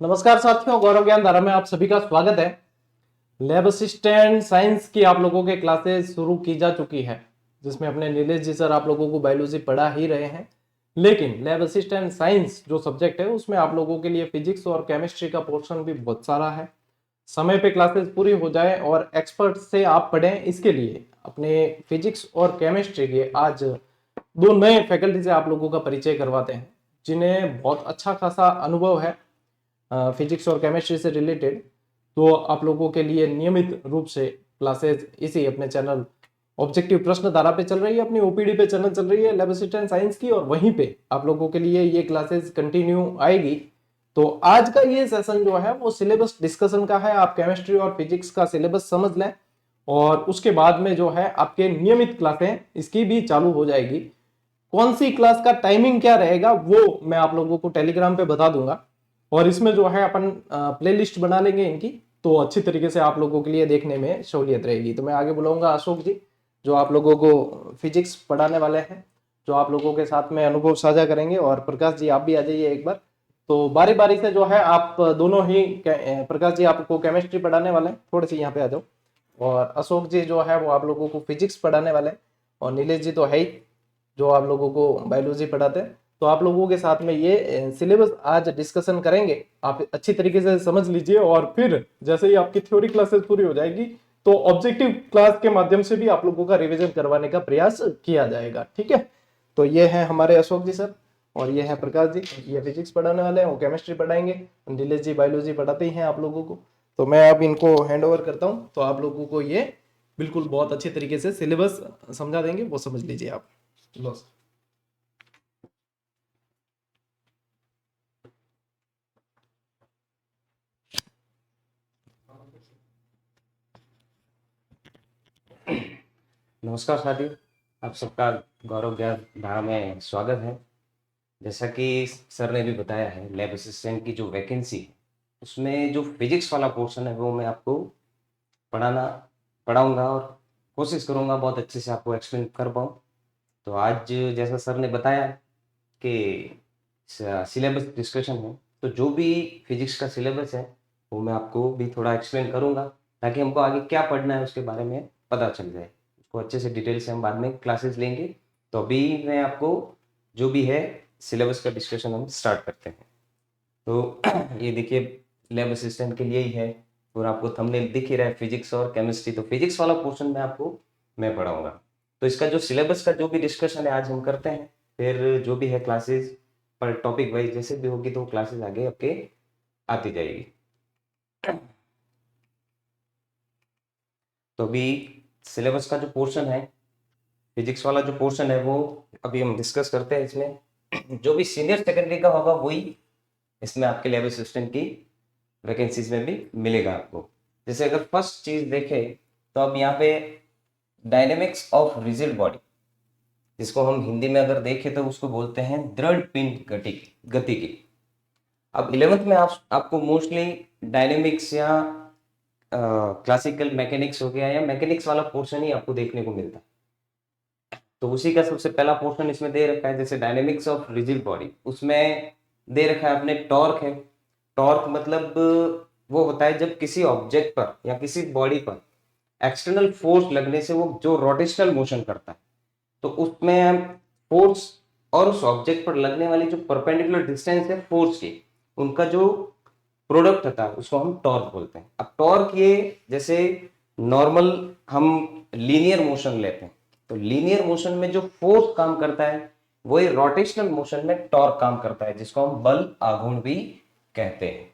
नमस्कार साथियों, गौरव ज्ञान धारा में आप सभी का स्वागत है। लैब असिस्टेंट साइंस की आप लोगों के क्लासेस शुरू की जा चुकी है, जिसमें अपने नीलेश जी सर आप लोगों को बायोलॉजी पढ़ा ही रहे हैं। लेकिन लैब असिस्टेंट साइंस जो सब्जेक्ट है उसमें आप लोगों के लिए फिजिक्स और केमिस्ट्री का पोर्शन भी बहुत सारा है। समय पे क्लासेस पूरी हो जाए और एक्सपर्ट से आप पढ़ें, इसके लिए अपने फिजिक्स और केमिस्ट्री के आज दो नए फैकल्टी से आप लोगों का परिचय करवाते हैं, जिन्हें बहुत अच्छा खासा अनुभव है फिजिक्स और केमिस्ट्री से रिलेटेड। तो आप लोगों के लिए नियमित रूप से क्लासेस इसी अपने चैनल ऑब्जेक्टिव प्रश्न धारा पे चल रही है, अपनी ओपीडी पे चैनल चल रही है लैब असिस्टेंट साइंस की, और वहीं पे आप लोगों के लिए ये क्लासेस कंटिन्यू आएगी। तो आज का ये सेशन जो है वो सिलेबस डिस्कशन का है। आप केमिस्ट्री और फिजिक्स का सिलेबस समझ लें और उसके बाद में जो है आपके नियमित क्लासें इसकी भी चालू हो जाएगी। कौन सी क्लास का टाइमिंग क्या रहेगा वो मैं आप लोगों को टेलीग्राम पे बता दूंगा, और इसमें जो है अपन प्लेलिस्ट बना लेंगे इनकी, तो अच्छी तरीके से आप लोगों के लिए देखने में सहूलियत रहेगी। तो मैं आगे बुलाऊंगा अशोक जी, जो आप लोगों को फिजिक्स पढ़ाने वाले हैं, जो आप लोगों के साथ में अनुभव साझा करेंगे। और प्रकाश जी आप भी आ जाइए एक बार। तो बारी बारी से जो है आप दोनों ही प्रकाश जी आपको केमिस्ट्री पढ़ाने वाले हैं, थोड़ी सी यहाँ पे आ जाओ। और अशोक जी जो है वो आप लोगों को फिजिक्स पढ़ाने वाले हैं, और नीलेश जी तो है ही जो आप लोगों को बायोलॉजी पढ़ाते हैं। तो आप लोगों के साथ में ये सिलेबस आज डिस्कशन करेंगे, आप अच्छी तरीके से समझ लीजिए। और फिर जैसे ही आपकी थ्योरी क्लासेस पूरी हो जाएगी तो ऑब्जेक्टिव क्लास के माध्यम से भी आप लोगों का रिवीजन करवाने का प्रयास किया जाएगा, ठीक है। तो ये है हमारे अशोक जी सर, और ये है प्रकाश जी, ये फिजिक्स पढ़ाने वाले हैं, वो केमिस्ट्री पढ़ाएंगे। नीलेश जी बायोलॉजी पढ़ाते ही हैं आप लोगों को। तो मैं अब इनको हैंड ओवर करता हूँ, तो आप लोगों को ये बिल्कुल बहुत अच्छे तरीके से सिलेबस समझा देंगे, वो समझ लीजिए आप। लो सर। नमस्कार साथियों, आप सबका गौरव ज्ञान धारा में स्वागत है। जैसा कि सर ने भी बताया है, लैब असिस्टेंट की जो वैकेंसी है उसमें जो फिजिक्स वाला पोर्शन है वो मैं आपको पढ़ाना पढ़ाऊंगा और कोशिश करूंगा बहुत अच्छे से आपको एक्सप्लेन कर पाऊँ। तो आज जैसा सर ने बताया कि सिलेबस डिस्कशन है, तो जो भी फिजिक्स का सिलेबस है वो मैं आपको भी थोड़ा एक्सप्लेन करूंगा, ताकि हमको आगे क्या पढ़ना है उसके बारे में पता चल जाए। उसको अच्छे से डिटेल से हम बाद में क्लासेस लेंगे। तो अभी मैं आपको जो भी है सिलेबस का डिस्कशन हम स्टार्ट करते हैं। तो ये देखिए, लैब असिस्टेंट के लिए ही है, और आपको थंबनेल दिख ही रहा है फिजिक्स और केमिस्ट्री। तो फिजिक्स वाला पोर्शन में आपको मैं पढ़ाऊंगा। तो इसका जो सिलेबस का जो भी डिस्कशन है आज हम करते हैं, फिर जो भी है क्लासेस पर टॉपिक वाइज जैसे भी होगी तो क्लासेस आगे आपके आती जाएगी। तो अभी सिलेबस का जो पोर्शन है, फिजिक्स वाला जो पोर्शन है वो अभी हम डिस्कस करते हैं। इसमें जो भी सीनियर सेकेंडरी का होगा वही इसमें आपके लैब असिस्टेंट की वैकेंसीज में भी मिलेगा आपको। जैसे अगर फर्स्ट चीज देखें तो अब यहाँ पे डायनेमिक्स ऑफ रिजिड बॉडी, जिसको हम हिंदी में अगर देखें तो उसको बोलते हैं दृढ़ पिंड गतिकी। अब 11th में आपको मोस्टली डायनेमिक्स या क्लासिकल मैकेनिक्स हो गया या मैकेनिक्स वाला पोर्शन ही आपको देखने को मिलता है। तो उसी का सबसे पहला पोर्शन इसमें दे रखा है, जैसे डायनेमिक्स ऑफ रिजिड बॉडी, उसमें दे रखा है अपने टॉर्क है। टॉर्क मतलब वो होता है जब किसी ऑब्जेक्ट पर या किसी बॉडी पर एक्सटर्नल फोर्स लगने से वो जो रोटेशनल मोशन करता है, तो उसमें फोर्स और उस ऑब्जेक्ट पर लगने वाली जो परपेंडिकुलर डिस्टेंस है फोर्स की, उनका जो प्रोडक्ट होता है उसको हम टॉर्क बोलते हैं। अब टॉर्क ये जैसे नॉर्मल हम लीनियर मोशन लेते हैं, तो लीनियर मोशन में जो फोर्स काम करता है वही रोटेशनल मोशन में टॉर्क काम करता है, जिसको हम बल आघूर्ण भी कहते हैं।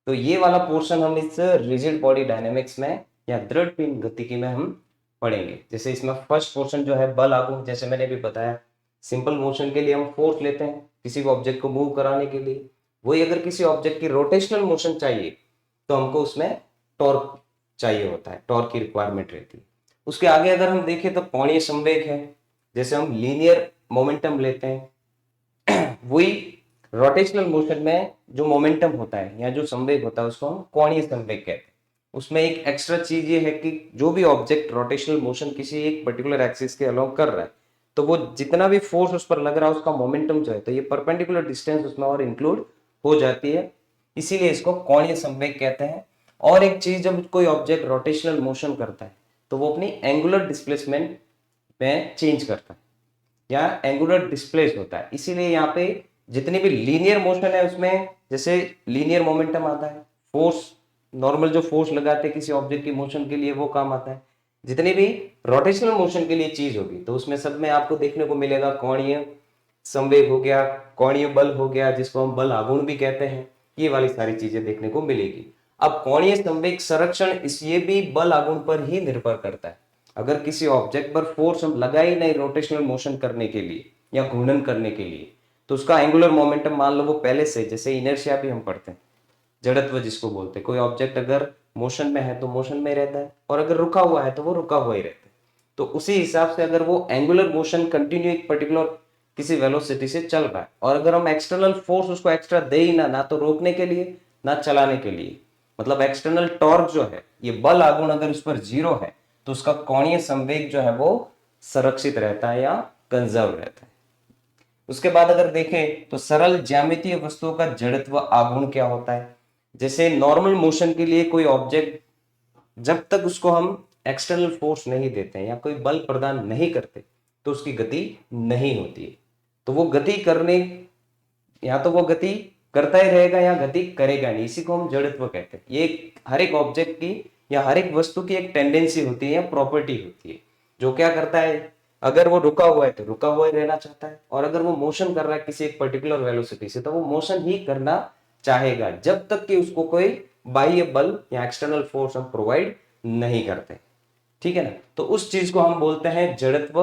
तो ये वाला पोर्शन हम इस रिजिड बॉडी डायनेमिक्स में या दृढ़ पिंड गतिकी में हम पढ़ेंगे। जैसे इसमें फर्स्ट पोर्शन जो है बल आघूर्ण, जैसे मैंने भी बताया, सिंपल मोशन के लिए हम फोर्स लेते हैं किसी भी ऑब्जेक्ट को मूव कराने के लिए। वही अगर किसी ऑब्जेक्ट की रोटेशनल मोशन चाहिए तो हमको उसमें टॉर्क चाहिए होता है, टॉर्क की रिक्वायरमेंट रहती है। उसके आगे अगर हम देखें तो कोणीय संवेग है। जैसे हम लीनियर मोमेंटम लेते हैं, वही रोटेशनल मोशन में जो मोमेंटम होता है या जो संवेग होता है उसको हम कोणीय संवेग कहते हैं। उसमें एक एक्स्ट्रा चीज ये है कि जो भी ऑब्जेक्ट रोटेशनल मोशन किसी एक पर्टिकुलर एक्सिस के अलोंग कर रहा है, तो वो जितना भी फोर्स उस पर लग रहा है उसका मोमेंटम जो है, तो ये परपेंडिकुलर डिस्टेंस उसमें और इंक्लूड हो जाती है। इसीलिए इसको कोणीय संवेग कहते हैं। और एक चीज, जब कोई ऑब्जेक्ट रोटेशनल मोशन करता है तो वो अपनी एंगुलर डिस्प्लेसमेंट में चेंज करता है या एंगुलर डिस्प्लेस होता है। इसीलिए यहाँ पे जितनी भी लीनियर मोशन है उसमें जैसे लीनियर मोमेंटम आता है, फोर्स, नॉर्मल जो फोर्स लगाते हैं किसी ऑब्जेक्ट की मोशन के लिए वो काम आता है। जितनी भी रोटेशनल मोशन के लिए चीज होगी तो उसमें सब में आपको देखने को मिलेगा कोणीय संवेग हो गया, कोणीय बल हो गया, जिसको हम बल आघूर्ण भी कहते हैं, ये वाली सारी चीजें देखने को मिलेगी। अब कोणीय संवेग संरक्षण इस ये भी बल आघूर्ण पर ही निर्भर करता है। अगर किसी ऑब्जेक्ट पर फोर्स हम लगा ही नहीं रोटेशनल मोशन करने के लिए या घूर्णन करने के लिए, तो उसका एंगुलर मोमेंटम मान लो वो पहले से, जैसे इनर्शिया भी हम पढ़ते हैं, जड़त्व जिसको बोलते हैं, कोई ऑब्जेक्ट अगर मोशन में है तो मोशन में रहता है और अगर रुका हुआ है तो वो रुका हुआ ही रहता है। तो उसी हिसाब से अगर वो एंगुलर मोशन कंटिन्यू एक पर्टिकुलर किसी वेलोसिटी से चल रहा है और अगर हम एक्सटर्नल फोर्स उसको एक्स्ट्रा दे ही ना तो रोकने के लिए ना चलाने के लिए, मतलब एक्सटर्नल टॉर्क जो है, ये बल आघूर्ण अगर उस पर 0 है तो उसका कोणीय संवेग जो है वो संरक्षित रहता है या कंजर्व रहता है। उसके बाद अगर देखें तो सरल ज्यामितीय वस्तुओं का जड़त्व आघूर्ण क्या होता है। जैसे नॉर्मल मोशन के लिए कोई ऑब्जेक्ट जब तक उसको हम एक्सटर्नल फोर्स नहीं देते हैं या कोई बल प्रदान नहीं करते तो उसकी गति नहीं होती है। तो वो गति करने, या तो वो गति करता ही रहेगा या गति करेगा नहीं, इसी को हम जड़त्व कहते हैं। ये हर एक ऑब्जेक्ट की या हर एक वस्तु की एक टेंडेंसी होती है या प्रॉपर्टी होती है, जो क्या करता है, अगर वो रुका हुआ है तो रुका हुआ ही रहना चाहता है और अगर वो मोशन कर रहा है किसी एक पर्टिकुलर वेलोसिटी से तो वो मोशन ही करना चाहेगा जब तक कि उसको कोई बाह्य बल या एक्सटर्नल फोर्स हम प्रोवाइड नहीं करते। ठीक है ना, तो उस चीज को हम बोलते हैं जड़त्व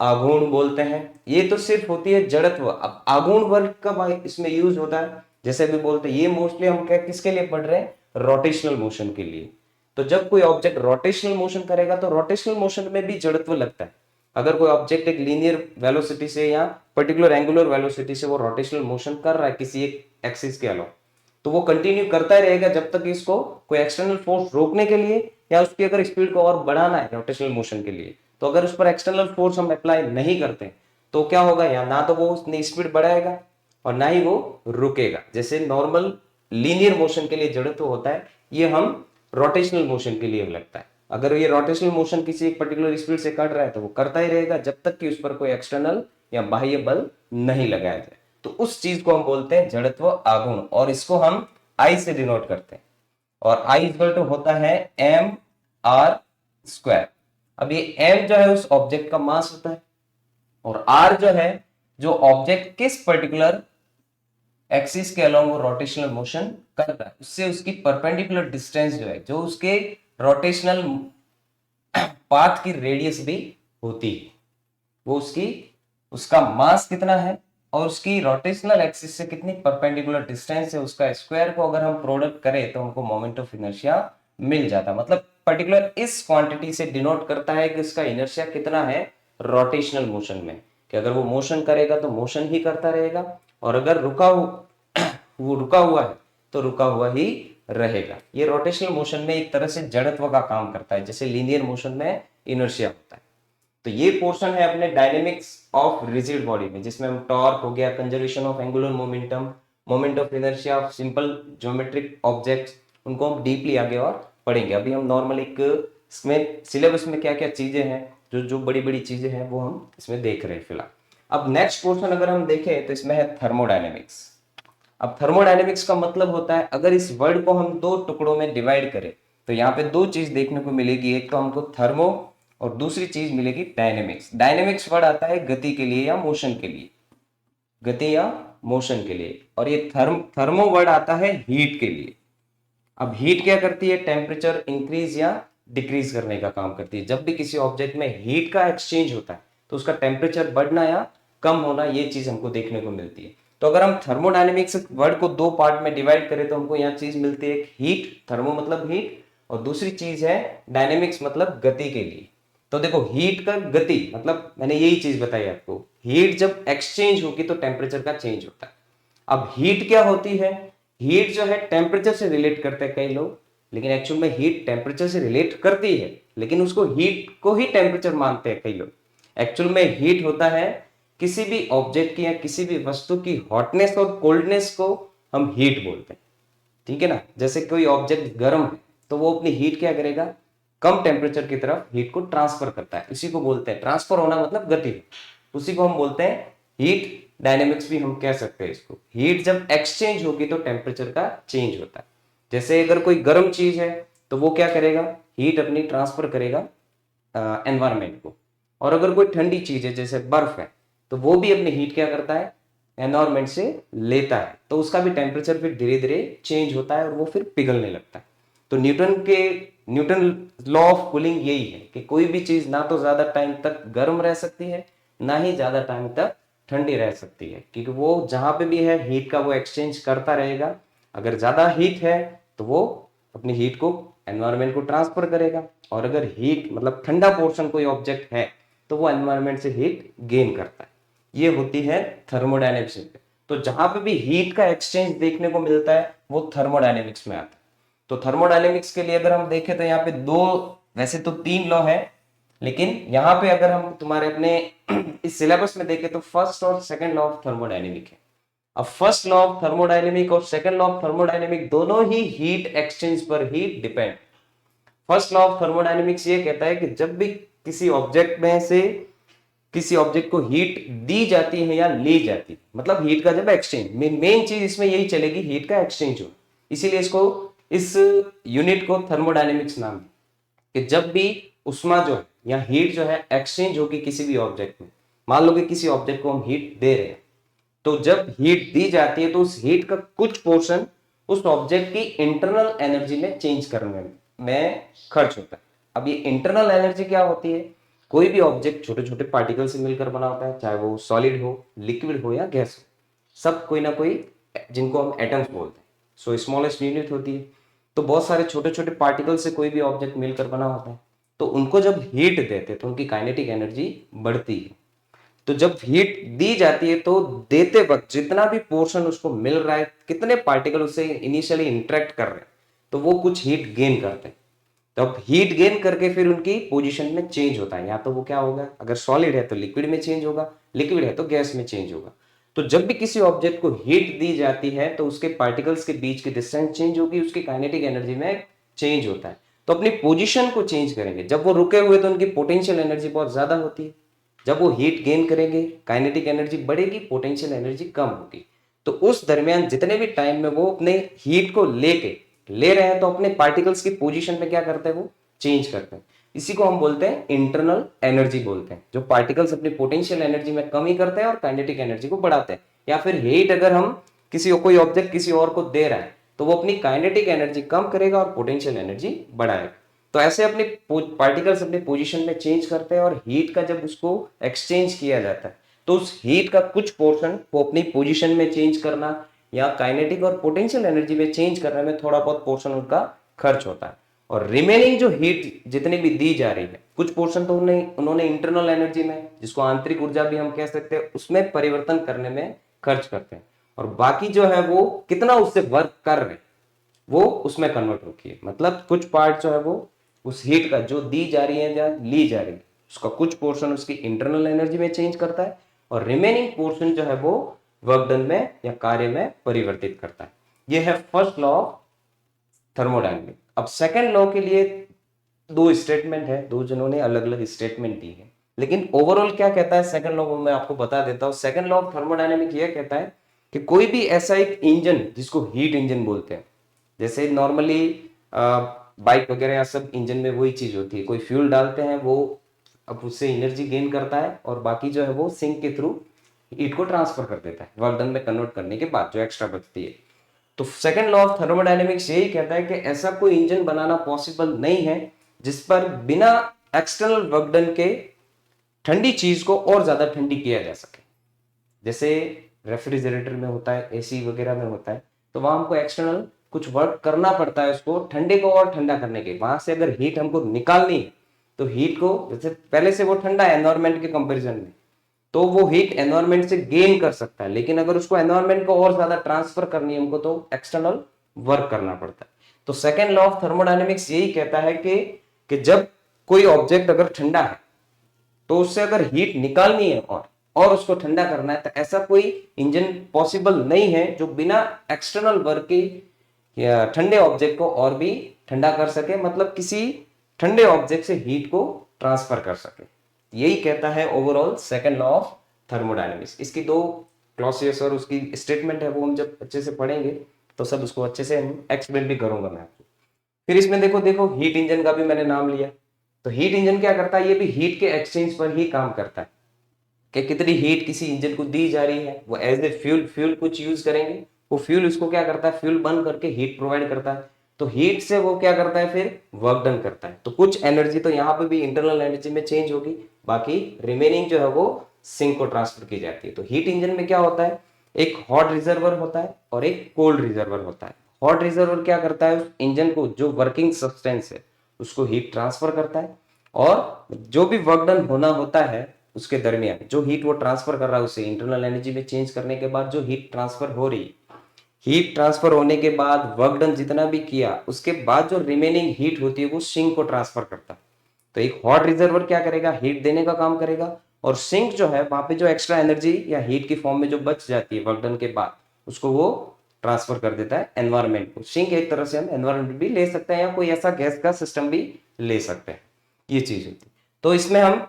आघूर्ण बोलते हैं। ये तो सिर्फ होती है जड़त्व। अब आघूर्ण वर्ग कब इसमें यूज होता है, जैसे भी बोलते हैं, ये मोस्टली हम क्या किसके लिए पढ़ रहे हैं, रोटेशनल मोशन के लिए। तो जब कोई ऑब्जेक्ट रोटेशनल मोशन करेगा तो रोटेशनल मोशन में भी जड़त्व लगता है। अगर कोई ऑब्जेक्ट एक लीनियर वेलोसिटी से या पर्टिकुलर एंगुलर वेलोसिटी से वो रोटेशनल मोशन कर रहा है किसी एक एक्सिस के अलावा, तो वो कंटिन्यू करता ही रहेगा जब तक इसको कोई एक्सटर्नल फोर्स रोकने के लिए या उसकी अगर स्पीड को और बढ़ाना है रोटेशनल मोशन के लिए, तो अगर उस पर एक्सटर्नल फोर्स हम अप्लाई नहीं करते तो क्या होगा, या ना तो वो उसने स्पीड बढ़ाएगा और ना ही वो रुकेगा। जैसे नॉर्मल लीनियर मोशन के लिए जड़त्व होता है, ये हम रोटेशनल मोशन के लिए लगता है। अगर ये रोटेशनल मोशन किसी एक पर्टिकुलर स्पीड से कट रहा है तो वो करता ही रहेगा जब तक कि उस पर कोई एक्सटर्नल या बाह्य बल नहीं लगाया जाए। तो उस चीज को हम बोलते हैं जड़त्व आघूर्ण और इसको हम आई से डिनोट करते हैं और आई इक्वल टू होता है एम आर स्क्वायर। अब ये एम जो है उस ऑब्जेक्ट का मास होता है और आर जो है जो ऑब्जेक्ट किस पर्टिकुलर एक्सिस के अलोंग वो रोटेशनल मोशन कर रहा है उससे उसकी परपेंडिकुलर डिस्टेंस जो है, जो उसके रोटेशनल पाथ की रेडियस भी होती है, वो उसका मास कितना है और उसकी रोटेशनल एक्सिस से कितनी परपेंडिकुलर डिस्टेंस है, उसका स्क्वायर को अगर हम प्रोडक्ट करें तो हमको मोमेंट ऑफ इनर्शिया मिल जाता। मतलब पर्टिकुलर इस क्वांटिटी से डिनोट करता है कि उसका इनर्शिया कितना है रोटेशनल मोशन में, कि अगर वो मोशन करेगा तो मोशन ही करता रहेगा और अगर वो रुका हुआ है तो रुका हुआ ही रहेगा। ये रोटेशनल मोशन में एक तरह से जड़त्व का काम करता है, जैसे लीनियर मोशन में इनर्शिया होता है। तो ये पोर्शन है अपने डायनेमिक्स ऑफ रिजिड बॉडी में, जिसमें हम टॉर्क हो गया, conservation of angular momentum, moment of inertia of simple geometric objects, उनको हम डीपली आगे और पढ़ेंगे। अभी हम नॉर्मल एक इसमें सिलेबस में क्या क्या चीजें हैं, जो जो बड़ी बड़ी चीजें हैं वो हम इसमें देख रहे हैं फिलहाल। अब नेक्स्ट पोर्शन अगर हम देखें तो इसमें है थर्मोडायनेमिक्स। अब थर्मोडायनेमिक्स का मतलब होता है, अगर इस वर्ड को हम दो टुकड़ों में डिवाइड करें तो यहाँ पे दो चीज देखने को मिलेगी, एक तो हमको थर्मो और दूसरी चीज मिलेगी डायनेमिक्स। डायनेमिक्स वर्ड आता है गति के लिए या मोशन के लिए, गति या मोशन के लिए, और ये थर्मो वर्ड आता है हीट के लिए। अब हीट क्या करती है, टेम्परेचर इंक्रीज या डिक्रीज करने का काम करती है। जब भी किसी ऑब्जेक्ट में हीट का एक्सचेंज होता है तो उसका टेम्परेचर बढ़ना या कम होना, ये चीज हमको देखने को मिलती है। तो अगर हम थर्मोडायनेमिक्स वर्ड को दो पार्ट में डिवाइड करें तो हमको यहाँ चीज मिलती है, एक हीट, थर्मो मतलब हीट, और दूसरी चीज है डायनेमिक्स मतलब गति के लिए। तो देखो हीट का गति मतलब मैंने यही चीज बताई आपको, हीट जब एक्सचेंज होगी तो टेम्परेचर का चेंज होता है। अब हीट क्या होती है, हीट जो है टेम्परेचर से रिलेट करते हैं कई लोग, लेकिन एक्चुअल में हीट टेम्परेचर से रिलेट करती है लेकिन उसको हीट को ही टेम्परेचर मानते हैं कई लोग। एक्चुअल में हीट होता है किसी भी ऑब्जेक्ट की या किसी भी वस्तु की हॉटनेस और कोल्डनेस को हम हीट बोलते हैं। ठीक है ना। जैसे कोई ऑब्जेक्ट गर्म है तो वो अपनी हीट क्या करेगा, कम टेम्परेचर की तरफ हीट को ट्रांसफर करता है, इसी को बोलते हैं ट्रांसफर होना मतलब गति, उसी को हम बोलते हैं हीट डायनेमिक्स भी हम कह सकते हैं इसको। हीट जब एक्सचेंज होगी तो टेम्परेचर का चेंज होता है। जैसे अगर कोई गर्म चीज है तो वो क्या करेगा, हीट अपनी ट्रांसफर करेगा एनवायरमेंट को, और अगर कोई ठंडी चीज है जैसे बर्फ है तो वो भी अपनी हीट क्या करता है, एनवायरमेंट से लेता है, तो उसका भी टेम्परेचर फिर धीरे धीरे चेंज होता है और वो फिर पिघलने लगता है। तो न्यूटन लॉ ऑफ कूलिंग यही है कि कोई भी चीज ना तो ज्यादा टाइम तक गर्म रह सकती है ना ही ज्यादा टाइम तक ठंडी रह सकती है, क्योंकि वो जहां पे भी है हीट का वो एक्सचेंज करता रहेगा। अगर ज्यादा हीट है तो वो अपनी हीट को एनवायरमेंट को ट्रांसफर करेगा, और अगर हीट मतलब ठंडा पोर्शन कोई ऑब्जेक्ट है तो वो एनवायरमेंट से हीट गेन करता है। ये होती है थर्मोडायनेमिक्स में। तो जहां पे भी हीट का एक्सचेंज देखने को मिलता है वो थर्मोडायनेमिक्स में आता है। तो थर्मोडायनेमिक्स के लिए अगर हम देखें तो यहाँ पे दो, वैसे तो तीन लॉ है, लेकिन यहाँ पे अगर हम तुम्हारे अपने इस सिलेबस में देखें तो फर्स्ट और सेकंड लॉ ऑफ थर्मोडायनेमिक है। अब फर्स्ट लॉ ऑफ थर्मोडायनेमिक और सेकंड लॉ ऑफ थर्मोडायनेमिक दोनों ही हीट एक्सचेंज पर ही depend. First law of thermodynamics ये कहता है कि जब भी किसी ऑब्जेक्ट में से किसी ऑब्जेक्ट को हीट दी जाती है या ली जाती है, मतलब हीट का जब एक्सचेंज, मेन चीज इसमें यही चलेगी, हीट का एक्सचेंज हो, इसीलिए इसको इस यूनिट को थर्मोडायनेमिक्स नाम है। कि जब भी उष्मा जो है या हीट जो है एक्सचेंज होगी किसी भी ऑब्जेक्ट में, मान लो कि किसी ऑब्जेक्ट को हम हीट दे रहे हैं, तो जब हीट दी जाती है तो उस हीट का कुछ पोर्शन उस ऑब्जेक्ट की इंटरनल एनर्जी में चेंज करने में खर्च होता है। अब ये इंटरनल एनर्जी क्या होती है, कोई भी ऑब्जेक्ट छोटे छोटे पार्टिकल से मिलकर बना होता है, चाहे वो सॉलिड हो, लिक्विड हो या गैस हो, सब कोई ना कोई, जिनको हम एटम्स बोलते हैं, सो स्मॉलेस्ट यूनिट होती है। तो बहुत सारे छोटे छोटे पार्टिकल से कोई भी ऑब्जेक्ट मिलकर बना होता है, तो उनको जब हीट देते हैं तो उनकी काइनेटिक एनर्जी बढ़ती है। तो जब हीट दी जाती है तो देते वक्त जितना भी पोर्शन उसको मिल रहा है, कितने पार्टिकल उससे इनिशियली इंटरेक्ट कर रहे हैं, तो वो कुछ हीट गेन करते हैं। तो अब हीट गेन करके फिर उनकी पोजीशन में चेंज होता है, या तो वो क्या होगा, अगर सॉलिड है तो लिक्विड में चेंज होगा, लिक्विड है तो गैस में चेंज होगा। तो जब भी किसी ऑब्जेक्ट को हीट दी जाती है तो उसके पार्टिकल्स के बीच की डिस्टेंस चेंज होगी, उसकी काइनेटिक एनर्जी में चेंज होता है। तो अपनी पोजीशन को चेंज करेंगे, जब वो रुके हुए तो उनकी पोटेंशियल एनर्जी बहुत ज्यादा होती है, जब वो हीट गेन करेंगे काइनेटिक एनर्जी बढ़ेगी, पोटेंशियल एनर्जी कम होगी। तो उस दरमियान जितने भी टाइम में वो अपने हीट को ले रहे हैं तो अपने पार्टिकल्स की पोजीशन में क्या करते हैं, वो चेंज करते हैं। इसी को हम बोलते हैं इंटरनल एनर्जी बोलते हैं, जो पार्टिकल्स अपनी पोटेंशियल एनर्जी में कमी करते हैं और काइनेटिक एनर्जी को बढ़ाते हैं। या फिर हीट अगर हम कोई ऑब्जेक्ट किसी और को दे रहा है तो वो अपनी काइनेटिक एनर्जी कम करेगा और पोटेंशियल एनर्जी बढ़ाएगा। तो ऐसे अपने पार्टिकल्स अपने पोजीशन में चेंज करते हैं, और हीट का जब उसको एक्सचेंज किया जाता है तो उस हीट का कुछ पोर्शन वो अपनी पोजीशन में चेंज करना या काइनेटिक और पोटेंशियल एनर्जी में चेंज करने में थोड़ा बहुत पोर्शन उनका खर्च होता है। और रिमेनिंग जो हीट जितनी भी दी जा रही है, कुछ पोर्शन तो उन्होंने इंटरनल एनर्जी में, जिसको आंतरिक ऊर्जा भी हम कह सकते हैं, उसमें परिवर्तन करने में खर्च करते हैं, और बाकी जो है वो कितना उससे वर्क कर रहे हैं वो उसमें कन्वर्ट होती है। मतलब कुछ पार्ट जो है वो उस हीट का जो दी जा रही है या ली जा रही है उसका कुछ पोर्शन उसकी इंटरनल एनर्जी में चेंज करता है, और रिमेनिंग पोर्शन जो है वो वर्क डन में या कार्य में परिवर्तित करता है। ये है फर्स्ट लॉ ऑफ थर्मोडायनेमिक। अब सेकंड लॉ के लिए दो स्टेटमेंट है, दो जनों ने अलग अलग स्टेटमेंट दी है, लेकिन ओवरऑल क्या कहता है सेकंड लॉ, मैं आपको बता देता हूं। सेकंड लॉ ऑफ थर्मोडायनेमिक यह कहता है कि कोई भी ऐसा एक इंजन जिसको हीट इंजन बोलते हैं, जैसे नॉर्मली बाइक वगैरह या सब इंजन में वही चीज होती है, कोई फ्यूल डालते हैं वो अब उससे एनर्जी गेन करता है, और बाकी जो है वो सिंक के थ्रू हीट को ट्रांसफर कर देता है वर्क डन में कन्वर्ट करने के बाद जो एक्स्ट्रा बचती है। तो सेकंड लॉ ऑफ थर्मोडायनेमिक्स यही कहता है कि ऐसा कोई इंजन बनाना पॉसिबल नहीं है जिस पर बिना एक्सटर्नल वर्क डन के ठंडी चीज को और ज्यादा ठंडी किया जा सके। जैसे रेफ्रिजरेटर में होता है, एसी वगैरह में होता है, तो वहां हमको एक्सटर्नल कुछ वर्क करना पड़ता है उसको ठंडे को और ठंडा करने के। वहां से अगर हीट हमको निकालनी है तो हीट को, जैसे पहले से वो ठंडा है एनवायरमेंट के कंपैरिजन में, तो वो हीट एनवायरमेंट से गेन कर सकता है, लेकिन अगर उसको एनवायरमेंट को और ज्यादा ट्रांसफर करनी है हमको तो एक्सटर्नल वर्क करना पड़ता है। तो सेकेंड लॉ ऑफ थर्मोडायनेमिक्स यही कहता है कि जब कोई ऑब्जेक्ट अगर ठंडा है तो उससे अगर हीट निकालनी है और उसको ठंडा करना है, तो ऐसा कोई इंजन पॉसिबल नहीं है जो बिना एक्सटर्नल वर्क के या ठंडे ऑब्जेक्ट को और भी ठंडा कर सके, मतलब किसी ठंडे ऑब्जेक्ट से हीट को ट्रांसफर कर सके। यही कहता है overall second law of thermodynamics. इसकी दो क्लॉसेस और उसकी स्टेटमेंट है वो हम जब अच्छे से पढ़ेंगे तो सब उसको अच्छे से एक्सप्लेन भी करूंगा मैं आपको। फिर इसमें देखो देखो हीट इंजन का भी मैंने नाम लिया। तो हीट इंजन क्या करता है, ये भी हीट के एक्सचेंज पर ही काम करता है कि कितनी हीट किसी इंजन को दी जा रही है, वो एज ए फ्यूल फ्यूल कुछ यूज करेंगे, वो फ्यूल उसको क्या करता है, फ्यूल बर्न करके हीट प्रोवाइड करता है। तो हीट से वो क्या करता है, फिर वर्क डन करता है। तो कुछ एनर्जी तो यहाँ पे भी इंटरनल एनर्जी में चेंज होगी, बाकी रिमेनिंग जो है वो सिंक को ट्रांसफर की जाती है। तो हीट इंजन में क्या होता है, एक हॉट रिजर्वर होता है और एक कोल्ड रिजर्वर होता है। हॉट रिजर्वर क्या करता है, उस इंजन को जो वर्किंग सब्सटेंस है उसको हीट ट्रांसफर करता है, और जो भी वर्क डन होना होता है उसके दरमियान जो हीट वो ट्रांसफर कर रहा है उसे इंटरनल एनर्जी में चेंज करने के बाद जो हीट ट्रांसफर हो रही, हीट ट्रांसफर होने के बाद वर्क डन जितना भी किया उसके बाद जो रिमेनिंग हीट होती है वो सिंक को ट्रांसफर करता है। तो एक हॉट रिजर्वर क्या करेगा, हीट देने का काम करेगा, और सिंक जो है वहां पे जो एक्स्ट्रा एनर्जी या हीट की फॉर्म में जो बच जाती है वर्क डन के बाद उसको वो ट्रांसफर कर देता है एनवायरमेंट को। सिंक एक तरह से हम एनवायरमेंट भी ले सकते हैं या कोई ऐसा गैस का सिस्टम भी ले सकते हैं, ये चीज होती है। तो इसमें हम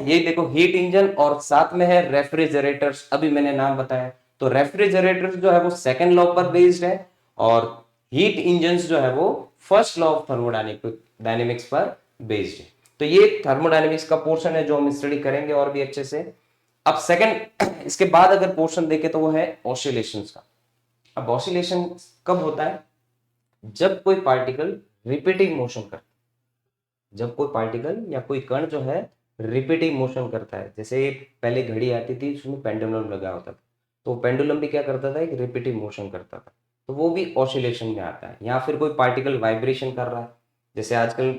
ये देखो हीट इंजन और साथ में है रेफ्रिजरेटर्स, अभी मैंने नाम बताया। तो रेफ्रिजरेटर्स जो है वो सेकंड लॉ पर बेस्ड है, और हीट इंजन्स जो है वो फर्स्ट लॉ ऑफ थर्मोडायनेमिक्स पर बेस्ड है। तो ये थर्मोडायनेमिक्स का पोर्शन है जो हम स्टडी करेंगे और भी अच्छे से। अब सेकंड इसके बाद अगर पोर्शन देखें तो वो है ऑसिलेशंस का। अब ऑसिलेशन कब होता है, जब कोई पार्टिकल रिपीटिंग मोशन करता है, जब कोई पार्टिकल या कोई कण जो है रिपीटिंग मोशन करता है। जैसे पहले घड़ी आती थी उसमें पेंडुलम लगा होता था, तो पेंडुलम भी क्या करता था, एक रिपीटिंग मोशन करता था, तो वो भी ऑसिलेशन में आता है। या फिर कोई पार्टिकल वाइब्रेशन कर रहा है, जैसे आजकल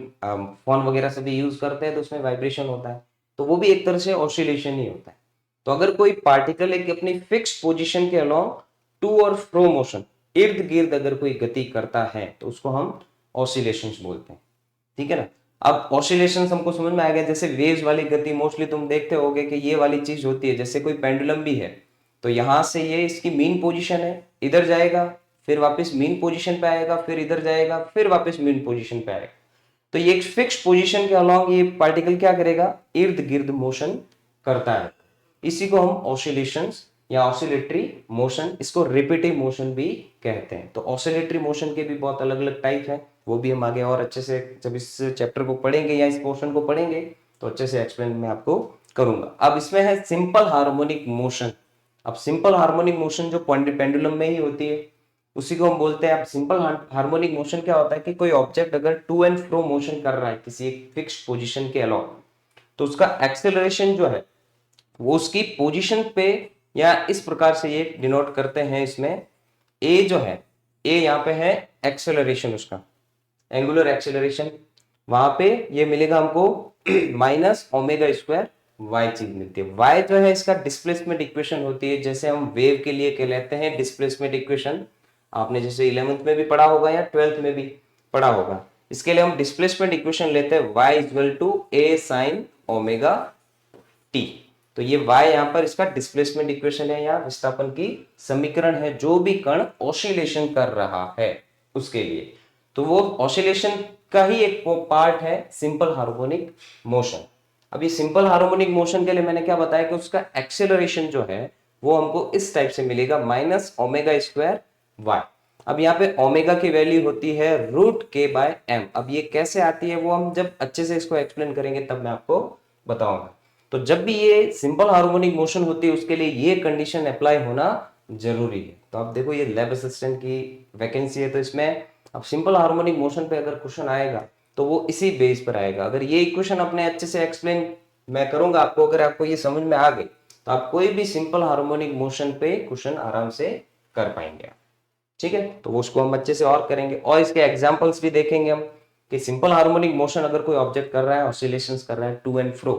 फोन वगैरह से भी यूज करते हैं तो उसमें वाइब्रेशन होता है, तो वो भी एक तरह से ऑसिलेशन ही होता है। तो अगर कोई पार्टिकल एक अपनी फिक्स पोजीशन के अलोंग टू और फ्रो मोशन, इर्द गिर्द अगर कोई गति करता है तो उसको हम ऑसिलेशंस बोलते हैं। ठीक है ना। अब ऑसिलेशंस हमको समझ में आ गया। जैसे वेव्स वाली गति मोस्टली तुम देखते होगे कि ये वाली चीज होती है, जैसे कोई पेंडुलम भी है तो यहां से ये इसकी मीन पोजीशन है, इधर जाएगा, फिर वापस मीन पोजीशन पे आएगा, फिर इधर जाएगा, फिर वापस मीन पोजीशन पे आएगा। तो ये एक फिक्स पोजीशन के अलोंग ये पार्टिकल क्या करेगा, इर्द गिर्द मोशन करता है। इसी को हम ऑसिलेशंस या ऑसिलेटरी मोशन, इसको रिपीटिव मोशन भी कहते हैं। तो ऑसिलेटरी मोशन के भी बहुत अलग अलग टाइप हैं, वो भी हम आगे और अच्छे से जब इस चैप्टर को पढ़ेंगे या इस पोर्शन को पढ़ेंगे तो अच्छे से एक्सप्लेन मैं आपको करूंगा। अब इसमें है सिंपल हार्मोनिक मोशन। अब सिंपल हार्मोनिक मोशन जो पेंडुलम में ही होती है उसी को हम बोलते हैं। अब सिंपल हार्मोनिक मोशन क्या होता है कि कोई ऑब्जेक्ट अगर टू एंड फ्रो मोशन कर रहा है किसी एक फिक्स पोजीशन के अलावा, तो उसका एक्सेलरेशन जो है वो उसकी पोजीशन पे, या इस प्रकार से ये डिनोट करते हैं इसमें, ए जो है, ए यहाँ पे है एक्सेलरेशन, उसका एंगुलर एक्सेलरेशन, वहां पे ये मिलेगा हमको माइनस ओमेगा स्क्वायर वाई चीज मिलती है। वाई जो है इसका डिस्प्लेसमेंट इक्वेशन होती है, जैसे हम वेव के लिए कहलाते हैं डिस्प्लेसमेंट इक्वेशन। आपने जैसे 11th में भी पढ़ा होगा या 12th में भी पढ़ा होगा। इसके लिए हम डिस्प्लेसमेंट इक्वेशन लेते हैं y equal to A sine omega T. तो ये y यहाँ पर इसका डिस्प्लेसमेंट इक्वेशन है या विस्थापन की समीकरण है, जो भी कण ऑसिलेशन कर रहा है उसके लिए। तो वो ऑसिलेशन का ही एक पार्ट है सिंपल हार्मोनिक मोशन। अब ये सिंपल हार्मोनिक मोशन के लिए मैंने क्या बताया कि उसका एक्सेलरेशन जो है वो हमको इस टाइप से मिलेगा, माइनस ओमेगा स्क्वायर वाई। अब यहाँ पे ओमेगा की वैल्यू होती है रूट के बाय एम। अब ये कैसे आती है वो हम जब अच्छे से इसको एक्सप्लेन करेंगे तब मैं आपको बताऊंगा। तो जब भी ये सिंपल हार्मोनिक मोशन होती है उसके लिए ये कंडीशन अप्लाई होना जरूरी है। तो आप देखो ये लैब असिस्टेंट की वैकेंसी है, तो इसमें अब सिंपल हार्मोनिक मोशन पे अगर क्वेश्चन आएगा तो वो इसी बेस पर आएगा। अगर ये इक्वेशन अपने अच्छे से एक्सप्लेन मैं करूंगा आपको, अगर आपको ये समझ में आ गई तो आप कोई भी सिंपल हार्मोनिक मोशन पे क्वेश्चन आराम से कर पाएंगे। ठीक है, तो उसको हम अच्छे से और करेंगे और इसके एग्जांपल्स भी देखेंगे हम कि सिंपल हार्मोनिक मोशन अगर कोई ऑब्जेक्ट कर रहा है, ऑसिलेशंस कर रहा है टू एंड फ्रो,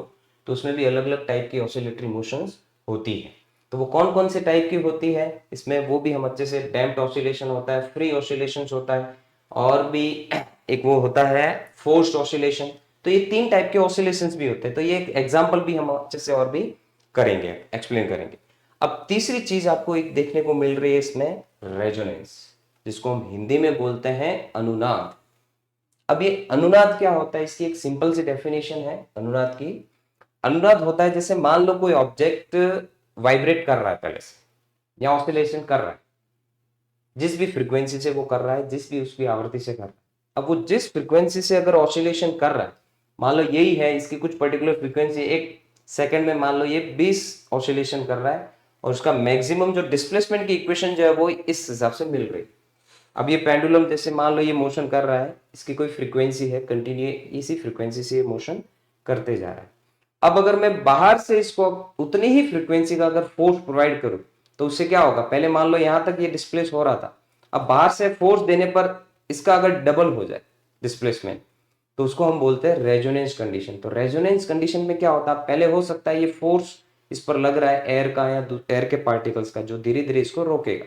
तो उसमें भी अलग अलग टाइप की ऑसिलेटरी मोशंस होती है। तो वो कौन कौन से टाइप की होती है इसमें वो भी हम अच्छे से, डैम्प्ड ऑसिलेशन होता है, फ्री ऑसिलेशंस होता है, और भी एक वो होता है फोर्स्ड ऑसिलेशन। तो ये तीन टाइप के ऑसिलेशंस भी होते हैं। तो ये एक एग्जांपल भी हम अच्छे से और भी करेंगे, एक्सप्लेन करेंगे। अब तीसरी चीज आपको एक देखने को मिल रही है इसमें, रेजोनेंस। जिसको हम हिंदी में बोलते हैं अनुनाद। अब ये अनुनाद क्या होता है, इसकी एक सिंपल सी डेफिनेशन है अनुनाद की। अनुनाद होता है जैसे मान लो कोई ऑब्जेक्ट वाइब्रेट कर रहा है पहले से, या ऑसिलेशन कर रहा है, जिस भी फ्रीक्वेंसी से वो कर रहा है, जिस भी उसकी आवृत्ति से कर रहा है। अब वो जिस फ्रीक्वेंसी से अगर ऑसिलेशन कर रहा है, मान लो यही है इसकी कुछ पर्टिकुलर फ्रीक्वेंसी, एक सेकंड में मान लो ये 20 ऑसिलेशन कर रहा है, और उसका मैक्सिमम जो डिस्प्लेसमेंट की इक्वेशन जो है वो इस हिसाब से मिल रही है। अब ये पेंडुलम जैसे मान लो ये मोशन कर रहा है, इसकी कोई फ्रीक्वेंसी है, कंटिन्यू इसी फ्रीक्वेंसी से ये मोशन करते जा रहा है। अब अगर मैं बाहर से इसको उतनी ही फ्रीक्वेंसी का अगर फोर्स प्रोवाइड करूं, तो उससे क्या होगा, पहले मान लो यहां तक ये डिस्प्लेस हो रहा था, अब बाहर से फोर्स देने पर इसका अगर डबल हो जाए डिस्प्लेसमेंट, तो उसको हम बोलते हैं रेजोनेंस कंडीशन। तो रेजोनेंस कंडीशन में क्या होता है, पहले हो सकता है ये फोर्स इस पर लग रहा है एयर का या एयर के पार्टिकल्स का, जो धीरे धीरे इसको रोकेगा।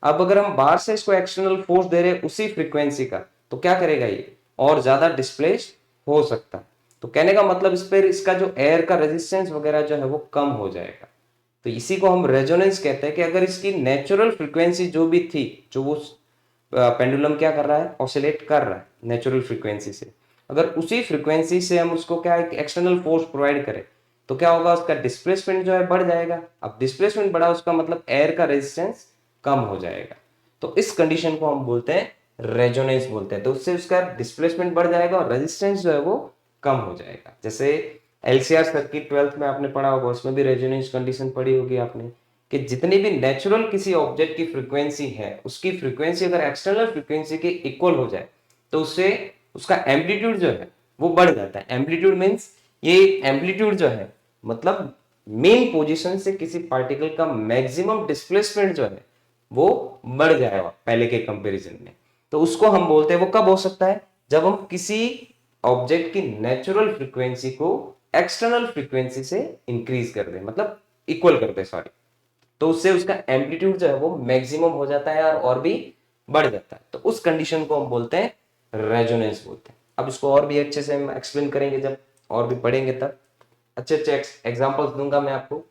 अब अगर हम बाहर से इसको एक्सटर्नल फोर्स दे रहे हैं उसी फ्रीक्वेंसी का, तो क्या करेगा ये और ज्यादा डिस्प्लेस हो सकता है। तो कहने का मतलब इस पर इसका जो एयर का रेजिस्टेंस वगैरह जो है वो कम हो जाएगा। तो इसी को हम रेजोनेंस कहते हैं कि अगर इसकी नेचुरल फ्रीक्वेंसी जो भी थी, जो वो पेंडुलम क्या कर रहा है, ऑसिलेट कर रहा है नेचुरल फ्रीक्वेंसी से, अगर उसी फ्रीक्वेंसी से हम उसको क्या एक एक्सटर्नल फोर्स प्रोवाइड करें, तो क्या होगा, उसका डिस्प्लेसमेंट जो है बढ़ जाएगा। अब डिस्प्लेसमेंट बढ़ा, उसका मतलब एयर का रेजिस्टेंस कम हो जाएगा। तो इस कंडीशन को हम बोलते हैं रेजोनेंस बोलते हैं। तो उससे उसका डिस्प्लेसमेंट बढ़ जाएगा और रेजिस्टेंस जो है वो कम हो जाएगा। जैसे एलसीआर सर्किट 12th में आपने पढ़ा होगा, उसमें भी रेजोनेंस कंडीशन पढ़ी होगी आपने, कि जितनी भी नेचुरल किसी ऑब्जेक्ट की फ्रीक्वेंसी है, उसकी फ्रीक्वेंसी अगर एक्सटर्नल फ्रीक्वेंसी के इक्वल हो जाए, तो उससे उसका एम्पलीट्यूड जो है वो बढ़ जाता है। एम्पलीट्यूड मीन्स ये एम्पलीट्यूड जो है मतलब मेन पोजीशन से किसी पार्टिकल का मैक्सिमम डिस्प्लेसमेंट जो है वो बढ़ जाएगा पहले के कंपैरिजन में। तो उसको हम बोलते हैं, वो कब हो सकता है, जब हम किसी ऑब्जेक्ट की नेचुरल फ्रीक्वेंसी को एक्सटर्नल फ्रीक्वेंसी से इंक्रीज कर दे, मतलब इक्वल कर दे, सॉरी, तो उससे उसका एम्पलीट्यूड जो है वो मैक्सिमम हो जाता है और भी बढ़ जाता है। तो उस कंडीशन को हम बोलते हैं रेजोनेंस बोलते हैं। अब इसको और भी अच्छे से हम एक्सप्लेन करेंगे, जब और भी पढ़ेंगे तब अच्छे अच्छे एग्जांपल्स दूंगा मैं आपको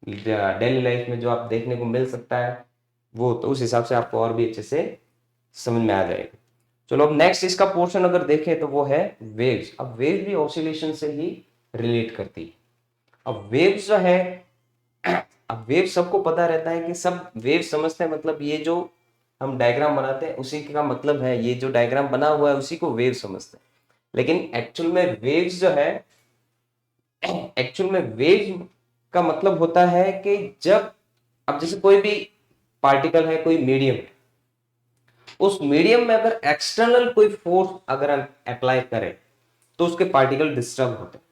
डेली लाइफ में जो आप देखने को मिल सकता है वो, तो उस हिसाब से आपको और भी अच्छे से समझ में आ जाएगा। चलो अब नेक्स्ट इसका पोर्शन अगर देखें तो वो है वेव्स। अब वेव्स भी ऑसिलेशन से ही रिलेट करती है। अब वेव्स जो है, अब वेव सबको पता रहता है कि सब वेव समझते हैं, मतलब ये जो हम डायग्राम बनाते हैं उसी का मतलब है, ये जो डायग्राम बना हुआ है उसी को वेव समझते हैं। लेकिन एक्चुअल में वेव्स जो है, एक्चुअल में वेव का मतलब होता है कि जब, अब जैसे कोई भी पार्टिकल है, कोई मीडियम है, उस मीडियम में अगर एक्सटर्नल कोई फोर्स अगर हम अप्लाई करें तो उसके पार्टिकल डिस्टर्ब होते हैं।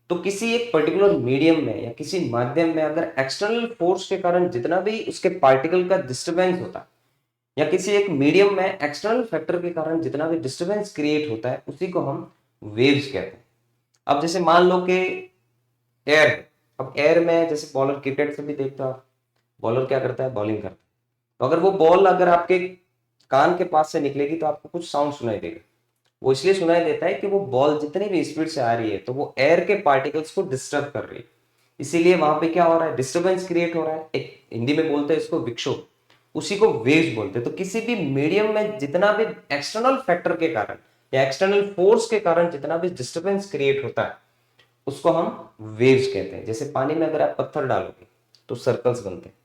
तो किसी एक पर्टिकुलर मीडियम में या किसी माध्यम में अगर एक्सटर्नल फोर्स के कारण जितना भी उसके पार्टिकल का डिस्टरबेंस होता है, या किसी एक मीडियम में एक्सटर्नल फैक्टर के कारण जितना भी डिस्टरबेंस क्रिएट होता है, उसी को हम वेव्स कहते हैं। अब जैसे मान लो कि एयर है, अब एयर में जैसे बॉलर क्रिकेट से भी देखता है, बॉलर क्या करता है, बॉलिंग करता है, तो अगर वो बॉल अगर आपके कान के पास से निकलेगी तो आपको कुछ साउंड सुनाई देगा। वो इसलिए सुनाई देता है कि वो बॉल जितनी भी स्पीड से आ रही है तो वो एयर के पार्टिकल्स को डिस्टर्ब कर रही है, इसीलिए वहां पे क्या हो रहा है, डिस्टरबेंस क्रिएट हो रहा है। एक हिंदी में बोलते हैं इसको विक्षोभ, उसी को वेव्स बोलते हैं। तो किसी भी मीडियम में जितना भी एक्सटर्नल फैक्टर के कारण या एक्सटर्नल फोर्स के कारण जितना भी डिस्टरबेंस क्रिएट होता है, उसको हम वेव्स कहते हैं। जैसे पानी में अगर आप पत्थर डालोगे तो सर्कल्स बनते हैं,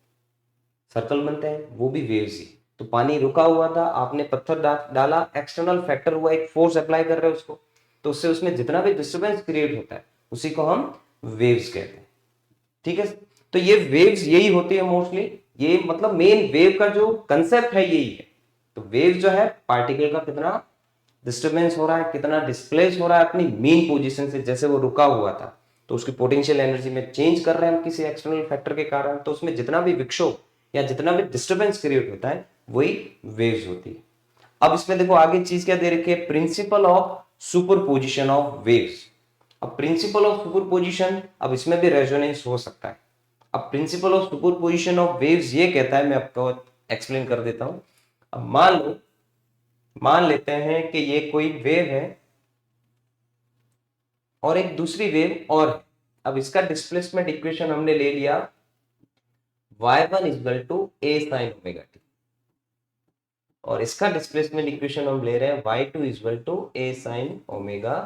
सर्कल बनते हैं, वो भी वेव्स ही। तो पानी रुका हुआ था, आपने पत्थर डाला, एक्सटर्नल फैक्टर हुआ, एक फोर्स अप्लाई कर रहे हो उसको, तो उससे उसमें जितना भी डिस्टरबेंस क्रिएट होता है उसी को हम वेव्स कहते हैं। ठीक है, तो ये वेव्स यही होती है मोस्टली, ये मतलब मेन वेव का जो कंसेप्ट है यही है। तो वेव जो है पार्टिकल का कितना डिस्टरबेंस हो रहा है, कितना डिस्प्लेस हो रहा है अपनी मेन पोजीशन से, जैसे वो रुका हुआ था तो उसकी पोटेंशियल एनर्जी में चेंज कर रहे हैं हम किसी एक्सटर्नल फैक्टर के कारण, तो उसमें जितना भी विक्षोभ या जितना भी डिस्टरबेंस क्रिएट होता है वही वेव्स होती है। अब इसमें देखो आगे चीज क्या दे रखी है, principle of superposition of waves. अब प्रिंसिपल ऑफ सुपरपोजिशन, अब इसमें भी रेजोनेंस हो सकता है। अब principle of superposition of waves ये कहता है, मैं आपको एक्सप्लेन कर देता हूं। अब मान लेते हैं कि ये कोई वेव है और एक दूसरी वेव और है। अब इसका डिस्प्लेसमेंट इक्वेशन हमने ले लिया y1 equal to a sin omega t। और इसका डिस्प्लेसमेंट इक्वेशन हम ले रहे हैं y2 equal to a sin omega.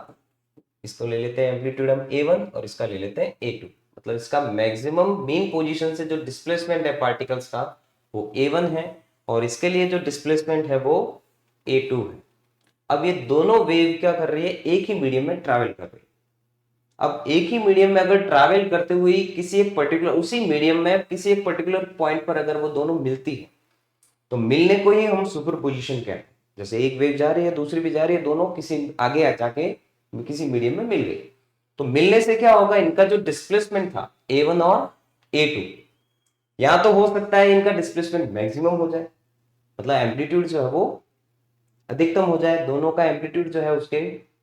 इसको ले लेते हैं एम्पलीट्यूड हम a1 और इसका ले लेते हैं a2। मतलब इसका मैक्सिमम मीन पोजीशन से जो डिस्प्लेसमेंट है पार्टिकल्स का वो a1 है और इसके लिए जो डिस्प्लेसमेंट है वो a2 है। अब ये दोनों वेव क्या कर रही है, एक ही मीडियम में ट्रैवल कर रही है। अब एक ही मीडियम में अगर ट्रैवल करते हुए किसी एक पर्टिकुलर उसी मीडियम में किसी एक पर्टिकुलर पॉइंट पर अगर वो दोनों मिलती है तो मिलने को ही हम सुपरपोजिशन कहते हैं। जैसे एक वेव जा रही है दूसरी भी जा रही है, दोनों किसी आगे आ जाके किसी मीडियम में मिल गई, तो मिलने से क्या होगा, इनका जो डिस्प्लेसमेंट था a1 और a2, या तो हो सकता है इनका डिस्प्लेसमेंट मैक्सिमम हो जाए, मतलब एम्पलीट्यूड जो है वो अधिकतम हो जाए, दोनों का एम्पलीट्यूड जो है उसके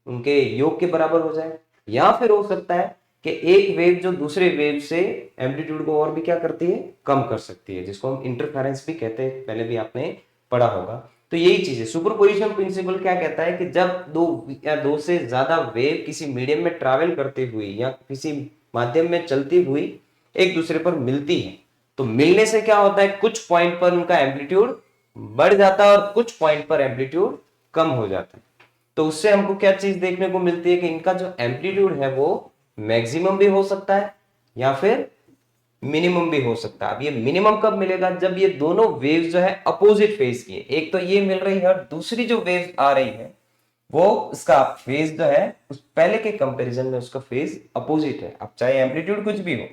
उनके योग के बराबर हो जाए, या फिर हो सकता है कि एक वेव जो दूसरे वेव से एम्पलीट्यूड को और भी क्या करती है, कम कर सकती है, जिसको हम इंटरफेरेंस भी कहते हैं, पहले भी आपने पढ़ा होगा। तो यही चीज है, सुपरपोजिशन प्रिंसिपल क्या कहता है कि जब दो या दो से ज्यादा वेव किसी मीडियम में ट्रैवल करते हुए या किसी माध्यम में चलती हुई एक दूसरे पर मिलती है, तो मिलने से क्या होता है, कुछ पॉइंट पर उनका एम्पलीट्यूड बढ़ जाता है और कुछ पॉइंट पर एम्पलीट्यूड कम हो जाता है। तो उससे हमको क्या चीज देखने को मिलती है कि इनका जो एम्पलीट्यूड है वो मैक्सिमम भी हो सकता है या फिर मिनिमम भी हो सकता है। अब ये मिनिमम कब मिलेगा, जब ये दोनों वेव्स जो है अपोजिट फेज की है, एक तो ये मिल रही है और दूसरी जो वेव आ रही है वो उसका फेज जो है उस पहले के कंपैरिजन में उसका फेज अपोजिट है। अब चाहे एम्पलीट्यूड कुछ भी हो,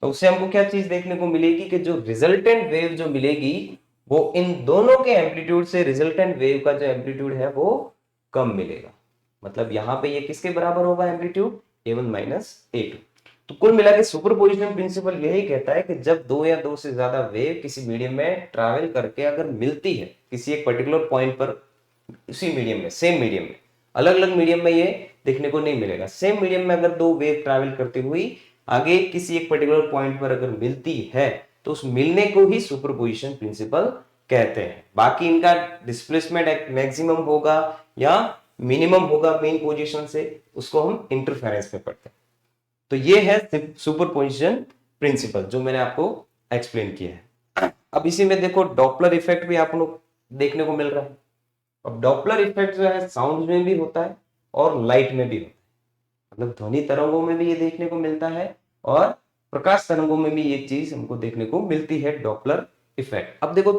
तो उससे हमको क्या चीज देखने को मिलेगी कि जो रिजल्टेंट वेव जो मिलेगी वो इन दोनों के एम्पलीट्यूड से रिजल्टेंट वेव का जो एम्पलीट्यूड है वो कम मिलेगा। मतलब यहां पे ये किसके बराबर होगा एम्पलीट्यूड, a1 माइनस a2। तो कुल मिला के सुपरपोजिशन प्रिंसिपल यही कहता है कि जब दो या दो से ज्यादा वेव किसी मीडियम में ट्रैवल करके अगर मिलती है किसी एक पर्टिकुलर पॉइंट पर, उसी मीडियम में, सेम मीडियम में, अलग अलग मीडियम में ये देखने को नहीं मिलेगा, सेम मीडियम में अगर दो वेव ट्रैवल करती हुई आगे किसी एक पर्टिकुलर पॉइंट पर अगर मिलती है तो उस मिलने को ही सुपरपोजिशन प्रिंसिपल कहते हैं। बाकी इनका डिस्प्लेसमेंट मैक्सिमम होगा या मिनिमम होगा मेन पोजीशन से, उसको हम इंटरफेरेंस में पढ़ते हैं। तो ये है सुपरपोजिशन प्रिंसिपल जो मैंने आपको एक्सप्लेन किया है। अब इसी में देखो डॉपलर इफेक्ट भी आप लोग देखने को मिल रहा है। अब डॉपलर इफेक्ट जो है साउंड में भी होता है और लाइट में भी होता है, मतलब ध्वनि तरंगों में भी ये देखने को मिलता है और प्रकाश तरंगों में भी ये चीज हमको देखने को मिलती है, डॉपलर इफेक्ट। अब देखो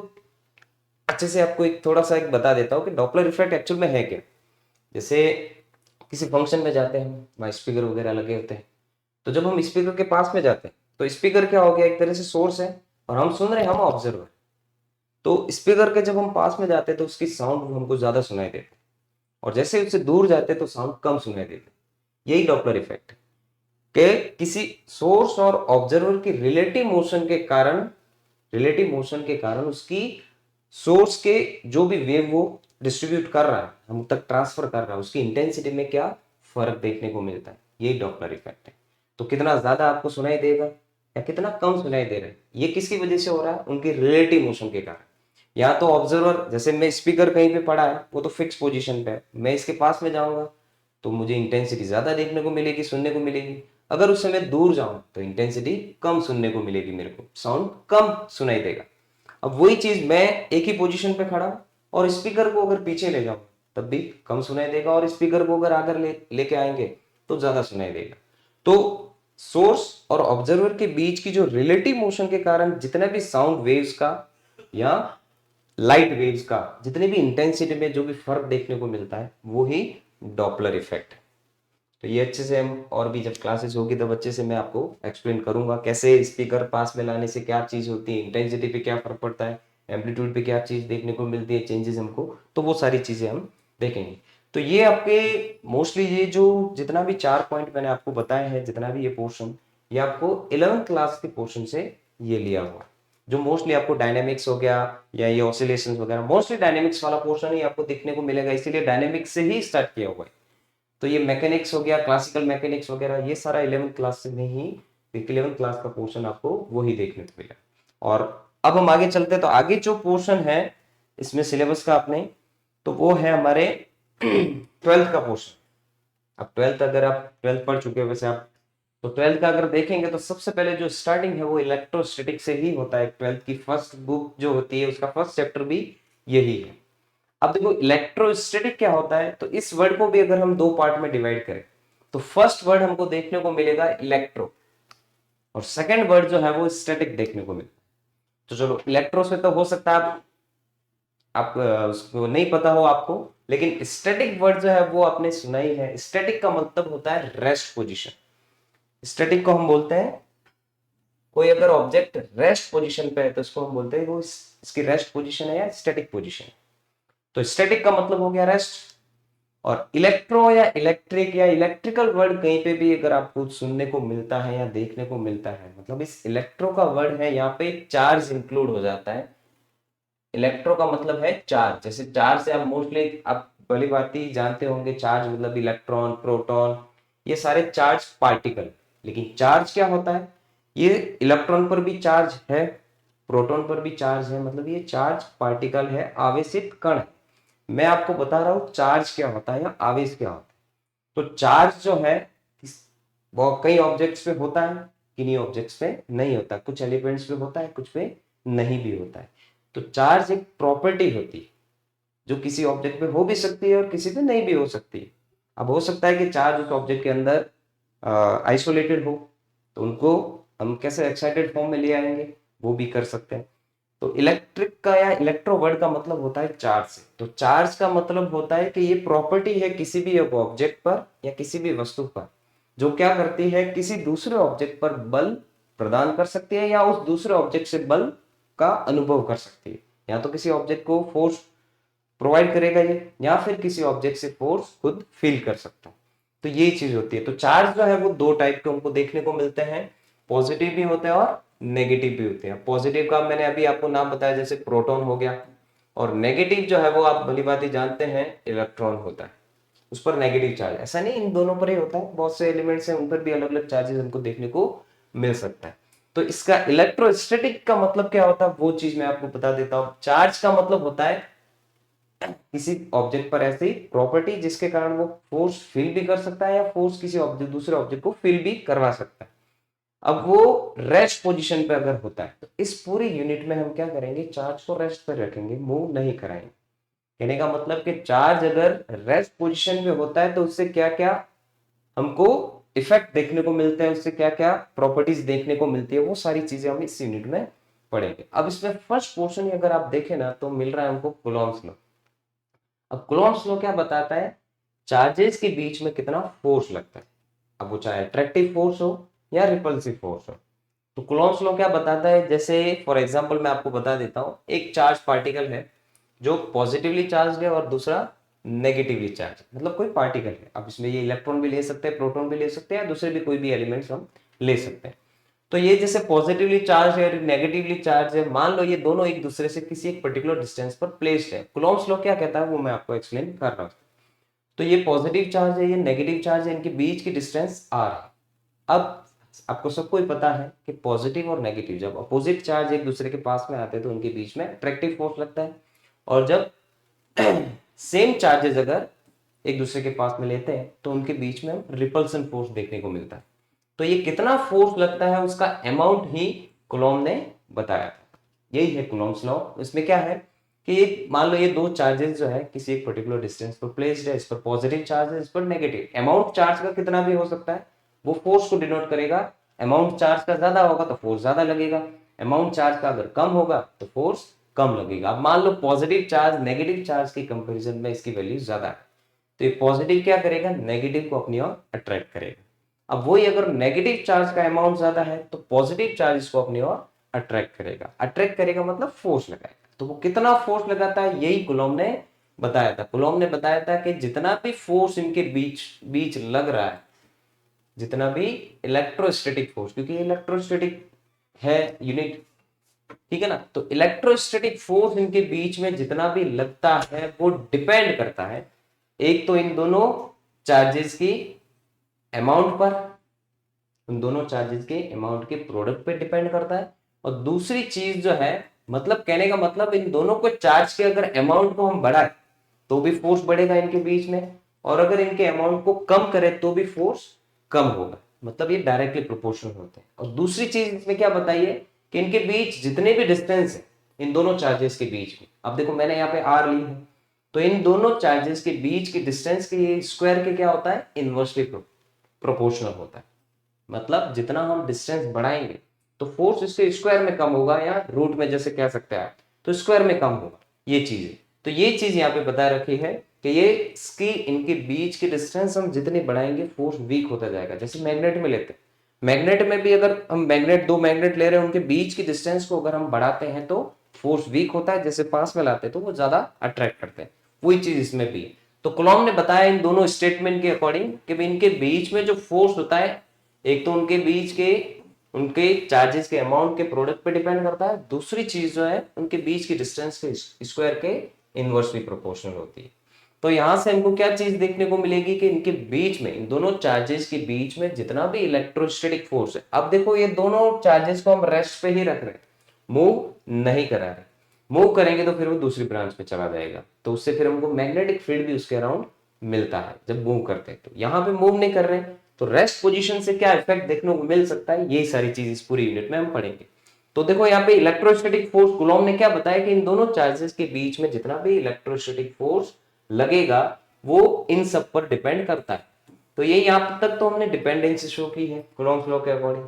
अच्छे से आपको एक थोड़ा सा एक बता देता हूँ कि डॉपलर इफेक्ट एक्चुअल में है क्या। जैसे किसी फंक्शन में जाते हैं हम, वहाँ स्पीकर वगैरह लगे होते हैं, तो जब हम स्पीकर के पास में जाते हैं तो स्पीकर क्या हो गया, एक तरह से सोर्स है और हम सुन रहे हैं, हम ऑब्जर्वर। तो स्पीकर के जब हम पास में जाते हैं तो उसकी साउंड हमको ज्यादा सुनाई देती है और जैसे उससे दूर जाते हैं तो साउंड कम सुनाई देती है। यही डॉपलर इफेक्ट है कि किसी सोर्स और ऑब्जर्वर की रिलेटिव मोशन के कारण उसकी सोर्स के जो भी वेव वो डिस्ट्रीब्यूट कर रहा है, हम तक ट्रांसफर कर रहा है, उसकी इंटेंसिटी में क्या फर्क देखने को मिलता है, यही डॉपलर इफेक्ट है। तो कितना ज्यादा आपको सुनाई देगा या कितना कम सुनाई दे रहा है, ये किसकी वजह से हो रहा है, उनकी रिलेटिव मोशन के कारण। या तो ऑब्जर्वर, जैसे मैं स्पीकर कहीं पे पड़ा है वो तो फिक्स पोजीशन पे है, मैं इसके पास में जाऊंगा तो मुझे इंटेंसिटी ज्यादा देखने को मिलेगी, सुनने को मिलेगी। अगर उस समय दूर जाऊं तो इंटेंसिटी कम सुनने को मिलेगी, मेरे को साउंड कम सुनाई देगा। अब वही चीज मैं एक ही पोजीशन पे खड़ा और स्पीकर को अगर पीछे ले जाऊं तब भी कम सुनाई देगा, और स्पीकर को अगर आगे लेके आएंगे तो ज्यादा सुनाई देगा। तो सोर्स और ऑब्जर्वर के बीच की जो रिलेटिव मोशन के कारण जितने भी साउंड वेव्स का या लाइट वेव्स का जितने भी इंटेंसिटी में जो भी फर्क देखने को मिलता है वो ही डॉपलर इफेक्ट है। तो ये अच्छे से हम और भी जब क्लासेस होगी तब अच्छे से मैं आपको एक्सप्लेन करूंगा कैसे स्पीकर पास में लाने से क्या चीज होती है, इंटेंसिटी पे क्या फर्क पड़ता है, एम्पलीट्यूड पे क्या चीज देखने को मिलती है, चेंजेस हमको, तो वो सारी चीजें हम देखेंगे। तो ये आपके मोस्टली ये जो जितना भी 4 पॉइंट मैंने आपको बताए हैं, जितना भी ये पोर्शन, ये आपको 11th क्लास के पोर्शन से ये लिया हुआ, जो मोस्टली आपको डायनेमिक्स हो गया या ये ऑसिलेशंस वगैरह, मोस्टली डायनेमिक्स वाला पोर्शन ही आपको देखने को मिलेगा, इसीलिए डायनेमिक्स से ही स्टार्ट किया हुआ है। तो ये मैकेनिक्स हो गया, क्लासिकल मैकेनिक्स वगैरह, ये सारा 11th क्लास से में ही 11th क्लास का पोर्शन आपको वही देखने को मिला। और अब हम आगे चलते हैं, तो आगे जो पोर्शन है इसमें सिलेबस का अपने, तो वो है हमारे 12th का पोर्शन। अब 12th अगर आप 12th पढ़ चुके हो वैसे आप, तो 12th का अगर देखेंगे तो सबसे पहले जो स्टार्टिंग है वो इलेक्ट्रोस्टैटिक से ही होता है। 12th की फर्स्ट बुक जो होती है उसका फर्स्ट चैप्टर भी यही है। अब देखो इलेक्ट्रोस्टैटिक क्या होता है, तो इस वर्ड को भी अगर हम दो पार्ट में डिवाइड करें तो फर्स्ट वर्ड हमको देखने को मिलेगा इलेक्ट्रो, और सेकंड वर्ड जो है वो स्टैटिक देखने को मिलेगा। तो चलो इलेक्ट्रो से तो हो सकता है उसको नहीं पता हो आपको, लेकिन स्टैटिक वर्ड जो है वो आपने सुना ही है। स्टैटिक का मतलब होता है रेस्ट पोजीशन। स्टैटिक को हम बोलते हैं, कोई अगर ऑब्जेक्ट रेस्ट पोजीशन पे है तो उसको हम बोलते हैं वो इसकी रेस्ट पोजीशन है या स्टैटिक पोजीशन है। तो स्टैटिक का मतलब हो गया रेस्ट। और इलेक्ट्रो या इलेक्ट्रिक या इलेक्ट्रिकल वर्ड कहीं पे भी अगर आपको सुनने को मिलता है या देखने को मिलता है, मतलब इस इलेक्ट्रो का वर्ड है यहाँ पे चार्ज इंक्लूड हो जाता है। इलेक्ट्रो का मतलब है चार्ज, जैसे चार्ज से आप मोस्टली आप भली बात ही जानते होंगे, चार्ज मतलब इलेक्ट्रॉन, प्रोटॉन, ये सारे चार्ज पार्टिकल। लेकिन चार्ज क्या होता है, ये इलेक्ट्रॉन पर भी चार्ज है, प्रोटॉन पर भी चार्ज है, मतलब ये चार्ज पार्टिकल है, आवेशित कण है। मैं आपको बता रहा हूं चार्ज क्या होता है या आवेश क्या होता है। तो चार्ज जो है वो कई ऑब्जेक्ट्स पे होता है, किन्हीं ऑब्जेक्ट्स पे नहीं होता, कुछ एलिमेंट्स पे होता है, कुछ पे नहीं भी होता है। तो चार्ज एक प्रॉपर्टी होती है जो किसी ऑब्जेक्ट पे हो भी सकती है और किसी पे नहीं भी हो सकती है। अब हो सकता है कि चार्ज उस ऑब्जेक्ट के अंदर आइसोलेटेड हो, तो उनको हम कैसे एक्साइटेड फॉर्म में ले आएंगे, वो भी कर सकते हैं। तो इलेक्ट्रिक का या इलेक्ट्रो वर्ड का मतलब होता है चार्ज से। तो चार्ज का मतलब होता है कि ये प्रॉपर्टी है किसी भी एक ऑब्जेक्ट पर या किसी भी वस्तु पर, जो क्या करती है, किसी दूसरे ऑब्जेक्ट पर बल प्रदान कर सकती है या उस दूसरे ऑब्जेक्ट से बल का अनुभव कर सकती है। या तो किसी ऑब्जेक्ट को फोर्स प्रोवाइड करेगा ये, या फिर किसी ऑब्जेक्ट से फोर्स खुद फील कर सकता है। तो ये चीज होती है। तो चार्ज जो है वो दो टाइप के हमको देखने को मिलते हैं, पॉजिटिव भी होते हैं और नेगेटिव भी होते हैं। पॉजिटिव का मैंने अभी आपको नाम बताया, जैसे प्रोटॉन हो गया, और नेगेटिव जो है वो आप भली बात ही जानते हैं इलेक्ट्रॉन होता है, उस पर नेगेटिव चार्ज। ऐसा नहीं इन दोनों पर ही होता है, बहुत से एलिमेंट्स हैं उन पर भी अलग अलग चार्जेस हमको देखने को मिल सकता है। तो इसका इलेक्ट्रोस्टैटिक का मतलब क्या होता है वो चीज मैं आपको बता देता हूं। चार्ज का मतलब होता है किसी ऑब्जेक्ट पर ऐसी प्रॉपर्टी जिसके कारण वो फोर्स फील भी कर सकता है या फोर्स किसी ऑब्जेक्ट दूसरे ऑब्जेक्ट को फील भी करवा सकता है। अब वो रेस्ट पोजीशन पे अगर होता है तो इस पूरी यूनिट में हम क्या करेंगे, चार्ज को रेस्ट पर रखेंगे, मूव नहीं कराएंगे। कहने का मतलब कि चार्ज अगर रेस्ट पोजीशन में होता है तो उससे क्या क्या हमको इफेक्ट देखने को मिलते हैं, उससे क्या क्या प्रॉपर्टीज देखने को मिलती है, वो सारी चीजें हम इस यूनिट में पढ़ेंगे। अब इसमें फर्स्ट पोर्शन अगर आप देखें ना तो मिल रहा है हमको कूलॉम्स लॉ। अब कूलॉम्स लॉ क्या बताता है, चार्जेस के बीच में कितना फोर्स लगता है, अब वो चाहे अट्रैक्टिव फोर्स हो या रिपल्सिव फोर्स हो। तो कूलॉम्स लॉ क्या बताता है, जैसे फॉर एग्जांपल मैं आपको बता देता हूं, एक चार्ज पार्टिकल है जो पॉजिटिवली चार्ज है और दूसरा नेगेटिवली चार्ज, मतलब कोई पार्टिकल है। अब इसमें ये इलेक्ट्रॉन भी ले सकते हैं, प्रोटॉन भी ले सकते हैं, या दूसरे भी कोई भी एलिमेंट्स हम ले सकते हैं। तो ये जैसे पॉजिटिवली चार्ज है, नेगेटिवली चार्ज है, मान लो ये दोनों एक दूसरे से किसी एक पर्टिकुलर डिस्टेंस पर प्लेस्ड है। कूलॉम्स लॉ क्या कहता है वो मैं आपको एक्सप्लेन कर रहा हूं। तो ये पॉजिटिव चार्ज है, ये नेगेटिव चार्ज है, इनके बीच की डिस्टेंस आर है। अब आपको सबको ही पता है कि पॉजिटिव और नेगेटिव जब अपोजिट चार्ज एक दूसरे के पास में आते हैं तो उनके बीच में अट्रैक्टिव फोर्स लगता है, और जब सेम चार्जेस अगर एक दूसरे के पास में लेते हैं तो उनके बीच में रिपल्सन फोर्स देखने को मिलता है। तो ये कितना फोर्स लगता है उसका अमाउंट ही कूलॉम ने बताया था। यही है कूलॉम्स लॉ। इसमें क्या है कि मान लो ये दो चार्जेस जो है किसी एक पर्टिकुलर डिस्टेंस पर प्लेस्ड है, इस पर पॉजिटिव चार्ज है, इस पर नेगेटिव। अमाउंट चार्ज का कितना भी हो सकता है, वो फोर्स को डिनोट करेगा। अमाउंट चार्ज का ज्यादा होगा तो फोर्स ज्यादा लगेगा, अमाउंट चार्ज का अगर कम होगा तो फोर्स कम लगेगा। अब मान लो पॉजिटिव चार्ज नेगेटिव चार्ज के कंपैरिजन में इसकी वैल्यू ज्यादा है, तो ये पॉजिटिव क्या करेगा, नेगेटिव को अपनी ओर अट्रैक्ट करेगा। अब वही अगर नेगेटिव चार्ज का अमाउंट ज्यादा है तो पॉजिटिव चार्ज इसको अपनी ओर अट्रैक्ट करेगा। अट्रैक्ट करेगा मतलब फोर्स लगाएगा। तो वो कितना फोर्स लगाता है यही कूलॉम ने बताया था। कूलॉम ने बताया था कि जितना भी फोर्स इनके बीच बीच लग रहा है, जितना भी इलेक्ट्रोस्टैटिक फोर्स, क्योंकि इलेक्ट्रोस्टैटिक है यूनिट, ठीक है ना, तो इलेक्ट्रोस्टैटिक फोर्स इनके बीच में जितना भी लगता है वो डिपेंड करता है एक तो इन दोनों चार्जेस की अमाउंट पर, उन दोनों चार्जेस के अमाउंट के प्रोडक्ट पे डिपेंड करता है, और दूसरी चीज जो है, मतलब कहने का मतलब इन दोनों को चार्ज के अगर अमाउंट को हम बढ़ाए तो भी फोर्स बढ़ेगा इनके बीच में, और अगर इनके अमाउंट को कम करें तो भी फोर्स कम होगा। मतलब ये डायरेक्टली प्रोपोर्शनल होते हैं। और दूसरी चीज इसमें क्या बताइए कि इनके बीच जितने भी डिस्टेंस है इन दोनों चार्जेस के बीच में। अब देखो मैंने यहाँ पे आर ली है, तो इन दोनों चार्जेस के बीच की डिस्टेंस के स्क्वायर के क्या होता है, इनवर्सली प्रोपोर्शनल होता है। मतलब जितना हम डिस्टेंस बढ़ाएंगे तो फोर्स इसके स्क्वायर में कम होगा, या रूट में जैसे कह सकते हैं आप, तो स्क्वायर में कम होगा। ये चीज है, तो ये चीज यहाँ पे बता रखी है कि ये इसकी इनके बीच की डिस्टेंस हम जितनी बढ़ाएंगे फोर्स वीक होता जाएगा। जैसे मैग्नेट में लेते हैं, मैग्नेट में भी अगर हम दो मैग्नेट ले रहे हैं, उनके बीच की डिस्टेंस को अगर हम बढ़ाते हैं तो फोर्स वीक होता है, जैसे पास में लाते हैं तो वो ज्यादा अट्रैक्ट करते हैं। वही चीज इसमें भी है। तो कुलॉम ने बताया इन दोनों स्टेटमेंट के अकॉर्डिंग कि इनके बीच में जो फोर्स होता है, एक तो उनके बीच के उनके चार्जेस के अमाउंट के प्रोडक्ट पे डिपेंड करता है, दूसरी चीज जो है उनके बीच की डिस्टेंस के स्क्वायर के इनवर्सली प्रोपोर्शनल होती है। तो यहां से हमको क्या चीज देखने को मिलेगी कि इनके बीच में, इन दोनों चार्जेस के बीच में जितना भी इलेक्ट्रोस्टैटिक फोर्स है, अब देखो ये दोनों चार्जेस को हम रेस्ट पे ही रख रहे हैं, मूव नहीं करा रहे। मूव करेंगे तो फिर वो दूसरी ब्रांच पे चला जाएगा, तो उससे फिर हमको मैग्नेटिक फील्ड भी उसके अराउंड मिलता है जब मूव करते हैं। तो यहाँ पे मूव नहीं कर रहे हैं, तो रेस्ट पोजीशन से क्या इफेक्ट देखने को मिल सकता है, यही सारी चीज इस पूरी यूनिट में हम पढ़ेंगे। तो देखो यहाँ पे इलेक्ट्रोस्टैटिक फोर्स, कुलॉम ने क्या बताया कि इन दोनों चार्जेस के बीच में जितना भी इलेक्ट्रोस्टैटिक फोर्स लगेगा वो इन सब पर डिपेंड करता है। तो ये यहाँ तक तो हमने डिपेंडेंसी शो की है कुलॉम्स लॉ के अकॉर्डिंग।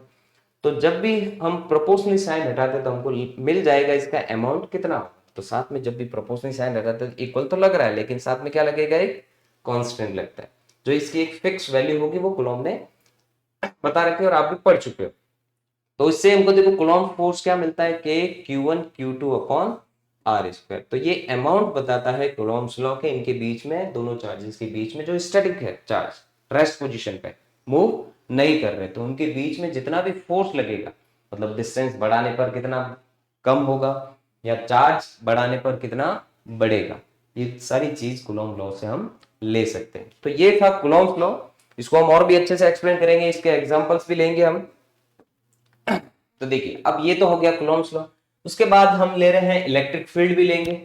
तो जब भी हम प्रोपोर्शनल साइन हटाते तो हमको मिल जाएगा इसका अमाउंट कितना। तो साथ में जब भी प्रोपोर्शनल साइन हटाते तो इक्वल तो लग रहा है, लेकिन साथ में क्या लगेगा, एक कांस्टेंट लगता है, जो इसकी एक फिक्स वैल्यू होगी, वो कुलॉम ने बता रखी है और आप भी पढ़ चुके हो। तो इससे हमको देखो कुलॉम फोर्स क्या मिलता है, के Q1 Q2 upon are square. तो ये अमाउंट बताता है कुलॉम्स लॉ के इनके बीच में, दोनों चार्जेस के बीच में जो स्टैटिक है चार्ज, रेस्ट पोजीशन पे मूव नहीं कर रहे, तो उनके बीच में जितना भी फोर्स लगेगा, मतलब डिस्टेंस बढ़ाने पर कितना कम होगा या चार्ज बढ़ाने पर कितना बढ़ेगा, ये सारी चीज कुलॉम लॉ से हम ले सकते हैं। तो ये था कुलॉम्स लॉ। इसको हम और भी अच्छे से एक्सप्लेन करेंगे, इसके एग्जांपल्स भी लेंगे हम। तो देखिए अब ये तो हो गया कुलॉम्स लॉ। उसके बाद हम ले रहे हैं इलेक्ट्रिक फील्ड भी लेंगे।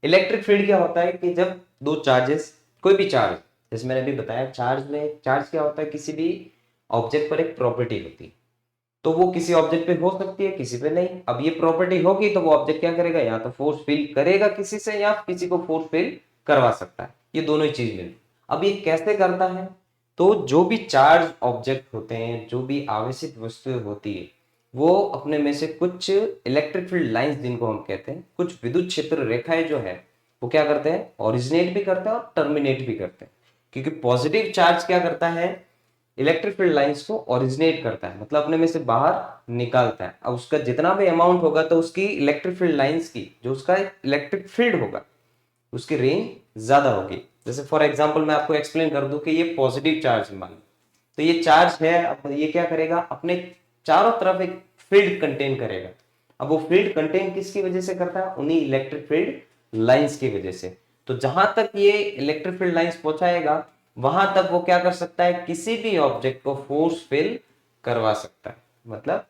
इलेक्ट्रिक फील्ड क्या होता है कि जब दो चार्जेस, कोई भी चार्ज, जैसे मैंने अभी बताया, चार्ज में, चार्ज क्या होता है, किसी भी ऑब्जेक्ट पर एक प्रॉपर्टी होती है, तो वो किसी ऑब्जेक्ट पे हो सकती है, किसी पे नहीं। अब ये प्रॉपर्टी होगी तो वो ऑब्जेक्ट क्या करेगा, या तो फोर्स फील करेगा किसी से, या किसी को फोर्स फील करवा सकता है, ये दोनों ही चीज मिली। अब ये कैसे करता है, तो जो भी चार्ज ऑब्जेक्ट होते हैं, जो भी आवेशित वस्तुएं होती है, वो अपने में से कुछ इलेक्ट्रिक फील्ड लाइंस जिनको हम कहते हैं, कुछ विद्युत क्षेत्र रेखाएं जो है, वो क्या करते हैं, ओरिजिनेट भी करते हैं और टर्मिनेट भी करते हैं। क्योंकि पॉजिटिव चार्ज क्या करता है, इलेक्ट्रिक फील्ड लाइंस को ओरिजिनेट करता है, मतलब अपने में से बाहर निकालता है। अब उसका जितना भी अमाउंट होगा तो उसकी इलेक्ट्रिक फील्ड लाइंस की, जो उसका इलेक्ट्रिक फील्ड होगा, उसकी रेंज ज्यादा होगी। जैसे फॉर एग्जांपल मैं आपको एक्सप्लेन कर दूं कि ये पॉजिटिव चार्ज मान, तो ये चार्ज है, अब ये क्या करेगा, अपने चारों तरफ एक फील्ड कंटेन करेगा। अब वो फील्ड कंटेन किसकी वजह से करता है, उन्हीं इलेक्ट्रिक फील्ड लाइंस की वजह से। तो जहां तक ये इलेक्ट्रिक फील्ड लाइंस पहुंचाएगा, वहां तक वो क्या कर सकता है, किसी भी ऑब्जेक्ट को फोर्स फील करवा सकता है, मतलब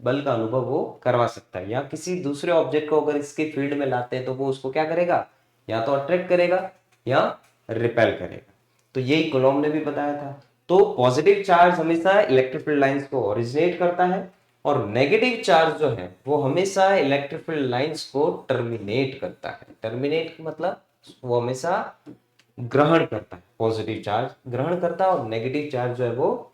बल का अनुभव वो करवा सकता है। या किसी दूसरे ऑब्जेक्ट को अगर इसके फील्ड में लाते हैं तो वो उसको क्या करेगा, या तो अट्रैक्ट करेगा या रिपेल करेगा। तो यही कुलॉम ने भी बताया था। तो पॉजिटिव चार्ज हमेशा इलेक्ट्रिक फील्ड लाइंस को ओरिजिनेट करता है, और नेगेटिव चार्ज जो है वो हमेशा इलेक्ट्रिक फील्ड लाइंस को टर्मिनेट करता है। टर्मिनेट मतलब वो हमेशा ग्रहण करता है, पॉजिटिव चार्ज ग्रहण करता है, और नेगेटिव चार्ज जो है वो,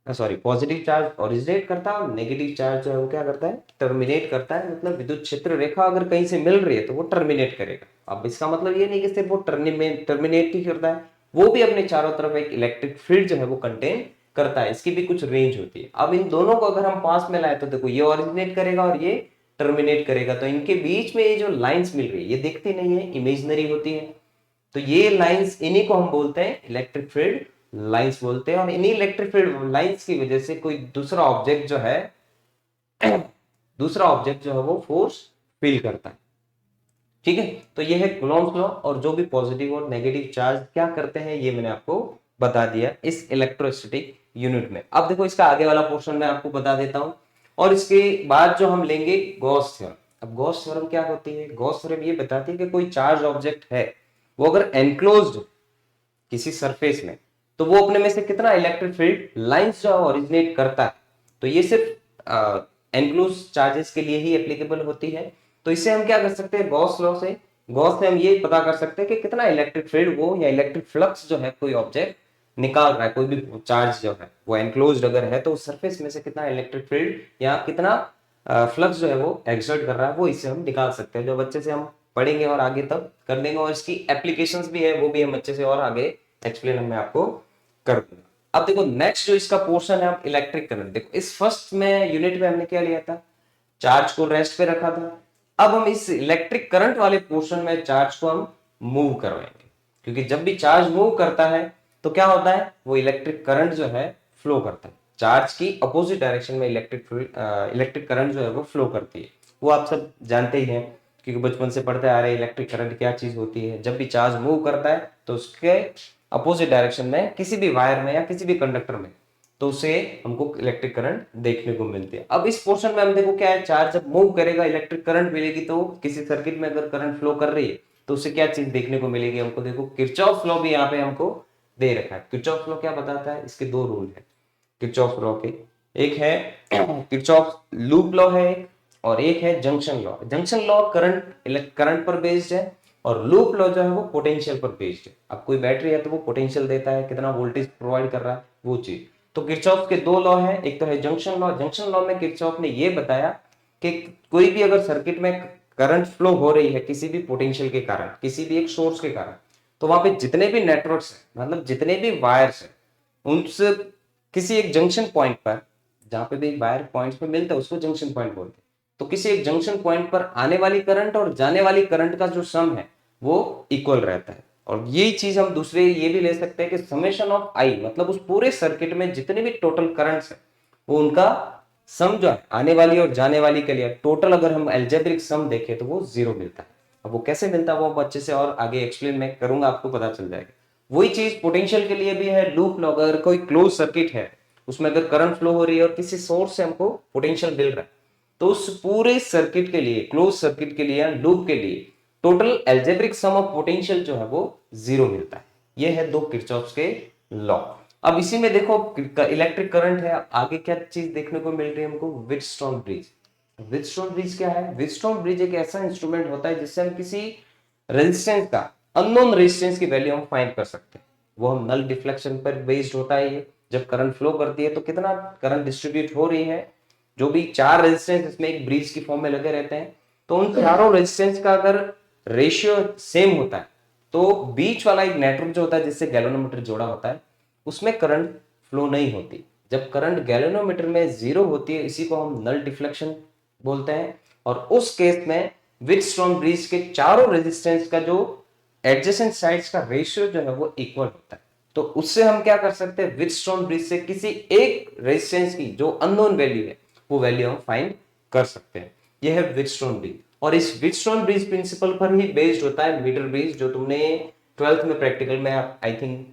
सॉरी, पॉजिटिव चार्ज ओरिजिनेट करता है और नेगेटिव चार्ज जो है वो क्या करता है, टर्मिनेट करता है। मतलब विद्युत क्षेत्र रेखा अगर कहीं से मिल रही है तो वो टर्मिनेट करेगा। अब इसका मतलब ये नहीं कि सिर्फ वो टर्मिनेट ही करता है, वो भी अपने चारों तरफ एक इलेक्ट्रिक फील्ड जो है वो कंटेन करता है, इसकी भी कुछ रेंज होती है। अब इन दोनों को अगर हम पास में लाए तो देखो ये ओरिजिनेट करेगा और ये टर्मिनेट करेगा, तो इनके बीच में ये जो लाइंस मिल रही है ये दिखती नहीं है, इमेजिनरी होती है। तो ये लाइंस, इन्हीं को हम बोलते हैं इलेक्ट्रिक फील्ड लाइंस बोलते हैं, और इन्हीं इलेक्ट्रिक फील्ड लाइंस की वजह से कोई दूसरा ऑब्जेक्ट जो है दूसरा ऑब्जेक्ट जो है वो फोर्स फील करता है। ठीक है, तो ये है कुलॉम्स लॉ। और जो भी पॉजिटिव और नेगेटिव चार्ज क्या करते हैं ये मैंने आपको बता दिया इस इलेक्ट्रोस्टैटिक यूनिट में। अब देखो इसका आगे वाला पोर्शन मैं आपको बता देता हूं, और इसके बाद जो हम लेंगे गॉस थ्योरम। अब गॉस थ्योरम क्या होती है, गॉस थ्योरम ये बताती है कि कोई चार्ज ऑब्जेक्ट है, वो अगर एनक्लोज्ड किसी सरफेस में, तो वो अपने में से कितना इलेक्ट्रिक फील्ड लाइंस जो ओरिजिनेट करता है। तो ये सिर्फ एनक्लोज चार्जेस के लिए ही एप्लीकेबल होती है, तो इससे हम क्या कर सकते हैं, गॉस लॉ से, गॉस से हम ये पता कर सकते हैं कि कितना इलेक्ट्रिक फील्ड वो या इलेक्ट्रिक फ्लक्स जो है कोई ऑब्जेक्ट निकाल रहा है, कोई भी चार्ज जो है वो एनक्लोज्ड अगर है तो उस सरफेस में से कितना इलेक्ट्रिक फील्ड या कितना फ्लक्स जो है वो एक्सर्ट कर रहा है, वो इससे हम निकाल सकते हैं। जो बच्चे से हम पढ़ेंगे और आगे तक कर देंगे, और इसकी एप्लीकेशंस भी है वो भी हम अच्छे से और आगे एक्सप्लेन मैं आपको कर दूंगा। अब देखो नेक्स्ट जो इसका पोर्शन है, हम इलेक्ट्रिक करंट, देखो इस फर्स्ट में यूनिट में हमने क्या लिया था, चार्ज को रेस्ट पे रखा था। अब हम इस इलेक्ट्रिक करंट वाले पोर्शन में चार्ज को हम मूव करवाएंगे, क्योंकि जब भी चार्ज मूव करता है तो क्या होता है, वो इलेक्ट्रिक करंट जो है फ्लो करता है। चार्ज की अपोजिट डायरेक्शन में इलेक्ट्रिक करंट जो है वो फ्लो करती है। वो आप सब जानते ही हैं, क्योंकि बचपन से पढ़ते आ रहे हैं इलेक्ट्रिक करंट क्या चीज होती है। जब भी चार्ज मूव करता है तो उसके अपोजिट डायरेक्शन में किसी भी वायर में या किसी भी कंडक्टर में, तो उसे हमको इलेक्ट्रिक करंट देखने को मिलती है। अब इस पोर्शन में हम देखो क्या है, चार्ज जब मूव करेगा इलेक्ट्रिक करंट मिलेगी, तो किसी सर्किट में अगर करंट फ्लो कर रही है तो उसे क्या चीज देखने को मिलेगी हमको, देखो किरचॉफ लॉ भी यहाँ पे हमको दे रखा है। किरचॉफ लॉ क्या बताता है, इसके दो रूल है किरचॉफ लॉ के, एक है किरचॉफ लूप लॉ है एक, और एक है junction law. Junction law current पर बेस्ड है, और लूप लॉ जो है वो पोटेंशियल पर बेस्ड है। अब कोई बैटरी है तो वो पोटेंशियल देता है, कितना वोल्टेज प्रोवाइड कर रहा है वो चीज। तो किरचॉफ के दो लॉ है, एक तो है जंक्शन लॉ। जंक्शन लॉ में किरचॉफ ने ये बताया कि कोई भी अगर सर्किट में करंट फ्लो हो रही है किसी भी पोटेंशियल के कारण, किसी भी एक सोर्स के कारण, तो वहां पे जितने भी नेटवर्क्स है, मतलब जितने भी वायर्स है, उनसे किसी एक जंक्शन पॉइंट पर, जहां पे भी वायर पॉइंट्स पे मिलता है उसको जंक्शन पॉइंट बोलते हैं, तो किसी एक जंक्शन पॉइंट पर आने वाली करंट और जाने वाली करंट का जो सम है वो इक्वल रहता है। और यही चीज हम दूसरे ये भी ले सकते हैं कि समेशन ऑफ आई, मतलब उस पूरे सर्किट में जितने भी टोटल करंट्स है वो उनका सम जो है आने वाली और जाने वाली के लिए टोटल, अगर हम एल्जेब्रिक सम देखें तो वो जीरो मिलता है। अब वो कैसे मिलता है वो अच्छे से और आगे एक्सप्लेन मैं करूंगा, आपको पता चल जाएगा। वही चीज पोटेंशियल के लिए भी है। लूप लॉ, अगर कोई क्लोज सर्किट है उसमें अगर करंट फ्लो हो रही है और किसी सोर्स से हमको पोटेंशियल मिल रहा है, तो उस पूरे सर्किट के लिए, क्लोज सर्किट के लिए, लूप के लिए total algebraic sum of potential जो है वो जीरो मिलता है। ये है दो किरचॉफ के लॉ। अब इसी में देखो इलेक्ट्रिक करंट है, आगे क्या चीज देखने को मिल रही है हमको, व्हीटस्टोन ब्रिज। व्हीटस्टोन ब्रिज क्या है, व्हीटस्टोन ब्रिज एक ऐसा इंस्ट्रूमेंट होता है जिससे हम किसी रेजिस्टेंस का, अननोन रेजिस्टेंस की वैल्यू हम फाइंड कर सकते हैं। वो हम नल डिफ्लेक्शन पर बेस्ड होता है ये। जब करंट फ्लो करती है तो कितना करंट डिस्ट्रीब्यूट हो रही है, जो भी चार रेजिस्टेंस इसमें एक ब्रिज की फॉर्म में लगे रहते हैं, तो उन चारों रेजिस्टेंस का अगर रेशियो सेम होता है तो बीच वाला एक नेटवर्क जो होता है जिससे गैल्वेनोमीटर जोड़ा होता है उसमें करंट फ्लो नहीं होती। जब करंट गैल्वेनोमीटर में जीरो होती है, इसी को हम नल डिफ्लेक्शन बोलते हैं। और उस केस में व्हीटस्टोन ब्रिज के चारों रेजिस्टेंस का जो एडजेसेंट साइड्स का रेशियो जो है वो इक्वल होता है। तो उससे हम क्या कर सकते हैं, व्हीटस्टोन ब्रिज से किसी एक रेजिस्टेंस की जो अननोन वैल्यू है वो वैल्यू हम फाइंड कर सकते हैं। यह है व्हीटस्टोन ब्रिज। और इस व्हीटस्टोन ब्रिज प्रिंसिपल पर ही बेस्ड होता है मीटर ब्रिज, जो तुमने 12th में प्रैक्टिकल में आई थिंक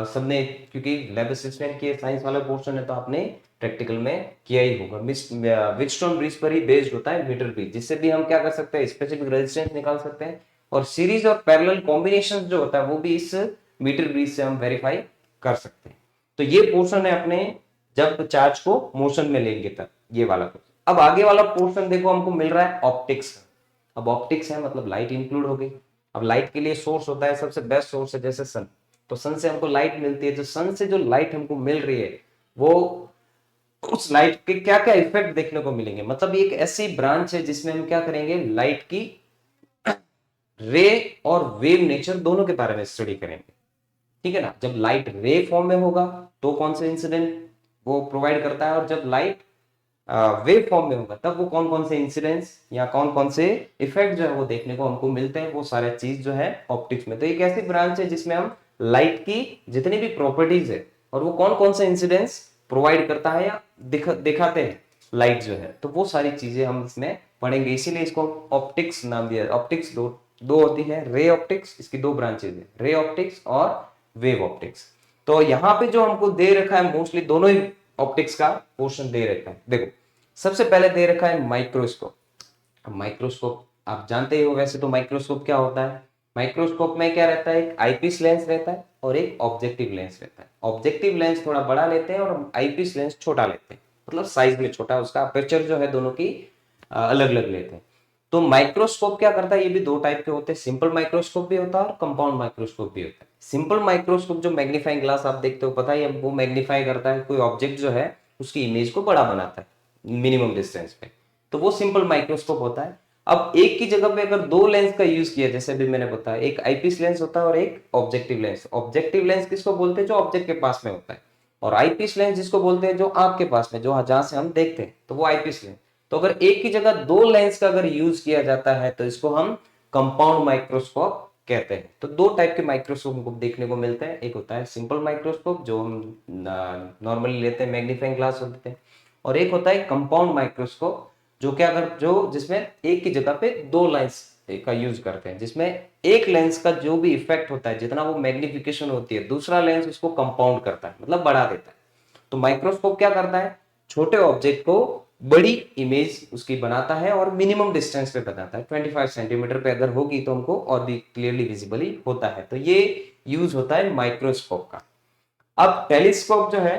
सबने, क्योंकि लैब असिस्टेंट की साइंस वाला पोर्शन है तो आपने प्रैक्टिकल में किया ही होगा। व्हीटस्टोन ब्रिज पर ही बेस्ड होता है मीटर ब्रिज, जिससे भी हम क्या कर सकते हैं, स्पेसिफिक रेजिस्टेंस निकाल सकते हैं, और सीरीज और पैरेलल कॉम्बिनेशन जो होता है वो भी इस मीटर ब्रिज से हम वेरीफाई कर सकते हैं। तो ये पोर्शन है अपने जब चार्ज को मोशन में लेंगे तब, ये वाला पोर्शन। अब आगे वाला पोर्शन देखो हमको मिल रहा है ऑप्टिक्स का। अब ऑप्टिक्स है मतलब लाइट इंक्लूड हो गई। अब लाइट के लिए सोर्स होता है, सबसे बेस्ट सोर्स है जैसे सन, तो सन से हमको लाइट मिलती है। जो सन से जो लाइट हमको मिल रही है वो, उस लाइट के क्या क्या इफेक्ट देखने को मिलेंगे, मतलब एक ऐसी ब्रांच है जिसमें हम क्या करेंगे, लाइट की रे और वेव नेचर दोनों के बारे में स्टडी करेंगे। ठीक है ना। जब लाइट रे फॉर्म में होगा तो कौन से इंसिडेंट वो प्रोवाइड करता है, और जब लाइट वेव फॉर्म में होगा तब वो कौन कौन से इंसिडेंट्स या कौन कौन से इफेक्ट जो है वो देखने को हमको मिलते हैं, वो सारा चीज जो है ऑप्टिक्स में। तो एक ऐसी ब्रांच है जिसमें हम लाइट की जितनी भी प्रॉपर्टीज है और वो कौन कौन से इंसिडेंट्स प्रोवाइड करता है या दिखाते हैं लाइट जो है, तो वो सारी चीजें हम इसमें पढ़ेंगे। इसीलिए इसको ऑप्टिक्स नाम दिया। ऑप्टिक्स दो दो होती है, रे ऑप्टिक्स, इसकी दो ब्रांचेज है, रे ऑप्टिक्स और वेव ऑप्टिक्स। तो यहाँ पे जो हमको दे रखा है मोस्टली दोनों ही ऑप्टिक्स का पोर्शन दे रखा है। देखो सबसे पहले दे रखा है माइक्रोस्कोप। माइक्रोस्कोप आप जानते ही हो, वैसे तो माइक्रोस्कोप क्या होता है, माइक्रोस्कोप में क्या रहता है, एक आईपीस लेंस रहता है और एक ऑब्जेक्टिव लेंस रहता है। ऑब्जेक्टिव लेंस थोड़ा बड़ा लेते हैं और आईपीस लेंस छोटा लेते हैं, मतलब साइज में छोटा, उसका अपर्चर जो है दोनों की अलग अलग लेते हैं। तो माइक्रोस्कोप क्या करता है, ये भी दो टाइप के होते हैं, सिंपल माइक्रोस्कोप भी होता है और कंपाउंड माइक्रोस्कोप भी होता है। सिंपल माइक्रोस्कोप जो मैग्नीफाइंग ग्लास आप देखते हो, पता है वो मैग्नीफाई करता है कोई ऑब्जेक्ट जो है उसकी इमेज को बड़ा बनाता है मिनिमम डिस्टेंस पे, तो वो सिंपल माइक्रोस्कोप होता है। अब एक की जगह पे अगर दो लेंस का यूज किया, जैसे भी मैंने बताया, एक आईपीस लेंस होता है और एक ऑब्जेक्टिव लेंस। ऑब्जेक्टिव लेंस किसको बोलते हैं, जो ऑब्जेक्ट के पास में होता है, और आईपीस लेंस जिसको बोलते हैं जो आंख के पास में, जो जहां से हम देखते हैं, तो वो आईपीस लेंस। तो अगर एक की जगह दो लेंस का अगर यूज किया जाता है तो इसको हम कंपाउंड माइक्रोस्कोप कहते हैं। तो दो टाइप के माइक्रोस्कोप हमको देखने को मिलते हैं, एक होता है सिंपल माइक्रोस्कोप जो हम नॉर्मली लेते हैं, मैग्नीफाइंग ग्लास होते हैं, और एक होता है कंपाउंड माइक्रोस्कोप जो क्या अगर जो जिसमें एक की जगह पे दो लेंस का यूज करते हैं, जिसमें एक लेंस का जो भी इफेक्ट होता है, जितना वो मैग्निफिकेशन होती है, दूसरा लेंस उसको कंपाउंड करता है, मतलब बढ़ा देता है। तो माइक्रोस्कोप क्या करता है, छोटे ऑब्जेक्ट को बड़ी इमेज उसकी बनाता है और मिनिमम डिस्टेंस पे बनाता है। 25 सेंटीमीटर पे अगर होगी तो हमको और भी क्लियरली विजिबली होता है। तो ये यूज होता है माइक्रोस्कोप का। अब टेलीस्कोप जो है,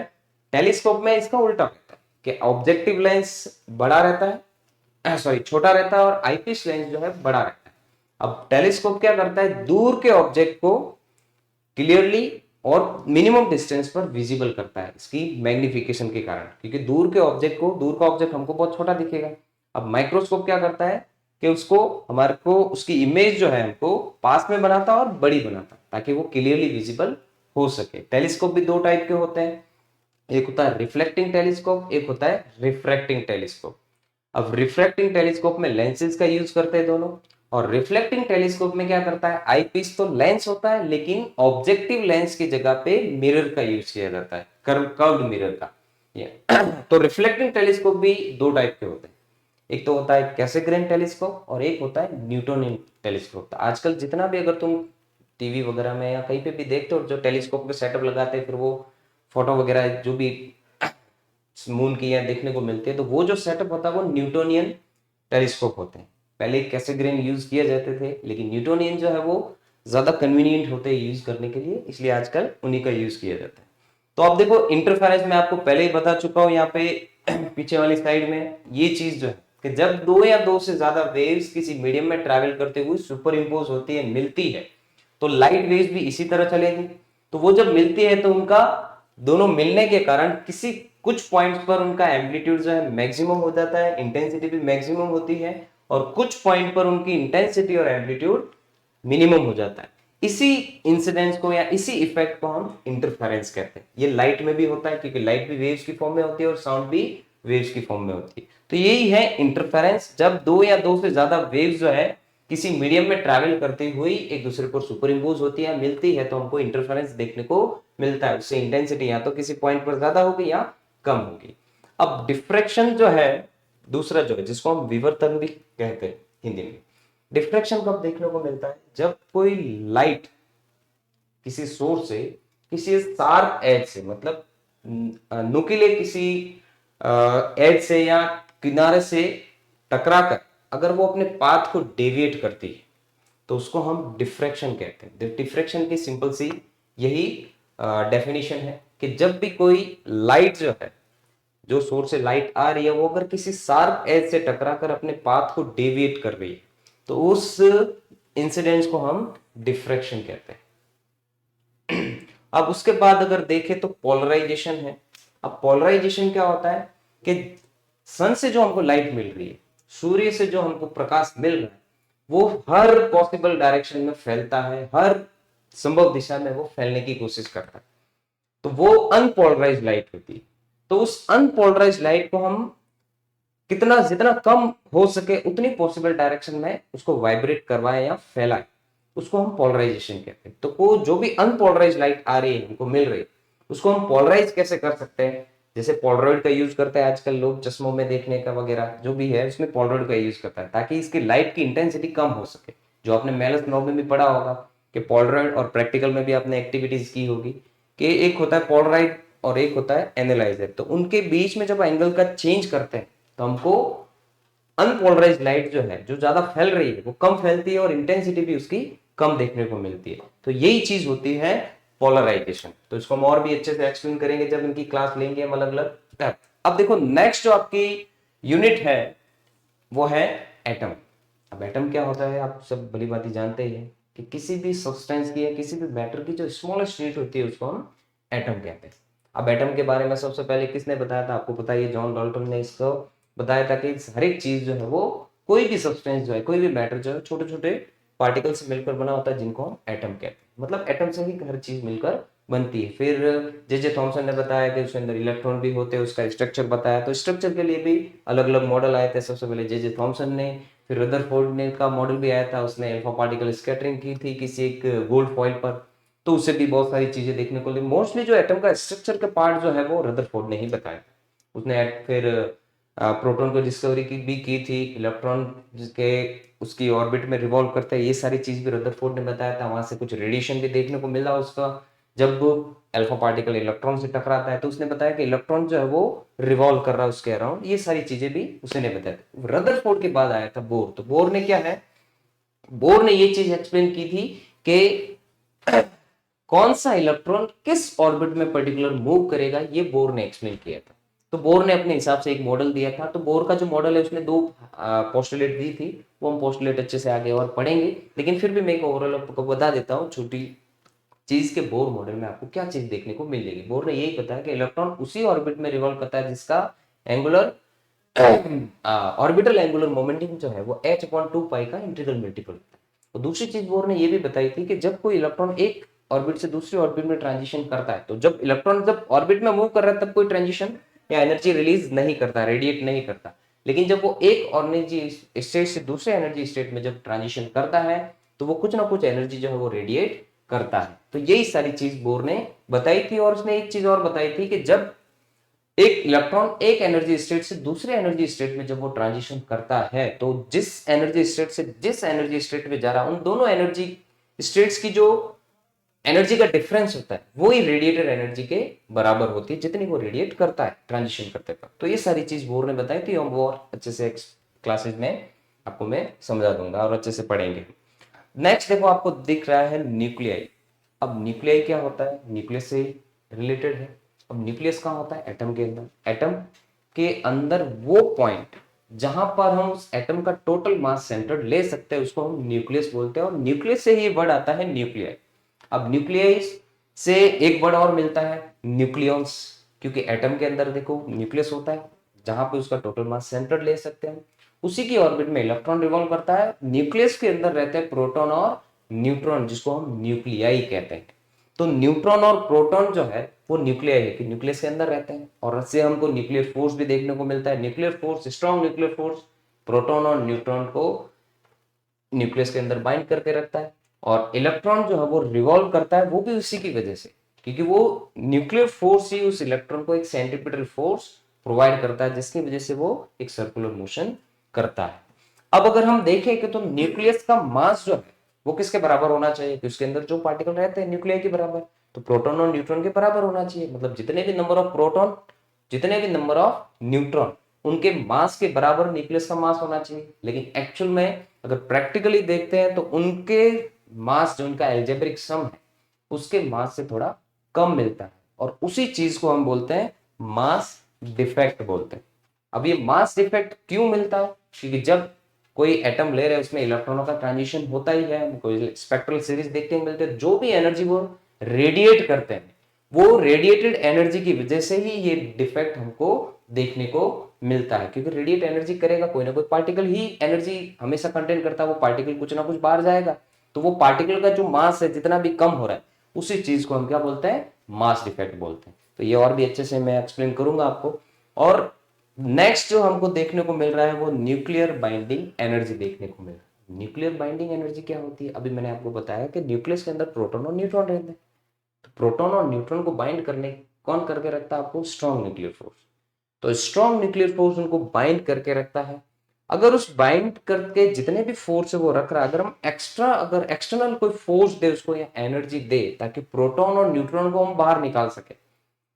टेलीस्कोप में इसका उल्टा होता है कि ऑब्जेक्टिव लेंस बड़ा रहता है, सॉरी छोटा रहता है, और आईपीस लेंस जो है बड़ा रहता है। अब टेलीस्कोप क्या करता है, दूर के ऑब्जेक्ट को क्लियरली और मिनिमम डिस्टेंस पर विजिबल करता है इसकी मैग्निफिकेशन के कारण, क्योंकि दूर के ऑब्जेक्ट को, दूर का ऑब्जेक्ट हमको बहुत छोटा दिखेगा। अब माइक्रोस्कोप क्या करता है कि उसको हमारे को उसकी इमेज जो है हमको पास में बनाता है और बड़ी बनाता है ताकि वो क्लियरली विजिबल हो सके। टेलीस्कोप भी दो टाइप के होते हैं, एक होता है रिफ्लेक्टिंग टेलीस्कोप, एक होता है रिफ्रैक्टिंग टेलीस्कोप। अब रिफ्रैक्टिंग टेलीस्कोप में लेंसेज का यूज करते हैं दोनों, और रिफ्लेक्टिंग टेलीस्कोप में क्या करता है, आईपीस तो लेंस होता है लेकिन ऑब्जेक्टिव लेंस की जगह पे मिरर का यूज किया जाता है, कर्व्ड मिरर का। तो रिफ्लेक्टिंग टेलीस्कोप भी दो टाइप के होते हैं, एक तो होता है कैसेग्रेन टेलीस्कोप और एक होता है न्यूटोनियन टेलीस्कोप। तो आजकल जितना भी अगर तुम टीवी वगैरह में या कहीं पे भी देखते हो जो टेलीस्कोप के सेटअप लगाते हैं, फिर वो फोटो वगैरह जो भी मून की या देखने को मिलती है, तो वो जो सेटअप होता है वो न्यूटोनियन टेलीस्कोप होते हैं। पहले कैसेग्रेन यूज किए जाते थे लेकिन न्यूटोनियन जो है वो ज्यादा कन्वीनियंट होते हैं यूज करने के लिए, इसलिए आजकल उन्हीं का यूज किया जाता है। तो आप देखो इंटरफेरेंस मैं आपको पहले ही बता चुका हूं यहाँ पे पीछे वाली साइड में, ये चीज जो है कि जब दो या दो से ज्यादा वेव्स किसी मीडियम में ट्रैवल करते हुए सुपर इम्पोज होती है, मिलती है, तो लाइट वेव्स भी इसी तरह चलेगी। तो वो जब मिलती है तो उनका दोनों मिलने के कारण किसी कुछ पॉइंट्स पर उनका एम्पलीट्यूड जो है मैक्सिमम हो जाता है, इंटेंसिटी भी मैक्सिमम होती है, और कुछ पॉइंट पर उनकी इंटेंसिटी और एम्पलीट्यूड मिनिमम हो जाता है। इसी इंसिडेंस को या इसी इफेक्ट को हम इंटरफेरेंस कहते हैं। ये लाइट में भी होता है क्योंकि लाइट भी वेव्स की फॉर्म में होती है और साउंड भी वेव्स की फॉर्म में होती है। तो यही है इंटरफेरेंस, जब दो या दो से ज्यादा वेव्स जो है किसी मीडियम में ट्रैवल करती हुई एक दूसरे पर सुपर इम्पोज होती है, मिलती है, तो हमको इंटरफेरेंस देखने को मिलता है। उससे इंटेंसिटी या तो किसी पॉइंट पर ज्यादा होगी या कम होगी। अब डिफ्रैक्शन जो है दूसरा जो है, जिसको हम विवर्तन भी कहते हैं हिंदी में, डिफ्रैक्शन कब देखने को मिलता है, जब कोई लाइट किसी सोर्स से किसी शार्प एज से, मतलब नुकीले किसी एज से या किनारे से टकराकर अगर वो अपने पाथ को डेविएट करती है तो उसको हम डिफ्रैक्शन कहते हैं। डिफ्रैक्शन की सिंपल सी यही डेफिनेशन है कि जब भी कोई लाइट जो है, जो सोर्स से लाइट आ रही है, वो अगर किसी शार्प एज से टकराकर अपने पाथ को डेविएट कर रही है तो उस इंसिडेंस को हम डिफ्रैक्शन कहते हैं। अब उसके बाद अगर देखें तो पोलराइजेशन है। अब पोलराइजेशन क्या होता है कि सन से जो हमको लाइट मिल रही है, सूर्य से जो हमको प्रकाश मिल रहा है, वो हर पॉसिबल डायरेक्शन में फैलता है, हर संभव दिशा में वो फैलने की कोशिश करता है, तो वो अनपोलराइज लाइट होती है। तो उस अनपोलराइज लाइट को हम कितना जितना कम हो सके उतनी पॉसिबल डायरेक्शन में उसको वाइब्रेट करवाएं या फैलाएं, उसको हम पोलराइजेशन कहते हैं। तो वो जो भी अनपोलराइज लाइट आ रही है, हमको मिल रही है, उसको हम पोलराइज कैसे कर सकते हैं, जैसे पोलराइड का यूज करते हैं आजकल लोग चश्मों में देखने का वगैरह जो भी है, उसमें पोलराइड का यूज करता है ताकि इसकी लाइट की इंटेंसिटी कम हो सके। जो आपने मेलस लॉ में भी पढ़ा होगा कि पोलराइड, और प्रैक्टिकल में भी आपने एक्टिविटीज की होगी कि एक होता है पोलराइड और एक होता है एनालाइजर, तो उनके बीच में जब एंगल का चेंज करते हैं तो हमको अनपोलराइज लाइट जो है, जो ज्यादा फैल रही है, वो कम फैलती है और इंटेंसिटी भी उसकी कम देखने को मिलती है। तो यही चीज होती है पोलराइजेशन। तो इसको हम और भी अच्छे से एक्सप्लेन करेंगे जब इनकी क्लास लेंगे हम अलग अलग। अब देखो नेक्स्ट जो आपकी यूनिट है वो है एटम। अब एटम क्या होता है आप सब भली भांति जानते ही हैं कि किसी भी सब्सटेंस की या किसी भी मैटर की जो स्मॉलेस्ट यूनिट होती है उसको हम एटम कहते हैं। अब एटम के बारे में सबसे पहले किसने बताया था आपको पता ही है, जॉन डाल्टन ने इसको बताया था कि हर एक चीज जो है वो कोई भी सब्सटेंस जो है कोई भी मैटर जो है छोटे छोटे पार्टिकल से मिलकर बना होता है जिनको हम एटम कहते हैं। मतलब एटम से ही हर चीज मिलकर बनती है। फिर जे थॉमसन ने बताया कि उसके अंदर इलेक्ट्रॉन भी होते हैं, उसका स्ट्रक्चर बताया, तो स्ट्रक्चर के लिए भी अलग अलग मॉडल आए थे। सबसे पहले जे थॉमसन ने, फिर रदरफोर्ड ने का मॉडल भी आया था, उसने अल्फा पार्टिकल स्कैटरिंग की थी किसी एक गोल्ड फॉइल पर, तो उससे भी बहुत सारी चीजें देखने को मिली। मोस्टली जो एटम का स्ट्रक्चर का पार्ट जो है वो रदरफोर्ड ने ही बताया। उसने फिर प्रोटॉन को डिस्कवरी की भी की थी, इलेक्ट्रॉन जिसके उसकी ऑर्बिट में रिवॉल्व करते हैं, ये सारी चीज भी रदरफोर्ड ने बताया था। वहां से कुछ रेडिएशन भी देखने को मिला उसका, जब अल्फा पार्टिकल इलेक्ट्रॉन से टकराता है, तो उसने बताया कि इलेक्ट्रॉन जो है वो रिवॉल्व कर रहा है उसके अराउंड। ये सारी चीजें भी उसने बताया। रदरफोर्ड के बाद आया था बोर। तो बोर ने क्या है, बोर ने ये चीज एक्सप्लेन की थी कि कौन सा इलेक्ट्रॉन किस ऑर्बिट में पर्टिकुलर मूव करेगा, ये बोर ने एक्सप्लेन किया था। तो बोर ने अपने हिसाब से एक मॉडल दिया था। तो बोर का जो मॉडल है उसने दो पोस्टुलेट दी थी, वो हम पोस्टुलेट अच्छे से आगे और पढ़ेंगे, लेकिन फिर भी मैं एक ओवरऑल आपको बता देता हूँ छोटी चीज के बोर मॉडल में आपको क्या चीज देखने को मिल जाएगी। बोर ने यही बताया कि इलेक्ट्रॉन उसी ऑर्बिट में रिवॉल्व करता है जिसका एंगुलर ऑर्बिटल एंगुलर मोमेंटम जो है वो h/2 का इंटीग्रल मल्टीपल होता है। और दूसरी चीज बोर ने ये भी बताई थी कि जब कोई इलेक्ट्रॉन एक ऑर्बिट से दूसरी ऑर्बिट में ट्रांजिशन करता है, तो जब इलेक्ट्रॉन जब ऑर्बिट में मूव कर रहा है तब कोई ट्रांजिशन या एनर्जी रिलीज नहीं करता, रेडिएट नहीं करता। लेकिन जब वो एक एनर्जी स्टेट से दूसरे एनर्जी स्टेट में जब ट्रांजिशन करता है तो वो कुछ ना कुछ एनर्जी जो है वो रेडिएट करता है। तो यही सारी चीज बोर ने बताई थी। और उसने एक चीज और बताई थी कि जब एक इलेक्ट्रॉन एक एनर्जी स्टेट से दूसरे एनर्जी स्टेट में जब वो ट्रांजिशन करता है, तो जिस एनर्जी स्टेट से जिस एनर्जी स्टेट में जा रहा है उन दोनों एनर्जी स्टेट्स की जो एनर्जी का डिफरेंस होता है वो ही रेडिएटेड एनर्जी के बराबर होती है जितनी वो रेडिएट करता है ट्रांजिशन करते वक्त। तो ये सारी चीज बोर ने बताई थी, हम वो और अच्छे से क्लासेस में आपको मैं समझा दूंगा और अच्छे से पढ़ेंगे। नेक्स्ट देखो आपको दिख रहा है न्यूक्लियाई। अब न्यूक्लियाई क्या होता है, न्यूक्लियस से रिलेटेड है। अब न्यूक्लियस कहाँ होता है, एटम के अंदर। एटम के अंदर वो पॉइंट जहां पर हम उस एटम का टोटल मास सेंटर्ड ले सकते हैं उसको हम न्यूक्लियस बोलते हैं। और न्यूक्लियस से ही वर्ड आता है न्यूक्लियाई। अब न्यूक्लियस से एक वर्ड और मिलता है न्यूक्लियॉन्स, क्योंकि एटम के अंदर देखो न्यूक्लियस होता है जहां पे उसका टोटल मास सेंटर्ड ले सकते हैं, उसी की ऑर्बिट में इलेक्ट्रॉन रिवॉल्व करता है। न्यूक्लियस के अंदर रहते हैं प्रोटॉन और न्यूट्रॉन जिसको हम न्यूक्लियाई कहते हैं। तो न्यूट्रॉन और प्रोटॉन जो है वो न्यूक्लियाई है कि न्यूक्लियस के अंदर रहते हैं, और इससे हमको न्यूक्लियर फोर्स भी देखने को मिलता है। Nuclear force, strong nuclear force proton और न्यूट्रॉन को न्यूक्लियस के अंदर बाइंड करके रखता है। और इलेक्ट्रॉन जो है वो रिवॉल्व करता है वो भी उसी की वजह से, क्योंकि वो न्यूक्लियर फोर्स ही उस इलेक्ट्रॉन को एक सेंट्रीपिटल फोर्स प्रोवाइड करता है जिसकी वजह से वो एक सर्कुलर मोशन करता है। अब अगर हम देखें कि तो न्यूक्लियस का मास जो है वो किसके बराबर होना चाहिए, कि उसके अंदर जो पार्टिकल रहते हैं न्यूक्लियाई के बराबर, तो प्रोटॉन और न्यूट्रॉन के बराबर होना चाहिए। मतलब जितने भी नंबर ऑफ प्रोटॉन, जितने भी नंबर ऑफ न्यूट्रॉन, उनके मास के बराबर न्यूक्लियस का मास होना चाहिए। लेकिन एक्चुअल में अगर प्रैक्टिकली देखते हैं तो उनके मास जो उनका एल्जेब्रिक सम है उसके मास से थोड़ा कम मिलता है, और उसी चीज को हम बोलते हैं मास डिफेक्ट बोलते हैं। अब ये मास डिफेक्ट क्यों मिलता है, क्योंकि जब कोई एटम ले रहे हैं उसमें इलेक्ट्रॉनों का ट्रांजिशन होता ही है, कोई स्पेक्ट्रल सीरीज देखने को मिलते हैं, जो भी एनर्जी वो रेडिएट करते हैं वो रेडिएटेड एनर्जी की वजह से ही ये डिफेक्ट हमको देखने को मिलता है। क्योंकि रेडिएट एनर्जी करेगा कोई ना कोई पार्टिकल ही एनर्जी हमेशा कंटेन करता है, वो पार्टिकल कुछ ना कुछ बाहर जाएगा, तो वो पार्टिकल का जो मास है जितना भी कम हो रहा है उसी चीज को हम क्या बोलते हैं, मास डिफेक्ट बोलते हैं। तो ये और भी अच्छे से मैं एक्सप्लेन करूंगा आपको। और नेक्स्ट जो हमको देखने को मिल रहा है वो न्यूक्लियर बाइंडिंग एनर्जी देखने को मिल रहा है। न्यूक्लियर बाइंडिंग एनर्जी क्या होती है, अभी मैंने आपको बताया कि न्यूक्लियस के अंदर प्रोटॉन और न्यूट्रॉन रहते हैं। तो प्रोटॉन और न्यूट्रॉन को बाइंड करने कौन करके रखता है, आपको स्ट्रॉन्ग न्यूक्लियर फोर्स। तो स्ट्रॉन्ग न्यूक्लियर फोर्स उनको बाइंड करके रखता है। अगर उस बाइंड करके जितने भी फोर्स है वो रख रहा है, अगर हम अगर एक्सटर्नल कोई फोर्स दे उसको या एनर्जी दे ताकि प्रोटॉन और न्यूट्रॉन को हम बाहर निकाल सके,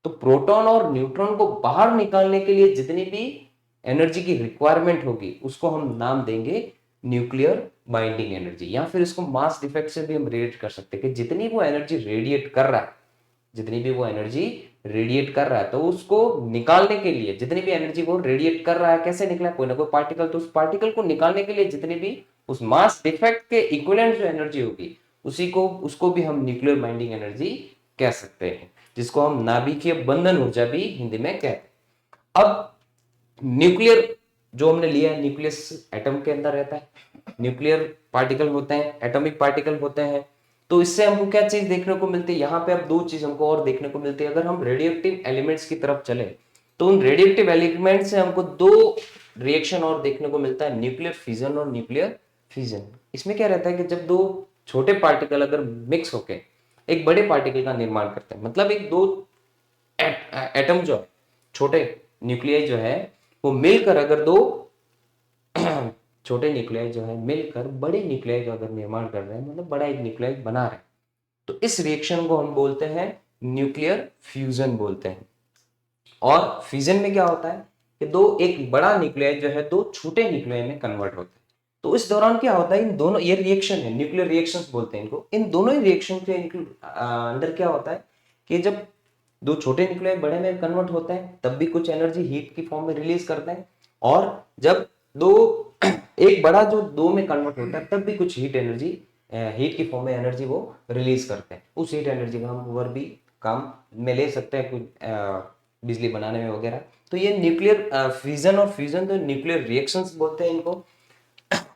तो प्रोटॉन और न्यूट्रॉन को बाहर निकालने के लिए जितनी भी एनर्जी की रिक्वायरमेंट होगी उसको हम नाम देंगे न्यूक्लियर बाइंडिंग एनर्जी, या फिर इसको मास डिफेक्ट से भी हम रेडिएट कर सकते हैं कि जितनी वो एनर्जी रेडिएट कर रहा है, जितनी भी वो एनर्जी रेडिएट कर रहा है, तो उसको निकालने के लिए जितनी भी एनर्जी वो रेडिएट कर रहा है, कैसे निकला, कोई ना कोई पार्टिकल, तो उस पार्टिकल को निकालने के लिए जितनी भी उस मास डिफेक्ट के इक्विवेलेंट जो एनर्जी होगी उसको भी हम न्यूक्लियर बाइंडिंग एनर्जी कह सकते हैं, जिसको हम नाभिकीय बंधन ऊर्जा भी हिंदी में कहते हैं। अब न्यूक्लियर जो हमने लिया है, न्यूक्लियस एटम के अंदर रहता है, न्यूक्लियर पार्टिकल होते हैं, एटॉमिक पार्टिकल होते हैं। तो इससे हमको क्या चीज देखने को मिलती है, यहाँ पे अब दो चीज हमको और देखने को मिलती है। अगर हम रेडियोएक्टिव एलिमेंट्स की तरफ चले तो उन रेडियोएक्टिव एलिमेंट से हमको दो रिएक्शन और देखने को मिलता है, न्यूक्लियर फिजन और न्यूक्लियर फिजन। इसमें क्या रहता है कि जब दो छोटे पार्टिकल अगर मिक्स होके एक बड़े पार्टिकल का निर्माण करते हैं, मतलब एक दो एटम जो है, छोटे न्यूक्लियाई जो है वो मिलकर अगर दो छोटे न्यूक्लियाई जो है मिलकर बड़े न्यूक्लियाई का अगर निर्माण कर रहे हैं, मतलब बड़ा एक न्यूक्लियाई बना रहे हैं, तो इस रिएक्शन को हम बोलते हैं न्यूक्लियर फ्यूजन बोलते हैं। और फ्यूजन में क्या होता है कि दो एक बड़ा न्यूक्लियाई जो है दो छोटे न्यूक्लियाई में कन्वर्ट होता है। तो इस दौरान क्या होता है, इन दोनों, ये रिएक्शन है, न्यूक्लियर रिएक्शंस बोलते हैं इनको। इन दोनों ही रिएक्शन के अंदर क्या होता है कि जब दो छोटे न्यूक्लियाई बड़े में कन्वर्ट होते हैं तब भी कुछ एनर्जी हीट की फॉर्म में रिलीज करते हैं, और जब दो एक बड़ा जो दो में कन्वर्ट होता है तब भी कुछ हीट की फॉर्म में एनर्जी वो रिलीज करते हैं। उस हीट एनर्जी का हम और भी काम में ले सकते हैं, कुछ बिजली बनाने में वगैरह। तो ये न्यूक्लियर फिजन और फ्यूजन तो न्यूक्लियर रिएक्शंस बोलते हैं इनको।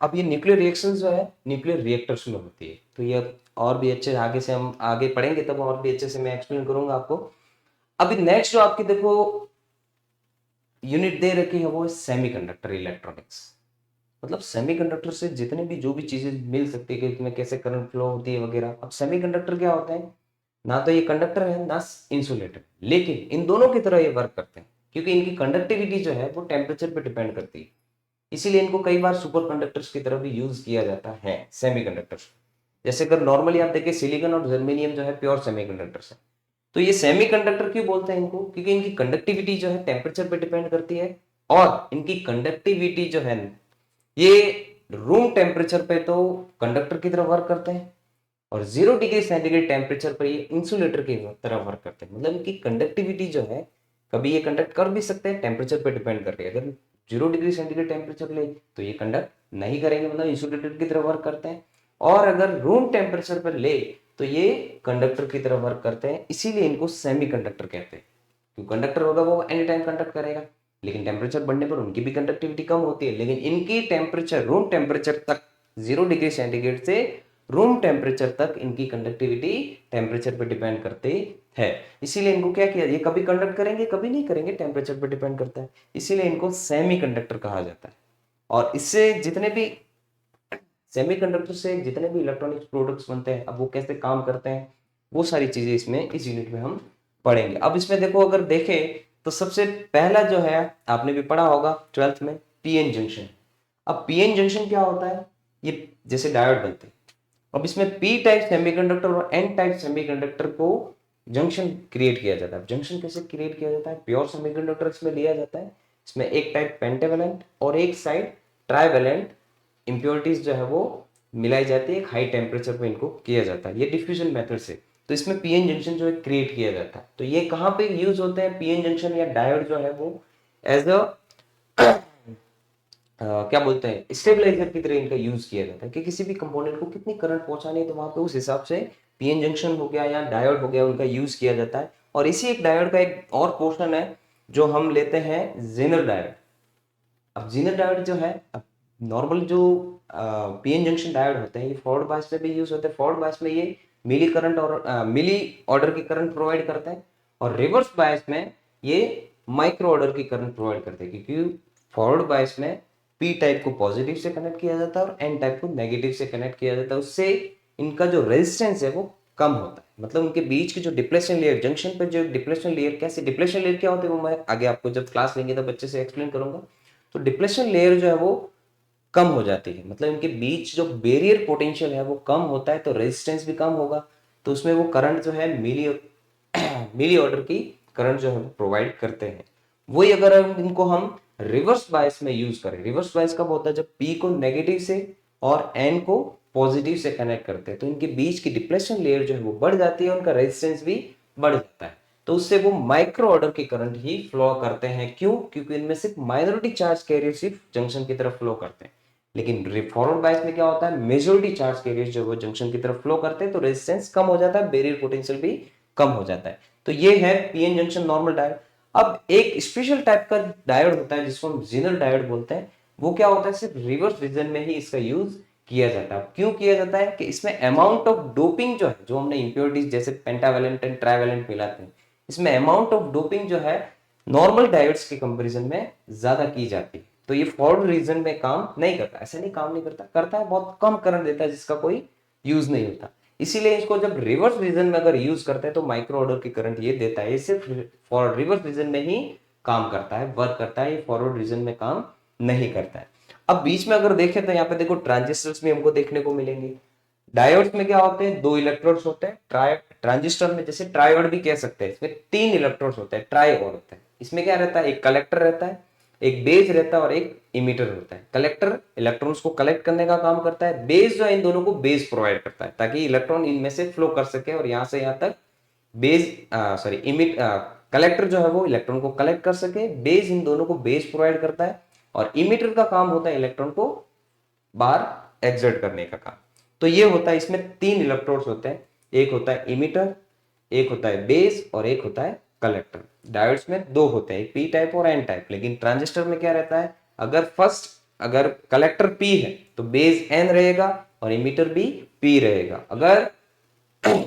अब ये न्यूक्लियर रिएक्शंस जो है न्यूक्लियर रिएक्टर्स में होती है। तो ये और भी अच्छे आगे से हम आगे पढ़ेंगे तब और भी अच्छे से मैं एक्सप्लेन करूंगा आपको। अभी नेक्स्ट जो आपकी देखो यूनिट दे रखी है वो है सेमीकंडक्टर इलेक्ट्रॉनिक्स। मतलब सेमीकंडक्टर से जितने भी जो भी चीजें मिल सकती है कि इसमें कैसे करंट फ्लो होती है वगैरह। अब सेमीकंडक्टर क्या होता है, ना तो ये कंडक्टर है ना इंसुलेटर, लेकिन इन दोनों की तरह ये वर्क करते हैं, क्योंकि इनकी कंडक्टिविटी जो है वो टेम्परेचर पे डिपेंड करती है। इसीलिए इनको कई बार सुपर कंडक्टर्स की तरह भी यूज किया जाता है सेमीकंडक्टर्स। जैसे अगर नॉर्मली आप देखिए सिलिकॉन और जर्मेनियम जो है प्योर सेमीकंडक्टर्स है। तो ये सेमीकंडक्टर क्यों बोलते हैं इनको, क्योंकि इनकी कंडक्टिविटी जो है टेम्परेचर पे डिपेंड करती है, और इनकी कंडक्टिविटी जो है ये रूम टेम्परेचर पे तो कंडक्टर की तरह वर्क करते हैं, और 0 डिग्री सेंटीग्रेड टेम्परेचर पर ये इंसुलेटर की तरह वर्क करते हैं। मतलब इनकी कंडक्टिविटी जो है, कभी ये कंडक्ट कर भी सकते हैं, टेम्परेचर पे डिपेंड करती है। अगर 0 डिग्री सेंटीग्रेड टेम्परेचर ले तो ये कंडक्ट नहीं करेंगे, मतलब इंसुलेटर की तरह वर्क करते हैं। और अगर रूम टेम्परेचर पर ले तो ये कंडक्टर की तरह वर्क करते हैं, इसीलिए इनको सेमीकंडक्टर कहते हैं। क्योंकि कंडक्टर होगा वो एनी टाइम कंडक्ट करेगा, लेकिन टेम्परेचर बढ़ने पर उनकी भी कंडक्टिविटी कम होती है, लेकिन इनकी टेम्परेचर रूम टेम्परेचर तक 0 डिग्री सेंटीग्रेड से रूम टेम्परेचर तक इनकी कंडक्टिविटी टेम्परेचर पर डिपेंड करती है। इसीलिए इनको क्या किया, ये कभी कंडक्ट करेंगे कभी नहीं करेंगे, टेम्परेचर पर डिपेंड करता है, इसीलिए इनको सेमीकंडक्टर कहा जाता है। और इससे जितने भी सेमीकंडक्टर से जितने भी इलेक्ट्रॉनिक्स प्रोडक्ट्स बनते हैं, अब वो कैसे काम करते हैं वो सारी चीजें इसमें इस यूनिट में हम पढ़ेंगे। अब इसमें देखो अगर देखें तो सबसे पहला जो है आपने भी पढ़ा होगा 12th में, पीएन जंक्शन। अब पीएन जंक्शन क्या होता है, ये जैसे डायोड बनते हैं। अब इसमें पी टाइप सेमीकंडक्टर और एन टाइप सेमीकंडक्टर को जंक्शन क्रिएट किया जाता है। जंक्शन कैसे क्रिएट किया जाता है, प्योर सेमीकंडक्टर इसमें लिया जाता है, इसमें एक टाइप पेंटावेलेंट और एक साइड ट्राइवेलेंट इंप्योरिटीज जो है वो मिलाई जाती है, एक हाई टेम्परेचर पे इनको किया जाता है, ये डिफ्यूजन मेथड से। तो इसमें पीएन जंक्शन जो है क्रिएट किया जाता है। तो ये कहाँ पे यूज होते हैं पीएन जंक्शन या डायोड जो है वो एज अ क्या बोलते हैं स्टेबलाइजर की तरह इनका यूज किया जाता है, कि किसी भी कंपोनेंट को कितनी करंट पहुंचानी है तो वहां पे उस हिसाब से पीएन जंक्शन हो गया या डायोड हो गया उनका यूज किया जाता है। और इसी एक डायोड का एक और पोर्शन है जो हम लेते हैं जेनर डायोड। अब जेनर डायोड जो है, अब नॉर्मल जो पीएन जंक्शन डायोड होते हैं ये फॉरवर्ड बायस में भी यूज होते हैं। फॉरवर्ड बायस में ये मिली करंट और मिली ऑर्डर की करंट प्रोवाइड करते हैं, और रिवर्स बायस में ये माइक्रो ऑर्डर की करंट प्रोवाइड करते हैं, क्योंकि फॉरवर्ड बायस में पी टाइप को पॉजिटिव से कनेक्ट किया जाता है और एन टाइप को नेगेटिव से कनेक्ट किया जाता है। उससे इनका जो रेजिस्टेंस है वो कम होता है, मतलब उनके बीच की जो डिप्लेशन लेयर, जंक्शन पे जो डिप्लेशन लेयर, कैसे डिप्लेशन लेयर क्या होते हैं वो मैं आगे आपको जब क्लास लेंगे तब अच्छे से एक्सप्लेन करूंगा। तो डिप्लेशन लेयर जो है वो कम हो जाती है, मतलब इनके बीच जो बैरियर पोटेंशियल है वो कम होता है, तो रेजिस्टेंस भी कम होगा, तो उसमें वो करंट जो है मिली ऑर्डर की करंट जो है वो प्रोवाइड करते हैं। वही अगर हम रिवर्स बायस में यूज करें, रिवर्स बायस कब होता है, जब पी को नेगेटिव से और एन को पॉजिटिव से कनेक्ट करते हैं, तो इनके बीच की डिप्लेशन लेयर जो है वो बढ़ जाती है, उनका रेजिस्टेंस भी बढ़ जाता है, तो उससे वो माइक्रो ऑर्डर की करंट ही फ्लो करते हैं। क्यों, क्योंकि इनमें सिर्फ माइनॉरिटी चार्ज कैरियर सिर्फ जंक्शन की तरफ फ्लो करते हैं, लेकिन फॉरवर्ड बायस में क्या होता है, मेजोरिटी चार्ज कैरियर्स जो वो जंक्शन की तरफ फ्लो करते हैं तो रेजिस्टेंस कम हो जाता है, बैरियर पोटेंशियल भी कम हो जाता है। तो ये है पीएन जंक्शन नॉर्मल डायोड। अब एक स्पेशल टाइप का डायोड होता है जिसको हम जीनर डायोड बोलते हैं। वो क्या होता है, सिर्फ रिवर्स रीजन में ही इसका यूज किया जाता है। क्यों किया जाता है कि इसमें अमाउंट ऑफ डोपिंग जो है, जो हमने इंप्योरिटीज जैसे पेंटावैलेंट एंड ट्राइवैलेंट मिलाते हैं, इसमें अमाउंट ऑफ डोपिंग जो है नॉर्मल डायोड्स के कंपैरिजन में ज्यादा की जाती है। तो ये फॉरवर्ड रीजन में काम नहीं करता, ऐसे नहीं काम नहीं करता, करता है, बहुत कम करंट देता है जिसका कोई यूज नहीं होता। इसीलिए इसको जब रिवर्स रीजन में अगर यूज करते हैं तो माइक्रो ऑर्डर की करंट ये देता है। ये सिर्फ फॉर रिवर्स रीजन में ही काम करता है, वर्क करता है, ये फॉरवर्ड रीजन में काम नहीं करता है। अब बीच में अगर देखें तो यहाँ पे देखो ट्रांजिस्टर्स भी हमको देखने को मिलेंगे। डायोड्स में क्या होते हैं, 2 इलेक्ट्रोड्स होते हैं। ट्रांजिस्टर में जैसे ट्रायोड भी कह सकते हैं, इसमें 3 इलेक्ट्रोड्स होते हैं, ट्रायोड होते हैं। इसमें क्या रहता है, एक कलेक्टर रहता है, एक बेस रहता है और एक इमीटर होता है। कलेक्टर इलेक्ट्रॉन्स को कलेक्ट करने का काम करता है, बेस जो है इन दोनों को बेस प्रोवाइड करता है ताकि इलेक्ट्रॉन इनमें से फ्लो कर सके और यहां से यहां तक बेस सॉरी इमिट कलेक्टर जो है वो इलेक्ट्रॉन को कलेक्ट कर सके, बेस इन दोनों को बेस प्रोवाइड करता है और इमीटर का काम होता है इलेक्ट्रॉन को बाहर एक्सर्ट करने का काम। तो ये होता है, इसमें 3 इलेक्ट्रोड्स होते हैं, एक होता है इमीटर, एक होता है बेस और एक होता है कलेक्टर। डायोड्स में 2 होते हैं, एक पी टाइप और एन टाइप। लेकिन ट्रांजिस्टर में क्या रहता है, अगर कलेक्टर पी है तो बेस एन रहेगा और इमीटर भी पी रहेगा। अगर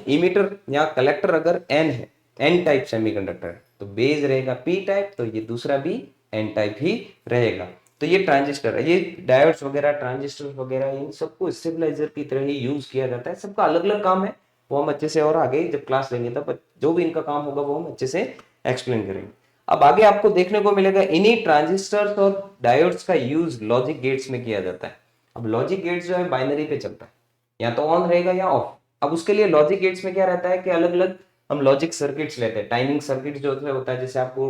इमीटर या कलेक्टर अगर एन है, एन टाइप सेमीकंडक्टर है, तो बेस रहेगा पी टाइप, तो ये दूसरा भी एन टाइप ही रहेगा। तो ये ट्रांजिस्टर है, ये डायोड्स वगैरह ट्रांजिस्टर वगैरह इन सबको स्टेबलाइजर की तरह ही यूज किया जाता है। सबका अलग अलग काम है, वो हम अच्छे से और आगे जब क्लास लेंगे तब जो भी इनका काम होगा वो हम अच्छे से एक्सप्लेन करेंगे। अब आगे आपको देखने को मिलेगा इन्हीं ट्रांजिस्टर्स और डायोड्स का यूज लॉजिक गेट्स में किया जाता है। अब लॉजिक गेट्स जो है बाइनरी पे चलता है, या तो ऑन रहेगा या ऑफ। अब उसके लिए लॉजिक गेट्स में क्या रहता है कि अलग अलग हम लॉजिक सर्किट्स लेते हैं। टाइमिंग सर्किट जो होता है, जैसे आपको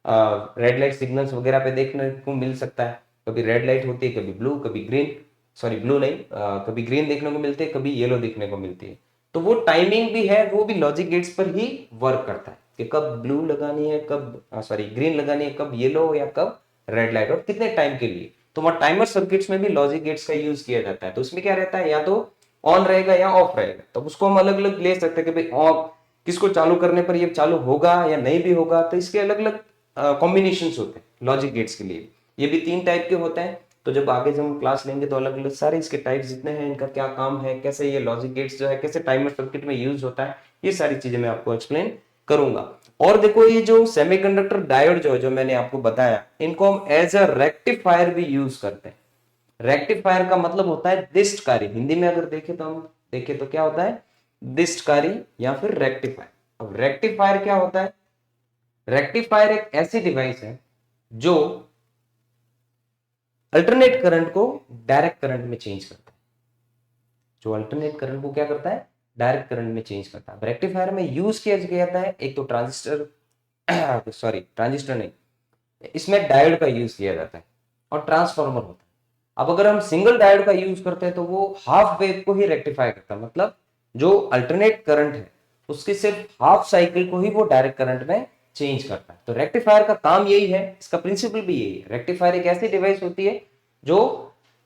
रेड लाइट सिग्नल्स वगैरह पे देखने को मिल सकता है, कभी रेड लाइट होती है, कभी ब्लू, कभी ग्रीन, सॉरी ब्लू नहीं, कभी ग्रीन देखने को मिलती है, कभी येलो देखने को मिलती है। तो वो टाइमिंग भी है, वो भी लॉजिक गेट्स पर ही वर्क करता है कि कब ब्लू लगानी है, कब सॉरी ग्रीन लगानी है, कब येलो या कब रेड लाइट और कितने टाइम के लिए। तो वहां टाइमर सर्किट्स में भी लॉजिक गेट्स का यूज किया जाता है। तो उसमें क्या रहता है, या तो ऑन रहेगा या ऑफ रहेगा। तो उसको हम अलग अलग ले सकते हैं कि भाई ऑफ किसको चालू करने पर ये चालू होगा या नहीं भी होगा। तो इसके अलग अलग कॉम्बिनेशन होते हैं लॉजिक गेट्स के लिए। ये भी 3 टाइप के होते हैं। तो जब आगे जब हम क्लास लेंगे तो अलग अलग सारे इसके टाइप्स जितने हैं, इनका क्या काम है, कैसे ये लॉजिक गेट्स जो है कैसे टाइमर सर्किट में यूज होता है, ये सारी चीजें मैं आपको एक्सप्लेन करूंगा। और देखो ये जो सेमीकंडक्टर डायोड जो मैंने आपको बताया, इनको हम एज अ रेक्टिफायर भी यूज करते हैं। रेक्टिफायर का मतलब होता है दिष्टकारी। हिंदी में अगर देखें तो हम देखें तो क्या होता है, दिष्टकारी या फिर रेक्टिफायर। अब रेक्टिफायर क्या होता है, रेक्टिफायर एक ऐसी डिवाइस है जो अल्टरनेट करंट को डायरेक्ट करंट में चेंज करता है। जो अल्टरनेट करंट को क्या करता है, डायरेक्ट करंट में चेंज करता है। रेक्टिफायर में यूज किया जाता है एक तो ट्रांजिस्टर सॉरी ट्रांजिस्टर नहीं, इसमें डायोड का यूज किया जाता है और ट्रांसफार्मर होता है। अब अगर हम सिंगल डायोड का यूज करते हैं तो वो हाफ वेव को ही रेक्टिफाई करता है, मतलब जो अल्टरनेट करंट है उसकी सिर्फ हाफ साइकिल को ही वो डायरेक्ट करंट में चेंज करता है। तो रेक्टिफायर का काम यही है, इसका प्रिंसिपल भी यही है। रेक्टिफायर एक ऐसी डिवाइस होती है जो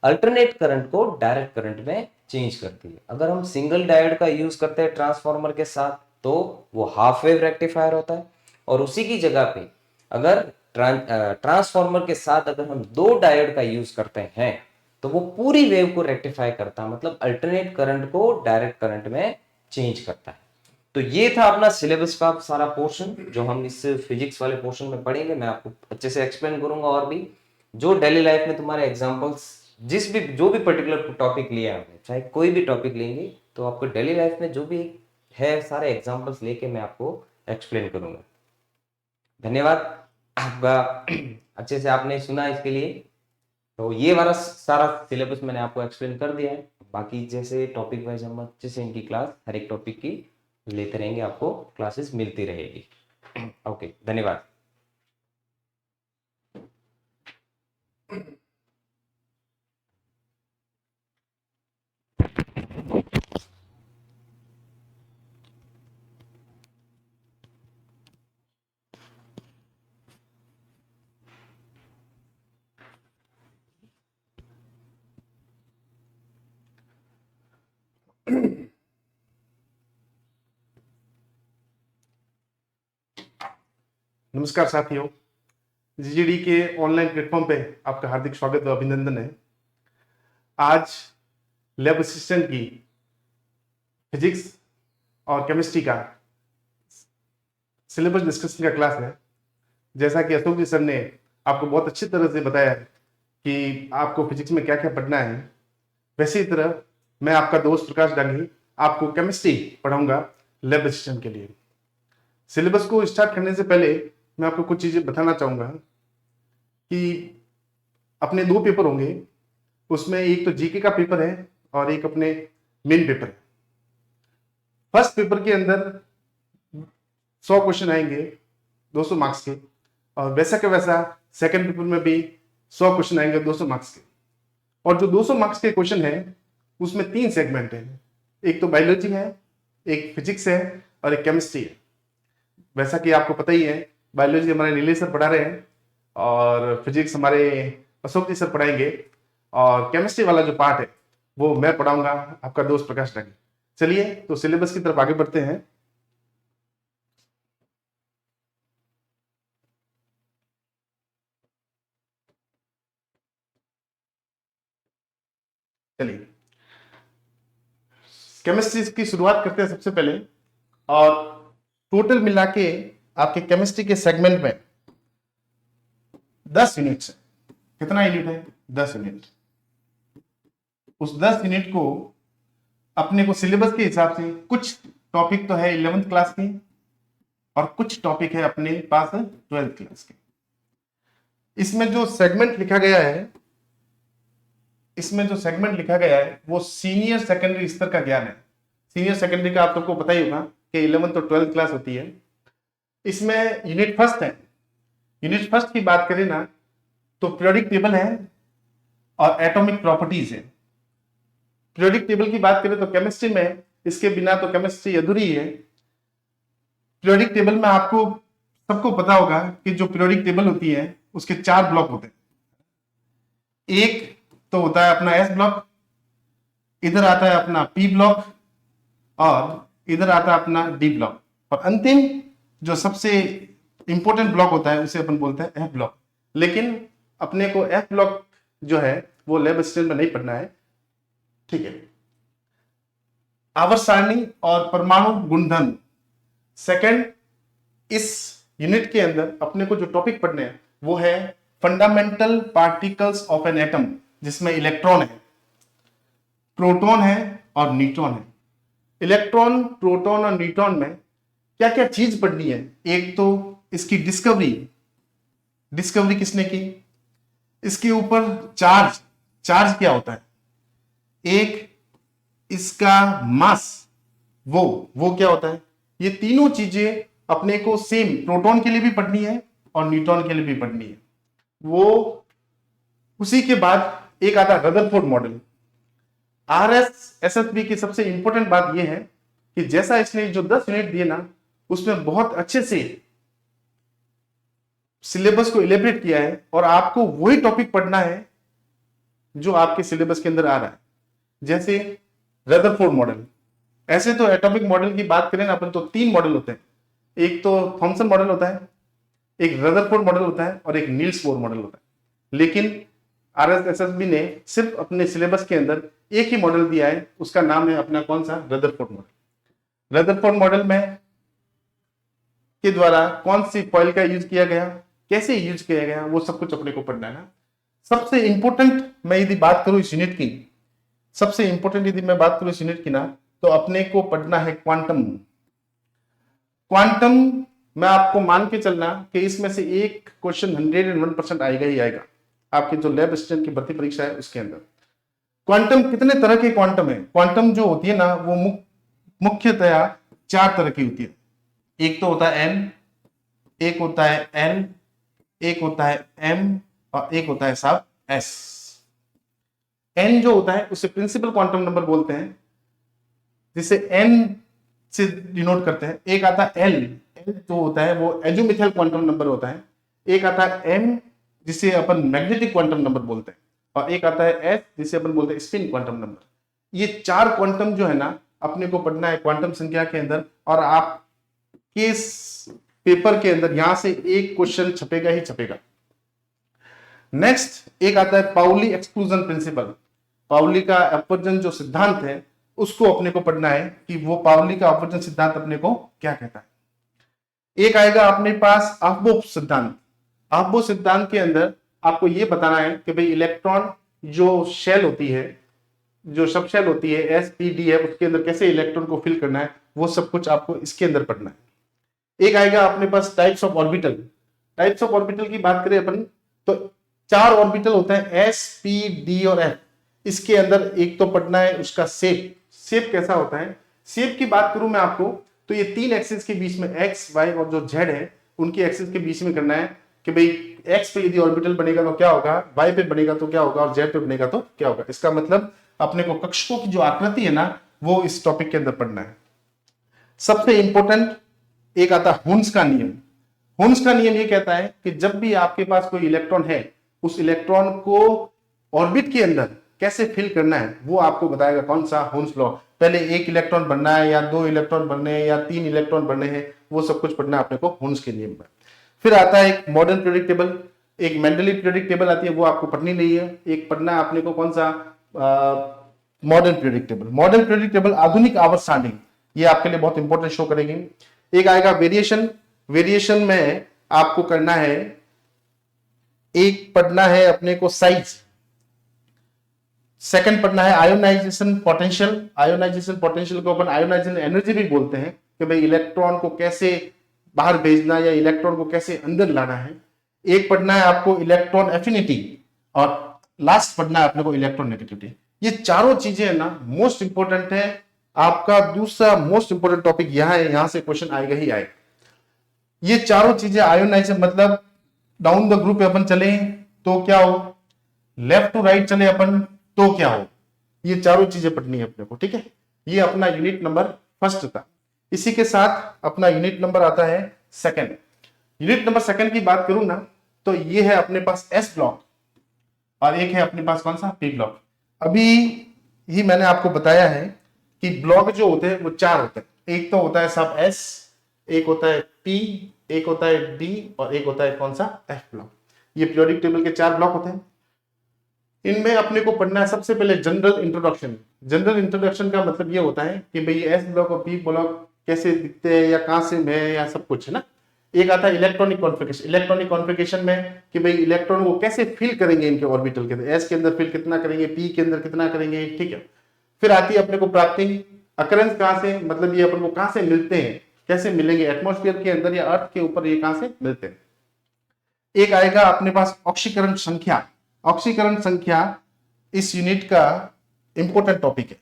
अल्टरनेट करंट को डायरेक्ट करंट में चेंज करती है। अगर हम सिंगल डायोड का यूज करते हैं ट्रांसफार्मर के साथ तो वो हाफ वेव रेक्टिफायर होता है। और उसी की जगह पे अगर ट्रांसफार्मर के साथ अगर हम 2 डायोड का यूज करते हैं तो वो पूरी वेव को रेक्टिफाई करता है, मतलब अल्टरनेट करंट को डायरेक्ट करंट में चेंज करता है। तो ये था अपना सिलेबस का सारा पोर्शन जो हम इस फिजिक्स वाले पोर्शन में पढ़ेंगे। मैं आपको अच्छे से एक्सप्लेन करूंगा और भी जो डेली लाइफ में तुम्हारे एग्जांपल्स जो भी पर्टिकुलर टॉपिक लिया आपने, चाहे कोई भी टॉपिक लेंगे तो आपको डेली लाइफ में जो भी है सारे एग्जांपल्स लेके मैं आपको एक्सप्लेन करूंगा। धन्यवाद आपका, अच्छे से आपने सुना इसके लिए। तो ये वाला सारा सिलेबस मैंने आपको एक्सप्लेन कर दिया है। बाकी जैसे टॉपिक वाइज हम अच्छे से इनकी क्लास हर एक टॉपिक की लेते रहेंगे, आपको क्लासेस मिलती रहेगी। ओके, धन्यवाद। नमस्कार साथियों, जीजीडी के ऑनलाइन प्लेटफॉर्म पे आपका हार्दिक स्वागत और अभिनंदन है। आज लैब असिस्टेंट की फिजिक्स और केमिस्ट्री का सिलेबस डिस्कशन का क्लास है। जैसा कि अशोक जी सर ने आपको बहुत अच्छी तरह से बताया कि आपको फिजिक्स में क्या क्या पढ़ना है, वैसे ही तरह मैं आपका दोस्त प्रकाश डांगी आपको केमिस्ट्री पढ़ाऊंगा लैब असिस्टेंट के लिए। सिलेबस को स्टार्ट करने से पहले मैं आपको कुछ चीजें बताना चाहूंगा कि अपने 2 पेपर होंगे, उसमें एक तो जीके का पेपर है और एक अपने मेन पेपर है। फर्स्ट पेपर के अंदर 100 क्वेश्चन आएंगे 200 मार्क्स के, और वैसा का वैसा सेकंड पेपर में भी 100 क्वेश्चन आएंगे 200 मार्क्स के। और जो 200 मार्क्स के क्वेश्चन है उसमें 3 सेगमेंट है, एक तो बायोलॉजी है, एक फिजिक्स है और एक केमिस्ट्री है। वैसा कि आपको पता ही है, बायोलॉजी हमारे नीलेश सर पढ़ा रहे हैं और फिजिक्स हमारे अशोक जी सर पढ़ाएंगे, और केमिस्ट्री वाला जो पार्ट है वो मैं पढ़ाऊंगा, आपका दोस्त प्रकाश डांगी। चलिए तो सिलेबस की तरफ आगे बढ़ते हैं। चलिए केमिस्ट्री की शुरुआत करते हैं सबसे पहले। और टोटल मिला के आपके केमिस्ट्री के सेगमेंट में 10 यूनिट्स है। कितना यूनिट है? 10 यूनिट। उस 10 यूनिट को अपने को सिलेबस के हिसाब से कुछ टॉपिक तो है 11th क्लास के और कुछ टॉपिक है अपने पास 12th क्लास के। इसमें जो सेगमेंट लिखा गया है वो सीनियर सेकेंडरी स्तर का ज्ञान है। सीनियर सेकेंडरी का आप सबको पता ही होगा कि 11th और 12th क्लास होती है। इसमें यूनिट फर्स्ट है। यूनिट फर्स्ट की बात करें ना तो पीरियोडिक टेबल है और एटॉमिक प्रॉपर्टीज है। पीरियोडिक टेबल की बात करें तो केमिस्ट्री में इसके बिना तो केमिस्ट्री अधूरी है। पीरियोडिक टेबल में आपको सबको पता होगा कि जो पीरियोडिक टेबल होती है उसके 4 ब्लॉक होते हैं। एक तो होता है अपना एस ब्लॉक, इधर आता है अपना पी ब्लॉक और इधर आता है अपना डी ब्लॉक, और अंतिम जो सबसे इंपॉर्टेंट ब्लॉक होता है उसे अपन बोलते हैं एफ ब्लॉक। लेकिन अपने को एफ ब्लॉक जो है वो लैब असिस्टेंट में नहीं पढ़ना है, ठीक है। आवर्त सारणी और परमाणु गुणधर्म सेकंड। इस यूनिट के अंदर अपने को जो टॉपिक पढ़ने हैं वो है fundamental particles of an atom, जिसमें इलेक्ट्रॉन है, प्रोटॉन है और न्यूट्रॉन है। इलेक्ट्रॉन, प्रोटॉन और न्यूट्रॉन में क्या क्या चीज पढ़नी है? एक तो इसकी डिस्कवरी किसने की, इसके ऊपर चार्ज क्या होता है, एक इसका मास वो क्या होता है। ये तीनों चीजें अपने को सेम प्रोटॉन के लिए भी पढ़नी है और न्यूट्रॉन के लिए भी पढ़नी है। वो उसी के बाद एक आता है रदरफोर्ड मॉडल। RSSB की सबसे इंपॉर्टेंट बात यह है कि जैसा इसने जो 10 यूनिट दिए ना उसमें बहुत अच्छे से सिलेबस को इलेबरेट किया है, और आपको वही टॉपिक पढ़ना है जो आपके सिलेबस के अंदर आ रहा है। जैसे रदरफोर्ड मॉडल। ऐसे तो एटॉमिक मॉडल की बात करें ना अपन तो 3 मॉडल होते हैं, एक तो थॉमसन मॉडल होता है, एक रदरफोर्ड मॉडल होता है और एक नील्स बोर मॉडल होता है। लेकिन RSSB ने सिर्फ अपने सिलेबस के अंदर एक ही मॉडल दिया है, उसका नाम है अपना कौन सा, रदरफोर्ड मॉडल। रदरफोर्ड मॉडल में के द्वारा कौन सी फॉइल का यूज किया गया, कैसे यूज किया गया, वो सब कुछ अपने को पढ़ना है ना। सबसे इंपॉर्टेंट मैं यदि बात करूं इस यूनिट की, सबसे इंपॉर्टेंट यदि मैं बात करूं इस यूनिट की ना, तो अपने को पढ़ना है क्वांटम। क्वांटम में आपको मान के चलना कि इसमें से एक क्वेश्चन 101% आएगा ही आएगा आपके जो लैब असिस्टेंट की भर्ती परीक्षा है उसके अंदर। क्वांटम कितने तरह के क्वांटम है? क्वांटम जो होती है ना वो मुख्यतया 4 तरह की होती है। एक तो होता है n, एक होता है l, एक होता है m और एक होता है साहब s। n जो होता है उसे प्रिंसिपल क्वांटम नंबर बोलते हैं, जिसे n से डिनोट करते हैं। एक आता है l जो होता है वो एजोमिथाइल क्वांटम नंबर होता है। एक आता है m जिसे अपन मैग्नेटिक क्वांटम नंबर बोलते हैं, और एक आता है s जिसे अपन बोलते हैं स्पिन क्वांटम नंबर। ये 4 क्वांटम जो है ना अपने को पढ़ना है क्वांटम संख्या के अंदर, और आप पेपर के अंदर यहां से एक क्वेश्चन छपेगा ही छपेगा। नेक्स्ट एक आता है पाउली एक्सक्लूजन प्रिंसिपल। पाउली का अपवर्जन जो सिद्धांत है उसको अपने को पढ़ना है कि वो पाउली का अपवर्जन सिद्धांत अपने को क्या कहता है। एक आएगा अपने पास अफबो सिद्धांत। अफबो सिद्धांत के अंदर आपको ये बताना है कि भाई इलेक्ट्रॉन जो शेल होती है, जो सब शेल होती है एसपीडीएफ, उसके अंदर कैसे इलेक्ट्रॉन को फिल करना है, वो सब कुछ आपको इसके अंदर पढ़ना है। एक आएगा अपने पास types of orbital. Types of orbital की बात करें अपन तो 4 ऑर्बिटल होते हैं एस, पी, डी और एफ। इसके अंदर एक तो पढ़ना है उसका शेप। शेप कैसा होता है, शेप की बात करूं मैं आपको तो ये 3 एक्सिस के बीच में एक्स, वाई और जो जेड है उनकी एक्सिस के बीच में करना है कि भाई एक्स पे यदि ऑर्बिटल बनेगा तो क्या होगा, वाई पे बनेगा तो क्या होगा और जेड पे बनेगा तो क्या होगा। इसका मतलब अपने को कक्षकों की जो आकृति है ना वो इस टॉपिक के अंदर पढ़ना है। सबसे इंपॉर्टेंट एक आता है हुन्स का नियम। हुन्स का नियम ये कहता है कि जब भी आपके पास कोई इलेक्ट्रॉन है उस इलेक्ट्रॉन को ऑर्बिट के अंदर कैसे फिल करना है वो आपको बताएगा कौन सा, हुन्स लॉ। पहले 1 इलेक्ट्रॉन बनना है या 2 इलेक्ट्रॉन बनने हैं या 3 इलेक्ट्रॉन बनने हैं, वो सब कुछ पढ़ना है अपने को हुन्स के नियम में। फिर आता है एक मॉडर्न पीरियोडिक टेबल, एक मेंडली पीरियोडिक टेबल आती है, वो आपको पढ़नी नहीं है। एक पढ़ना है अपने को कौन सा, modern periodic table. Modern periodic table आधुनिक आवर्त सारणी, ये आपके लिए बहुत इंपॉर्टेंट शो करेगी। एक आएगा वेरिएशन। वेरिएशन में आपको करना है, एक पढ़ना है अपने को साइज, सेकंड पढ़ना है आयोनाइजेशन पोटेंशियल। आयोनाइजेशन पोटेंशियल को अपन आयोनाइजेशन एनर्जी भी बोलते हैं कि भाई इलेक्ट्रॉन को कैसे बाहर भेजना या इलेक्ट्रॉन को कैसे अंदर लाना है। एक पढ़ना है आपको इलेक्ट्रॉन एफिनिटी और लास्ट पढ़ना है अपने को इलेक्ट्रॉन नेगेटिविटी। ये चारों चीजें है ना मोस्ट इंपॉर्टेंट है। आपका दूसरा मोस्ट इंपॉर्टेंट टॉपिक यहां है, यहां से क्वेश्चन आएगा ही आएगा। ये चारों चीजें आयोनाइजेशन मतलब डाउन द ग्रुप अपन चले तो क्या हो, लेफ्ट टू राइट चले अपन तो क्या हो, ये चारों चीजें पढ़नी है अपने को, ठीक है। ये अपना यूनिट नंबर फर्स्ट था। इसी के साथ अपना यूनिट नंबर आता है सेकंड। यूनिट नंबर सेकंड की बात करूं ना तो ये है अपने पास एस ब्लॉक और एक है अपने पास कौन सा, पी ब्लॉक। अभी ही मैंने आपको बताया है कि ब्लॉक जो होते हैं वो 4 होते हैं। एक तो होता है सब एस, एक होता है पी, एक होता है डी और एक होता है कौन सा, एफ ब्लॉक। ये पीरियोडिक टेबल के 4 ब्लॉक होते हैं। इनमें अपने को पढ़ना है सबसे पहले जनरल इंट्रोडक्शन। जनरल इंट्रोडक्शन का मतलब ये होता है कि भाई एस ब्लॉक और पी ब्लॉक कैसे दिखते हैं या कहां से है या सब कुछ है ना। एक आता है इलेक्ट्रॉनिक कॉन्फ़िगरेशन। इलेक्ट्रॉनिक कॉन्फ़िगरेशन में कि भाई इलेक्ट्रॉन को कैसे फिल करेंगे इनके ऑर्बिटल के अंदर, एस के अंदर फिल कितना करेंगे, पी के अंदर कितना करेंगे, ठीक है। फिर आती है अपने को प्राप्ति। अकरेंस कहां से, मतलब ये अपन को कहां से मिलते हैं, कैसे मिलेंगे, एटमॉस्फेयर के अंदर या अर्थ के ऊपर ये कहां से मिलते हैं। एक आएगा अपने पास ऑक्सीकरण संख्या। ऑक्सीकरण संख्या इस यूनिट का इंपॉर्टेंट टॉपिक है।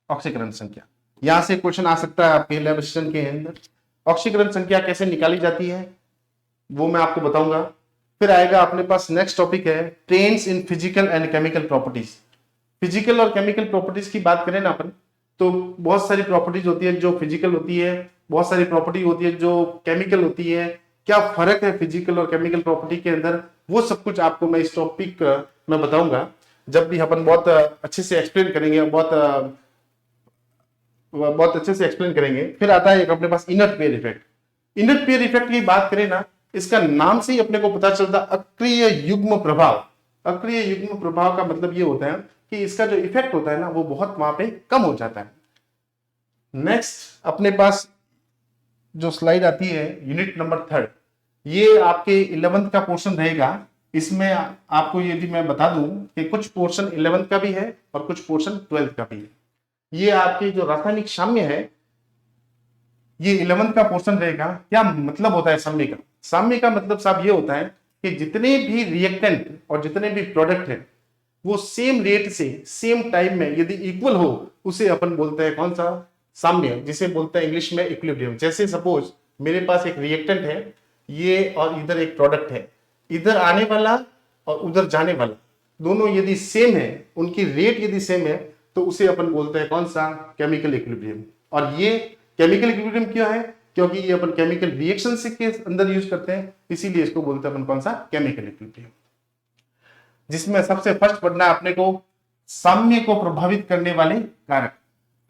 ऑक्सीकरण संख्या यहां से क्वेश्चन आ सकता है आपके लैब असिस्टेंट के अंदर। ऑक्सीकरण संख्या कैसे निकाली जाती है वो मैं आपको बताऊंगा। फिर आएगा अपने पास नेक्स्ट टॉपिक है trends in physical and chemical properties. Physical और केमिकल प्रॉपर्टीज की बात करें ना अपन तो बहुत सारी प्रॉपर्टीज होती है जो फिजिकल होती है, बहुत सारी प्रॉपर्टी होती है जो केमिकल होती है। क्या फर्क है फिजिकल और केमिकल प्रॉपर्टी के अंदर, वो सब कुछ आपको मैं इस टॉपिक में बताऊंगा जब भी अपन बहुत अच्छे से एक्सप्लेन करेंगे, बहुत अच्छे से एक्सप्लेन करेंगे। फिर आता है एक अपने पास inert pair effect. Inert pair effect की बात करें ना, इसका नाम से ही अपने को पता चलता अक्रिय युग्म प्रभाव। अक्रिय युग्म प्रभाव का मतलब ये होता है कि इसका जो इफेक्ट होता है ना वो बहुत वहां पे कम हो जाता है। नेक्स्ट अपने पास जो स्लाइड आती है यूनिट नंबर 3, ये आपके 11th का पोर्शन रहेगा। इसमें आपको यदि मैं बता दूं कि कुछ पोर्शन 11th का भी है और कुछ पोर्शन 12th का भी है। ये आपकी जो रासायनिक साम्य है ये 11th का पोर्शन रहेगा। क्या मतलब होता है साम्य का? साम्य का मतलब साहब ये होता है कि जितने भी रिएक्टेंट और जितने भी प्रोडक्ट हैं वो सेम रेट से सेम टाइम में यदि इक्वल हो उसे अपन बोलते हैं कौन सा, साम्य, जिसे बोलते हैं इंग्लिश में इक्विलिब्रियम। जैसे सपोज मेरे पास एक रिएक्टेंट है ये और इधर एक प्रोडक्ट है, इधर आने वाला और उधर जाने वाला दोनों यदि सेम है, उनकी रेट यदि सेम है तो उसे अपन बोलते हैं कौन सा, केमिकल इक्विलिब्रियम। और ये केमिकल इक्विलिब्रियम क्यों है? क्योंकि ये अपन केमिकल रिएक्शन से के अंदर यूज करते हैं, इसीलिए इसको बोलते हैं अपन कौन सा, केमिकल इक्विलिब्रियम। जिसमें सबसे फर्स्ट पढ़ना अपने को साम्य को प्रभावित करने वाले कारक,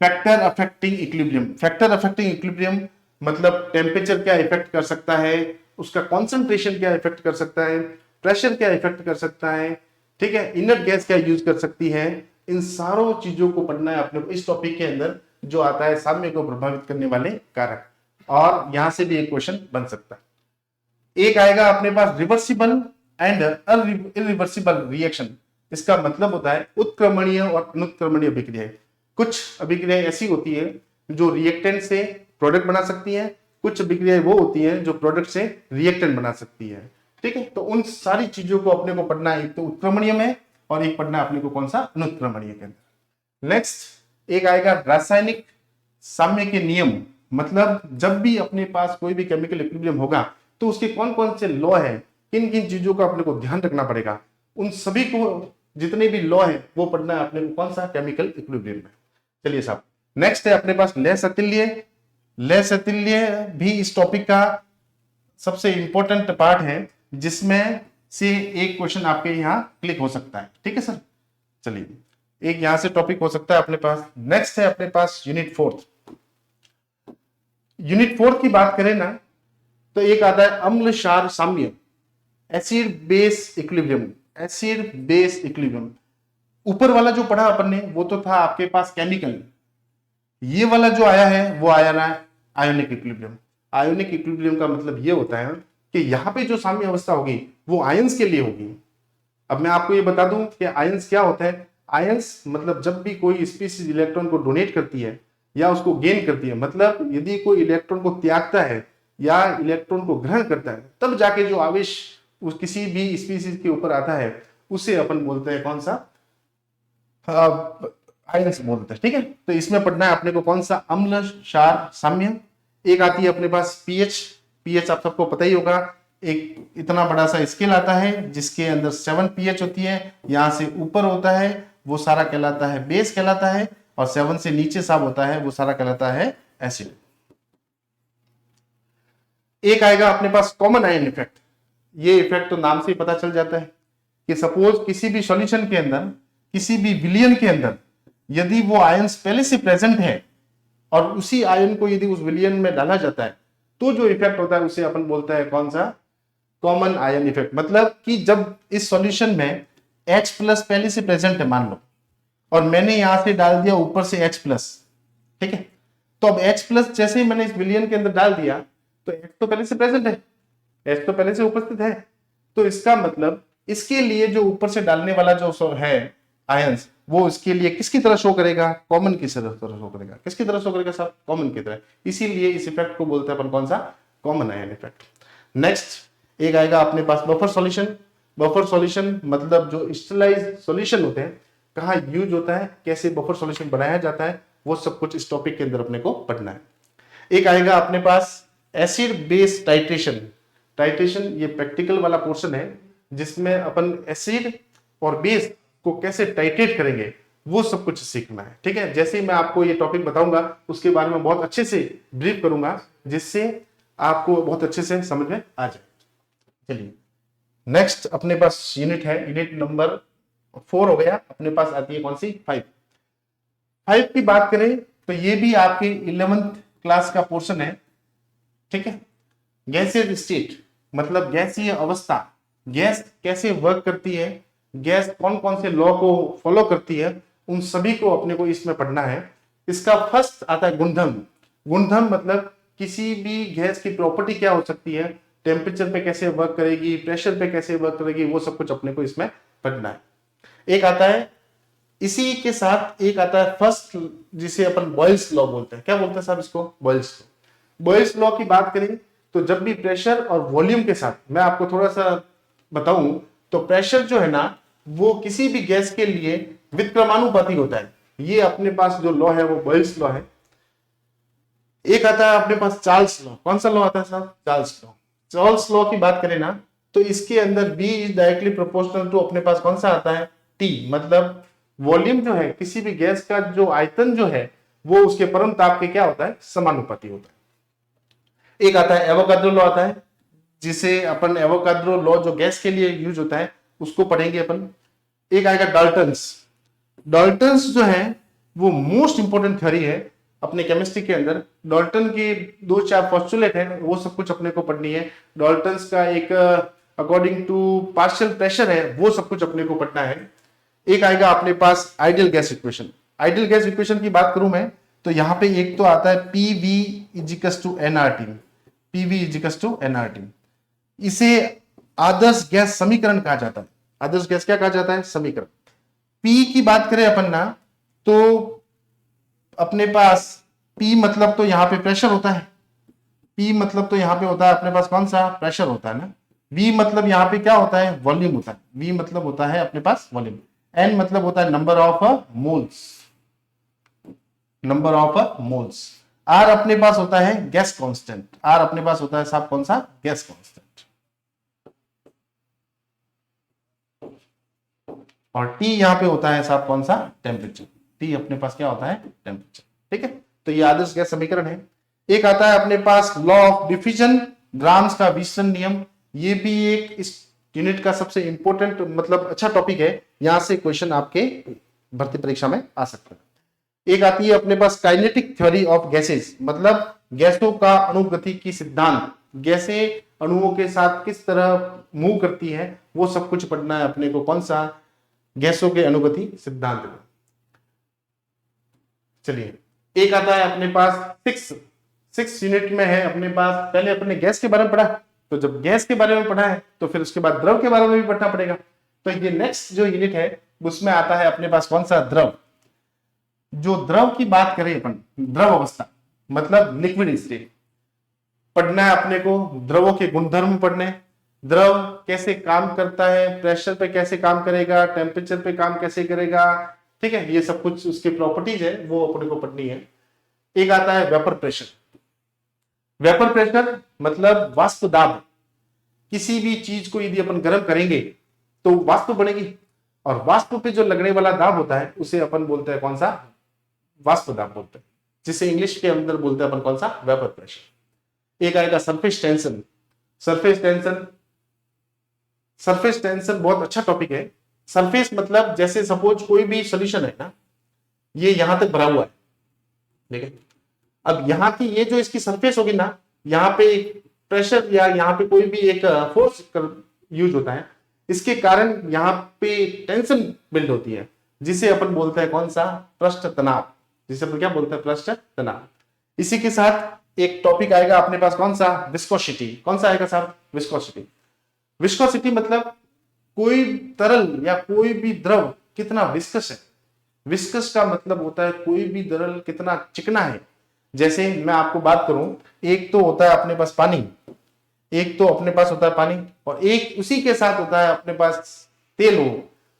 factor affecting equilibrium. Factor affecting equilibrium मतलब टेम्परेचर क्या इफेक्ट कर सकता है, उसका कॉन्सेंट्रेशन क्या इफेक्ट कर सकता है, प्रेशर क्या इफेक्ट कर सकता है, ठीक है, इनर्ट गैस क्या यूज कर सकती है, इन सारों चीजों को पढ़ना है अपने को इस टॉपिक के अंदर, जो आता है साम्य को प्रभावित करने वाले कारक। और यहां से भी एक क्वेश्चन बन सकता है। एक आएगा अपने पास रिवर्सिबल एंड इरिवर्सिबल रिएक्शन। इसका मतलब होता है उत्क्रमणीय और अनुत्क्रमणीय अभिक्रियाएं। कुछ अभिक्रियाएं ऐसी होती है जो रिएक्टेंट से प्रोडक्ट बना सकती है, कुछ अभिक्रियाएं वो होती हैं जो प्रोडक्ट से रिएक्टेंट बना सकती है, ठीक है। तो उन सारी चीजों को अपने को पढ़ना है, एक तो उत्क्रमणीय में और एक पढ़ना अपने को कौन सा, अनुत्क्रमणीय के अंदर। नेक्स्ट एक आएगा रासायनिक साम्य के नियम। मतलब जब भी अपने पास कोई भी केमिकल इक्विलिब्रियम होगा तो उसके कौन कौन से लॉ है, किन किन चीजों का अपने को ध्यान रखना पड़ेगा, उन सभी को जितने भी लॉ है वो पढ़ना है अपने को कौन सा, केमिकल इक्विलिब्रियम में। चलिए साहब, नेक्स्ट है अपने पास लय सतिल्य। लय सतिल्य भी इस टॉपिक का सबसे इंपॉर्टेंट पार्ट है, जिसमें से एक क्वेश्चन आपके यहाँ क्लिक हो सकता है, ठीक है सर। चलिए एक यहां से टॉपिक हो सकता है अपने पास। नेक्स्ट है अपने पास यूनिट फोर्थ। यूनिट फोर्थ की बात करें ना तो एक आता है अम्ल क्षार साम्य, acid base equilibrium. Acid base equilibrium ऊपर वाला जो पढ़ा अपन ने वो तो था आपके पास केमिकल, ये वाला जो आया है वो आया ना आयोनिक इक्विलिब्रियम। आयोनिक इक्विलिब्रियम का मतलब ये होता है कि यहाँ पे जो साम्य अवस्था होगी वो आयंस के लिए होगी। अब मैं आपको ये बता दूं कि आयंस क्या होता है। आयंस मतलब जब भी कोई स्पीसीज इलेक्ट्रॉन को डोनेट करती है या उसको गेन करती है, मतलब यदि कोई इलेक्ट्रॉन को त्यागता है या इलेक्ट्रॉन को ग्रहण करता है, तब जाके जो आवेश उस किसी भी स्पीसीज के ऊपर आता है उसे अपन बोलते हैं कौन सा, आयंस बोलते हैं, ठीक है। तो इसमें पढ़ना है अपने को कौन सा, अम्ल क्षार साम्य। एक आती है अपने पास पीएच। पीएच आप सबको पता ही होगा, एक इतना बड़ा सा स्केल आता है जिसके अंदर 7 पीएच होती है। यहां से ऊपर होता है वो सारा कहलाता है बेस कहलाता है, और 7 से नीचे साब होता है वो सारा कहलाता है एसिड। एक आएगा अपने पास कॉमन आयन इफेक्ट। ये इफेक्ट तो नाम से ही पता चल जाता है कि सपोज किसी भी सॉल्यूशन के अंदर, किसी भी विलयन के अंदर यदि वो आयंस पहले से प्रेजेंट है और उसी आयन को यदि उस विलयन में डाला जाता है तो जो इफेक्ट होता है उसे अपन बोलता है कौन सा, कॉमन आयन इफेक्ट। मतलब कि जब इस सॉल्यूशन में H प्लस पहले से प्रेजेंट है मान लो, और मैंने यहां से डाल दिया ऊपर से H प्लस, ठीक है। तो अब H प्लस जैसे ही मैंने इस विलयन के अंदर डाल दिया तो H तो पहले से प्रेजेंट है, H तो पहले से उपस्थित है। तो इसका मतलब इसके लिए जो ऊपर से डालने वाला जो है आयंस, वो इसके लिए किसकी तरह शो करेगा, कॉमन की तरह शो करेगा। किसकी तरह शो करेगा साहब, कॉमन की तरह। इसीलिए इस इफेक्ट को बोलते हैं अपन कौन सा, कॉमन आयन इफेक्ट। नेक्स्ट एक आएगा अपने पास बफर सॉल्यूशन। बफर सॉल्यूशन मतलब जो स्टेलाइज्ड सॉल्यूशन होते हैं, कहाँ यूज होता है, कैसे बफर सॉल्यूशन बनाया जाता है, वो सब कुछ इस टॉपिक के अंदर अपने को पढ़ना है। एक आएगा अपने पास एसिड बेस टाइट्रेशन। टाइट्रेशन ये प्रैक्टिकल वाला पोर्शन है जिसमें अपन एसिड और बेस को कैसे टाइट्रेट करेंगे वो सब कुछ सीखना है, ठीक है। जैसे ही मैं आपको ये टॉपिक बताऊंगा उसके बारे में बहुत अच्छे से ब्रीफ करूंगा, जिससे आपको बहुत अच्छे से समझ में आ जाए। चलिए नेक्स्ट अपने पास यूनिट है, यूनिट नंबर 4 हो गया। अपने पास आती है कौन सी, 5 की बात करें तो ये भी आपके 11th क्लास का पोर्शन है, ठीक है। गैसीय स्टेट मतलब गैसीय अवस्था, गैस कैसे वर्क करती है, गैस कौन कौन से लॉ को फॉलो करती है, उन सभी को अपने को इसमें पढ़ना है। इसका फर्स्ट आता है गुणधर्म। गुणधर्म मतलब किसी भी गैस की प्रॉपर्टी क्या हो सकती है, टेम्परेचर पे कैसे वर्क करेगी, प्रेशर पे कैसे वर्क करेगी, वो सब कुछ अपने को इसमें पढ़ना है। एक आता है इसी के साथ एक आता है फर्स्ट, जिसे अपन बॉयल्स लॉ बोलते हैं। क्या बोलते हैं साहब इसको, बॉयल्स लॉ। बॉयल्स लॉ की बात करें तो जब भी प्रेशर और वॉल्यूम के साथ, मैं आपको थोड़ा सा बताऊं तो प्रेशर जो है ना वो किसी भी गैस के लिए व्युत्क्रमानुपाती होता है। ये अपने पास जो लॉ है वो बॉयल्स लॉ है। एक आता है अपने पास चार्ल्स लॉ। कौन सा लॉ आता है साहब, चार्ल्स लॉ। चार्ल्स लॉ की बात करें ना तो इसके अंदर B is directly proportional to अपने पास कौन सा आता है, T। मतलब वॉल्यूम जो है किसी भी गैस का, जो आयतन जो है वो उसके परम ताप के क्या होता है, समानुपाती होता है। एक आता है एवोगाड्रो लॉ आता है, जिसे अपन एवोगाड्रो लॉ जो गैस के लिए यूज होता है उसको पढ़ेंगे अपन। एक आएगा डाल्टन्स। डाल्टन्स जो है वो मोस्ट इंपोर्टेंट थ्योरी है अपने केमिस्ट्री के अंदर डाल्टन के 2-4 पोस्टुलेट है, वो सब कुछ अपने को पढ़नी है। डाल्टन्स का एक अकॉर्डिंग टू पार्शियल प्रेशर है, वो सब कुछ अपने को पढ़ना है। एक आएगा अपने पास ideal gas equation. Ideal gas equation की बात करूं मैं तो यहां पे एक तो आता है PV equals to nRT, PV equals to nRT। इसे आदर्श गैस समीकरण कहा जाता है। आदर्श गैस क्या कहा जाता है? समीकरण। P की बात करें अपन ना तो अपने पास P मतलब तो यहां पे प्रेशर होता है, P मतलब तो यहां पे होता है अपने पास कौन सा? प्रेशर होता है ना। V मतलब यहां पे क्या होता है? वॉल्यूम होता है। V मतलब होता है अपने पास वॉल्यूम। N मतलब होता है number of moles, number of moles. R अपने पास होता है गैस कांस्टेंट, R अपने पास होता है साहब कौन सा? Gas constant. और T यहां पे होता है साहब कौन सा? टेम्परेचर। T अपने पास क्या होता है? टेम्परेचर। ठीक है, तो ये आदर्श गैस समीकरण है। एक आता है अपने पास लॉ ऑफ डिफ्यूजन, ग्राम्स का विसर्जन नियम। ये भी एक इस यूनिट का सबसे इंपॉर्टेंट मतलब अच्छा टॉपिक है, यहां से क्वेश्चन आपके भर्ती परीक्षा में आ सकता है। एक आती है अपने पास काइनेटिक थ्योरी ऑफ गैसेस, मतलब गैसों का अणुगति की सिद्धांत, गैसें अणुओं के साथ किस तरह मूव करती है, वो सब कुछ पढ़ना है अपने को। कौन सा? गैसों के अणुगति सिद्धांत में। चलिए, एक आता है अपने पास सिक्स यूनिट में है अपने पास। पहले अपने गैस के बारे में पढ़ा, तो जब गैस के बारे में पढ़ा है तो फिर उसके बाद द्रव के बारे में भी पढ़ना पड़ेगा। तो ये नेक्स्ट जो यूनिट है उसमें आता है अपने पास कौन सा? द्रव। जो द्रव की बात करें अपन, द्रव अवस्था मतलब लिक्विड स्टेट पढ़ना है अपने को। द्रवों के गुणधर्म पढ़ने, द्रव कैसे काम करता है, प्रेशर पे कैसे काम करेगा, टेम्परेचर पे काम कैसे करेगा, ठीक है, ये सब कुछ उसके प्रॉपर्टीज है वो अपने को पढ़नी है। एक आता है वेपर प्रेशर। वेपर प्रेशर मतलब वाष्प दाब। किसी भी चीज को यदि अपन गर्म करेंगे तो वाष्प बनेगी, और वाष्प पे जो लगने वाला दाब होता है उसे अपन बोलते हैं कौन सा? वाष्प दाब बोलते हैं, जिसे इंग्लिश के अंदर बोलते हैं अपन कौन सा? Vapour pressure. एक आएगा surface tension. Surface tension, surface tension बहुत अच्छा टॉपिक है। सरफेस मतलब जैसे सपोज कोई भी सोल्यूशन है ना, ये यहां तक भरा हुआ है, ठीक है। अब यहाँ की ये जो इसकी सरफेस होगी ना, यहाँ पे एक प्रेशर या यहाँ पे कोई भी एक फोर्स यूज होता है, इसके कारण यहाँ पे टेंशन बिल्ड होती है, जिसे अपन बोलते हैं कौन सा? पृष्ठ तनाव। जिसे अपन क्या बोलते हैं? पृष्ठ तनाव। इसी के साथ एक टॉपिक आएगा अपने पास कौन सा? विस्कोसिटी। कौन सा आएगा साहब? विस्कोसिटी। विस्कोसिटी मतलब कोई तरल या कोई भी द्रव कितना विस्कस है। विस्कस का मतलब होता है कोई भी तरल कितना चिकना है। जैसे मैं आपको बात करूं, एक तो होता है अपने पास पानी, एक तो अपने पास होता है पानी, और एक उसी के साथ होता है अपने पास तेल हो,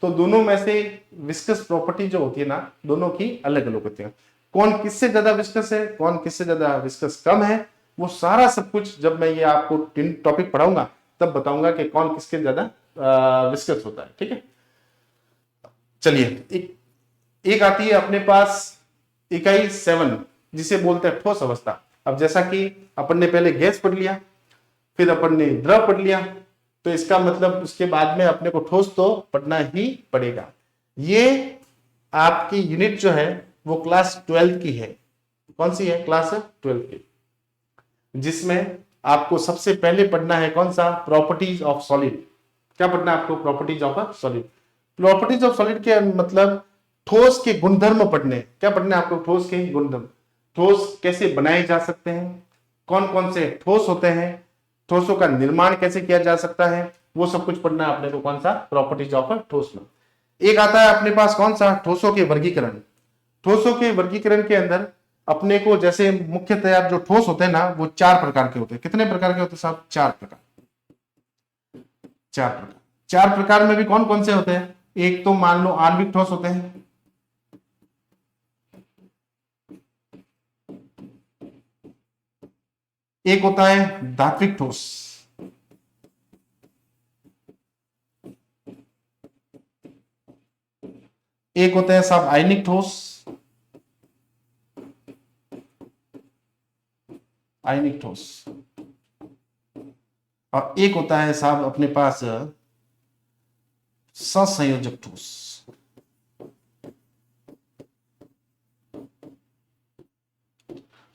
तो दोनों में से विस्कस प्रॉपर्टी जो होती है ना, दोनों की अलग अलग होती है। कौन किससे ज्यादा विस्कस है, कौन किससे ज्यादा विस्कस कम है, वो सारा सब कुछ जब मैं ये आपको टॉपिक पढ़ाऊंगा तब बताऊंगा कि कौन किसके ज्यादा विस्कस होता है। ठीक है, चलिए एक आती है अपने पास इकाई 7, जिसे बोलते हैं ठोस अवस्था। अब जैसा कि अपन ने पहले गैस पढ़ लिया, फिर अपन ने द्रव पढ़ लिया, तो इसका मतलब उसके बाद में अपने को ठोस तो पढ़ना ही पड़ेगा। ये आपकी यूनिट जो है वो क्लास 12 की है। कौन सी है? क्लास 12 की, जिसमें आपको सबसे पहले पढ़ना है कौन सा? Properties of solid. क्या पढ़ना है आपको? Properties of solid. Properties of solid के मतलब ठोस के गुणधर्म पढ़ने। क्या पढ़ना है आपको? ठोस के गुणधर्म। ठोस कैसे बनाए जा सकते हैं, कौन कौन से ठोस होते हैं, ठोसों का निर्माण कैसे किया जा सकता है, वो सब कुछ पढ़ना है अपने को। कौन सा? प्रॉपर्टीज ऑफ ठोस में। एक आता है अपने पास कौन सा? ठोसों के वर्गीकरण। ठोसों के वर्गीकरण के अंदर अपने को जैसे मुख्यतया जो ठोस होते हैं ना, वो 4 प्रकार के होते हैं। कितने प्रकार के होते हैं साहब? 4 प्रकार। 4 प्रकार। 4 प्रकार में भी कौन कौन से होते हैं? एक तो मान लो आणविक ठोस होते हैं, एक होता है धात्विक ठोस, एक होता है साहब आयनिक ठोस, आयनिक ठोस, और एक होता है साहब अपने पास सहसंयोजक ठोस।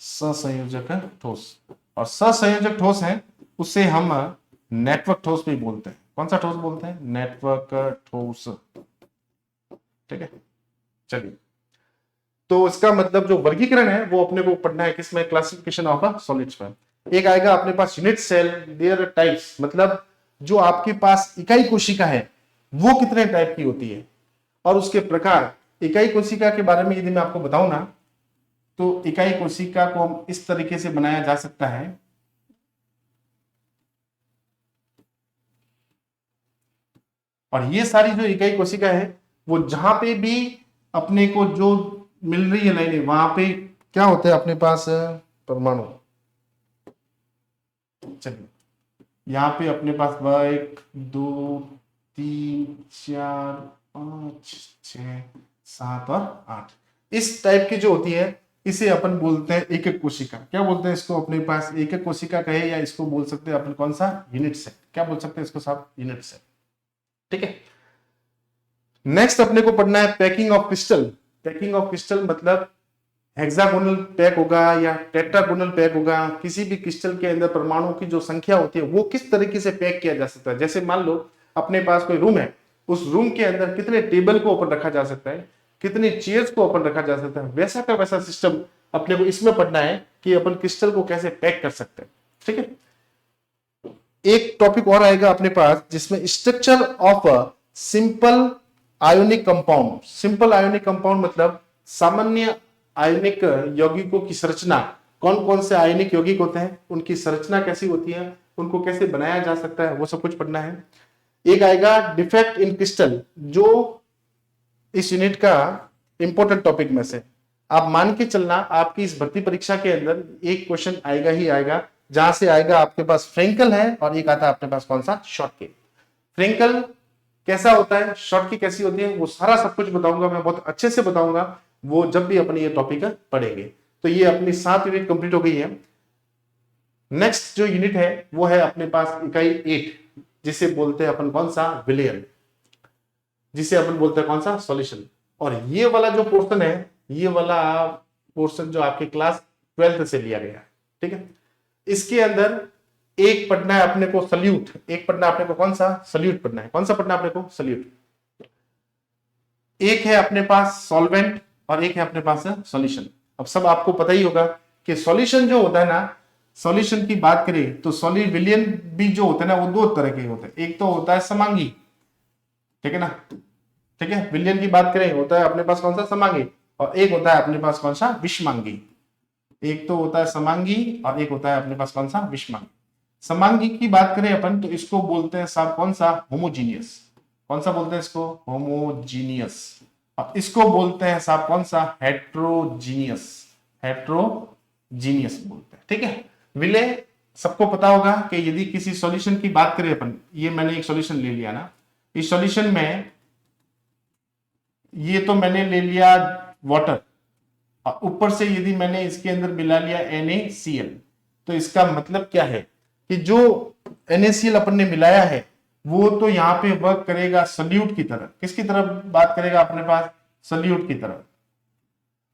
ससंयोजक ठोस, और ससंयोजक ठोस है उसे हम नेटवर्क ठोस भी बोलते हैं। कौन सा ठोस बोलते हैं? नेटवर्क ठोस। ठीक है, चलिए, तो इसका मतलब जो वर्गीकरण है वो अपने को पढ़ना है किसमें? क्लासिफिकेशन ऑफ सॉलिड्स में। एक आएगा अपने पास यूनिट सेल, देयर टाइप्स, मतलब जो आपके पास इकाई कोशिका है वो कितने टाइप की होती है और उसके प्रकार। इकाई कोशिका के बारे में यदि मैं आपको बताऊं ना, तो इकाई कोशिका को हम इस तरीके से बनाया जा सकता है। और ये सारी जो इकाई कोशिका है वो जहां पे भी अपने को जो मिल रही है लाइनें, वहां पे क्या होता है अपने पास? परमाणु। चलिए, यहाँ पे अपने पास 1 2 3 4 5 6 7 और 8 इस टाइप की जो होती है इसे अपन बोलते हैं एक एक कोशिका। क्या बोलते हैं इसको? अपने पास एक एक कोशिका कहे, या इसको बोल सकते हैं अपन कौन सा? Unit cell. क्या बोल सकते हैं इसको साहब? Unit cell. ठीक है, नेक्स्ट अपने को पढ़ना है packing of crystal. Packing of crystal मतलब हेक्सागोनल पैक होगा या टेट्रागोनल पैक होगा। किसी भी क्रिस्टल के अंदर परमाणुओं की जो संख्या होती है वो किस तरीके से पैक किया जा सकता है। जैसे मान लो अपने पास कोई रूम है, उस रूम के अंदर कितने टेबल को अपन रखा जा सकता है, कितनी चेयर्स को अपन रखा जा सकता है, वैसा का वैसा सिस्टम अपने को इसमें पढ़ना है कि अपन क्रिस्टल को कैसे पैक कर सकते हैं। ठीक है, एक टॉपिक और आएगा अपने पास जिसमें structure of simple ionic compound. Simple ionic compound मतलब सामान्य आयोनिक यौगिकों की संरचना। कौन कौन से आयोनिक यौगिक होते हैं, उनकी संरचना कैसी होती है, उनको कैसे बनाया जा सकता है, वो सब कुछ पढ़ना है। एक आएगा डिफेक्ट इन क्रिस्टल, जो इस यूनिट का इंपॉर्टेंट टॉपिक में से आप मान के चलना आपकी इस भर्ती परीक्षा के अंदर एक क्वेश्चन आएगा ही आएगा, जहां से आएगा आपके पास फ्रेंकल है और एक आता है अपने पास कौन सा? शॉर्टकी। फ्रेंकल कैसा होता है, शॉर्टकी कैसी होती है, वो सारा सब कुछ बताऊंगा मैं, बहुत अच्छे से बताऊंगा वो जब भी अपन ये टॉपिक पढ़ेंगे। तो ये अपनी 7 यूनिट कंप्लीट हो गई है। नेक्स्ट जो यूनिट है वो है अपने पास इकाई 8, जिसे बोलते हैं अपन कौन सा? विलयन, जिसे अपन बोलते हैं कौन सा? सॉल्यूशन। और ये वाला जो पोर्शन है, ये वाला पोर्शन जो आपके क्लास 12th से लिया गया है। ठीक है, इसके अंदर एक पढ़ना है अपने को सल्यूट, एक पढ़ना है अपने को कौन सा? सल्यूट पढ़ना है। कौन सा पढ़ना है अपने को? सल्यूट। एक है अपने पास सॉल्वेंट और एक है अपने पास सॉल्यूशन। अब सब आपको पता ही होगा कि सॉल्यूशन जो होता है ना, सॉल्यूशन की बात करें तो विलयन भी जो होते हैं ना, वो 2 तरह के होते हैं। एक तो होता है समांगी, ठीक है ना, ठीक है, विलयन की बात करें होता है अपने पास कौन सा? समांगी। और एक होता है अपने पास कौन सा? विषमांगी। एक तो होता है समांगी और एक होता है अपने पास कौन सा? विषमांगी। समांगी की बात करें अपन तो इसको बोलते हैं साहब कौन सा? होमोजीनियस। कौन सा बोलते हैं इसको? होमोजीनियस। और इसको बोलते हैं साहब कौन सा? हेट्रोजीनियस। हेट्रोजीनियस बोलते हैं। ठीक है, विलय सबको पता होगा कि यदि किसी सॉल्यूशन की बात करें अपन, ये मैंने एक सॉल्यूशन ले लिया ना, इस सॉल्यूशन में ये तो मैंने ले लिया वाटर, और ऊपर से यदि मैंने इसके अंदर मिला लिया NaCl, तो इसका मतलब क्या है कि जो NaCl अपन ने मिलाया है वो तो यहाँ पे वर्क करेगा सल्यूट की तरह। किसकी तरह बात करेगा अपने पास? सल्यूट की तरह।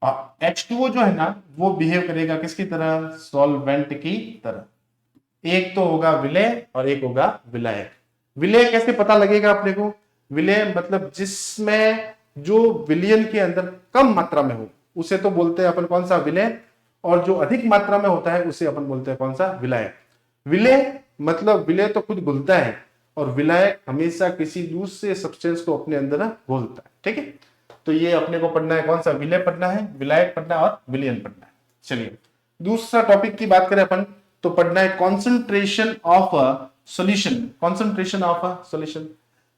और H2O जो है ना, वो बिहेव करेगा किसकी तरह? सॉल्वेंट की तरह। एक तो होगा विलय और एक होगा विलायक। विलय कैसे पता लगेगा अपने को? विलय मतलब जिसमें जो विलयन के अंदर कम मात्रा में हो उसे तो बोलते हैं अपन कौन सा? विलय। और जो अधिक मात्रा में होता है उसे अपन बोलते हैं कौन सा? विलायक। विलय मतलब विलय तो खुद घुलता है और विलायक हमेशा किसी दूसरे सब्सटेंस को अपने अंदर घोलता है। ठीक है, तो ये अपने को पढ़ना है कौन सा? विलय पढ़ना है, विलायक पढ़ना है और विलयन पढ़ना है। चलिए, दूसरा टॉपिक की बात करें अपन तो पढ़ना है concentration of solution. Concentration of solution,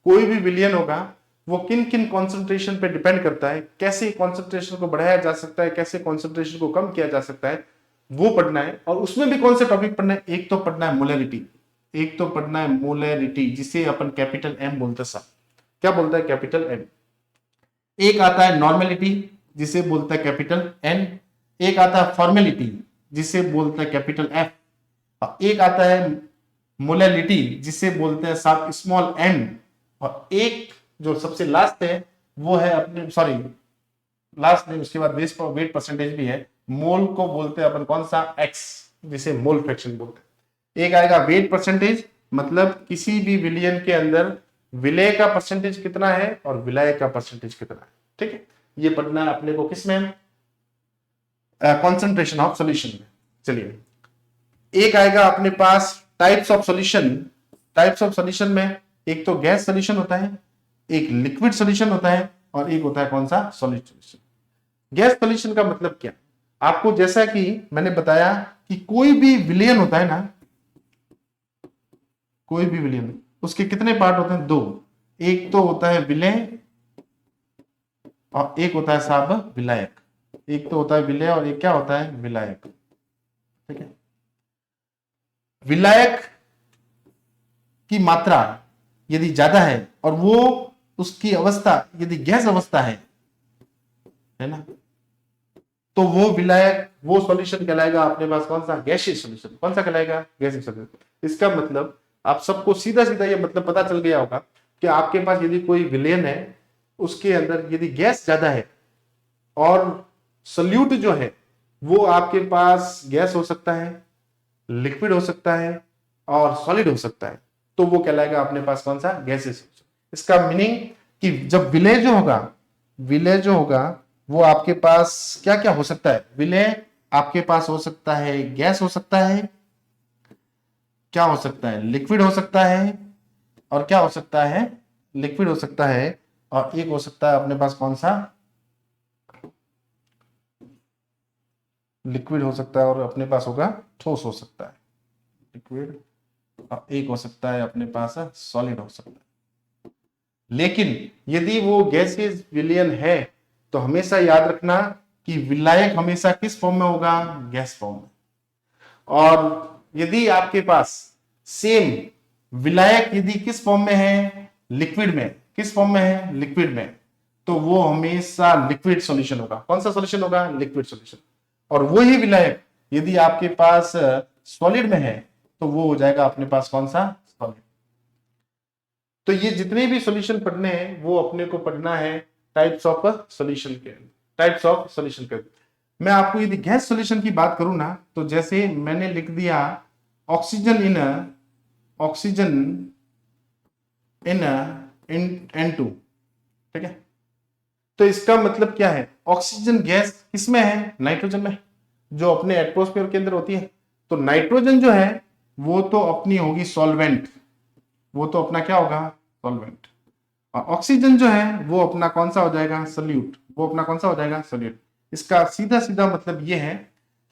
कोई भी विलयन होगा वो किन किन कॉन्सेंट्रेशन पे डिपेंड करता है, कैसे कॉन्सेंट्रेशन को बढ़ाया जा सकता है, कैसे कॉन्सेंट्रेशन को कम किया जा सकता है, वो पढ़ना है। और उसमें भी कौन से टॉपिक पढ़ना है? एक तो पढ़ना है मोलैरिटी, एक तो पढ़ना है मोलैरिटी, जिसे अपन कैपिटल M बोलते हैं। क्या बोलता है? Capital M। एक आता है नॉर्मेलिटी, जिसे बोलता है कैपिटल N। एक आता है फॉर्मेलिटी, जिसे बोलता है कैपिटल F। और एक आता है मोलैलिटी, जिसे बोलते हैं साहब स्मॉल n। और एक जो सबसे लास्ट है वो है अपने लास्ट नहीं, उसके बाद वेट परसेंटेज भी है। मोल को बोलते हैं अपन कौन सा, एक्स, जिसे मोल फ्रैक्शन बोलते हैं। एक आएगा वेट परसेंटेज, मतलब किसी भी विलयन के अंदर विलय का परसेंटेज कितना है और विलायक का परसेंटेज कितना है। ठीक है, ये पढ़ना है अपने को किसमें, कॉन्सेंट्रेशन ऑफ सॉल्यूशन में। चलिए, एक आएगा अपने पास types of solution. Types of solution में एक तो गैस सॉल्यूशन होता है, एक लिक्विड सॉल्यूशन होता है, और एक होता है कौन सा, सॉलिड सॉल्यूशन। गैस सॉल्यूशन का मतलब क्या, आपको जैसा कि मैंने बताया कि कोई भी विलयन होता है ना, कोई भी विलयन, उसके कितने पार्ट होते हैं, दो। एक तो होता है विलय और एक होता है साहब विलायक। एक तो होता है विलय और एक क्या होता है, विलायक। ठीक है, विलायक की मात्रा यदि ज्यादा है और वो उसकी अवस्था यदि गैस अवस्था है ना, तो वो विलायक, वो सॉल्यूशन कहलाएगा अपने पास कौन सा, गैसियस सॉल्यूशन। कौन सा कहलाएगा, गैसियस सॉल्यूशन। इसका मतलब आप सबको सीधा सीधा ये मतलब पता चल गया होगा कि आपके पास यदि कोई विलयन है, उसके अंदर यदि गैस ज्यादा है और सॉल्यूट जो है वो आपके पास गैस हो सकता है, लिक्विड हो सकता है और सॉलिड हो सकता है, तो वो कहलाएगा अपने पास कौन सा, गैसियस सॉल्यूशन। इसका मीनिंग कि जब विलय जो होगा, विलय जो होगा वो आपके पास क्या क्या हो सकता है, विलय आपके पास हो सकता है गैस हो सकता है, क्या हो सकता है, लिक्विड हो सकता है, और क्या हो सकता है, लिक्विड हो सकता है, और एक हो सकता है अपने पास कौन सा, लिक्विड हो सकता है और अपने पास होगा ठोस हो सकता है, लिक्विड, और एक हो सकता है अपने पास सॉलिड हो सकता है। लेकिन यदि वो गैसियस विलयन है तो हमेशा याद रखना कि विलायक हमेशा किस फॉर्म में होगा, गैस फॉर्म में। और यदि आपके पास सेम विलायक यदि किस फॉर्म में है, लिक्विड में, किस फॉर्म में है, लिक्विड में, तो वो हमेशा लिक्विड सॉल्यूशन होगा। कौन सा सॉल्यूशन होगा, लिक्विड सॉल्यूशन। और वही विलायक यदि आपके पास सॉलिड में है तो वो हो जाएगा अपने पास कौन सा, सॉलिड। तो ये जितने भी सॉल्यूशन पढ़ने हैं वो अपने को पढ़ना है टाइप्स ऑफ सॉल्यूशन के, टाइप्स ऑफ सॉल्यूशन के। मैं आपको यदि गैस सॉल्यूशन की बात करूं ना, तो जैसे मैंने लिख दिया ऑक्सीजन इन N2, ठीक है। तो इसका मतलब क्या है, ऑक्सीजन गैस किसमें है, नाइट्रोजन में, जो अपने एटमॉस्फेयर के अंदर होती है। तो नाइट्रोजन जो है वो तो अपनी होगी सॉल्वेंट, वो तो अपना क्या होगा, सॉल्वेंट। और ऑक्सीजन जो है वो अपना कौन सा हो जाएगा, सॉल्यूट, वो अपना कौन सा हो जाएगा, सॉल्यूट। इसका सीधा सीधा मतलब ये है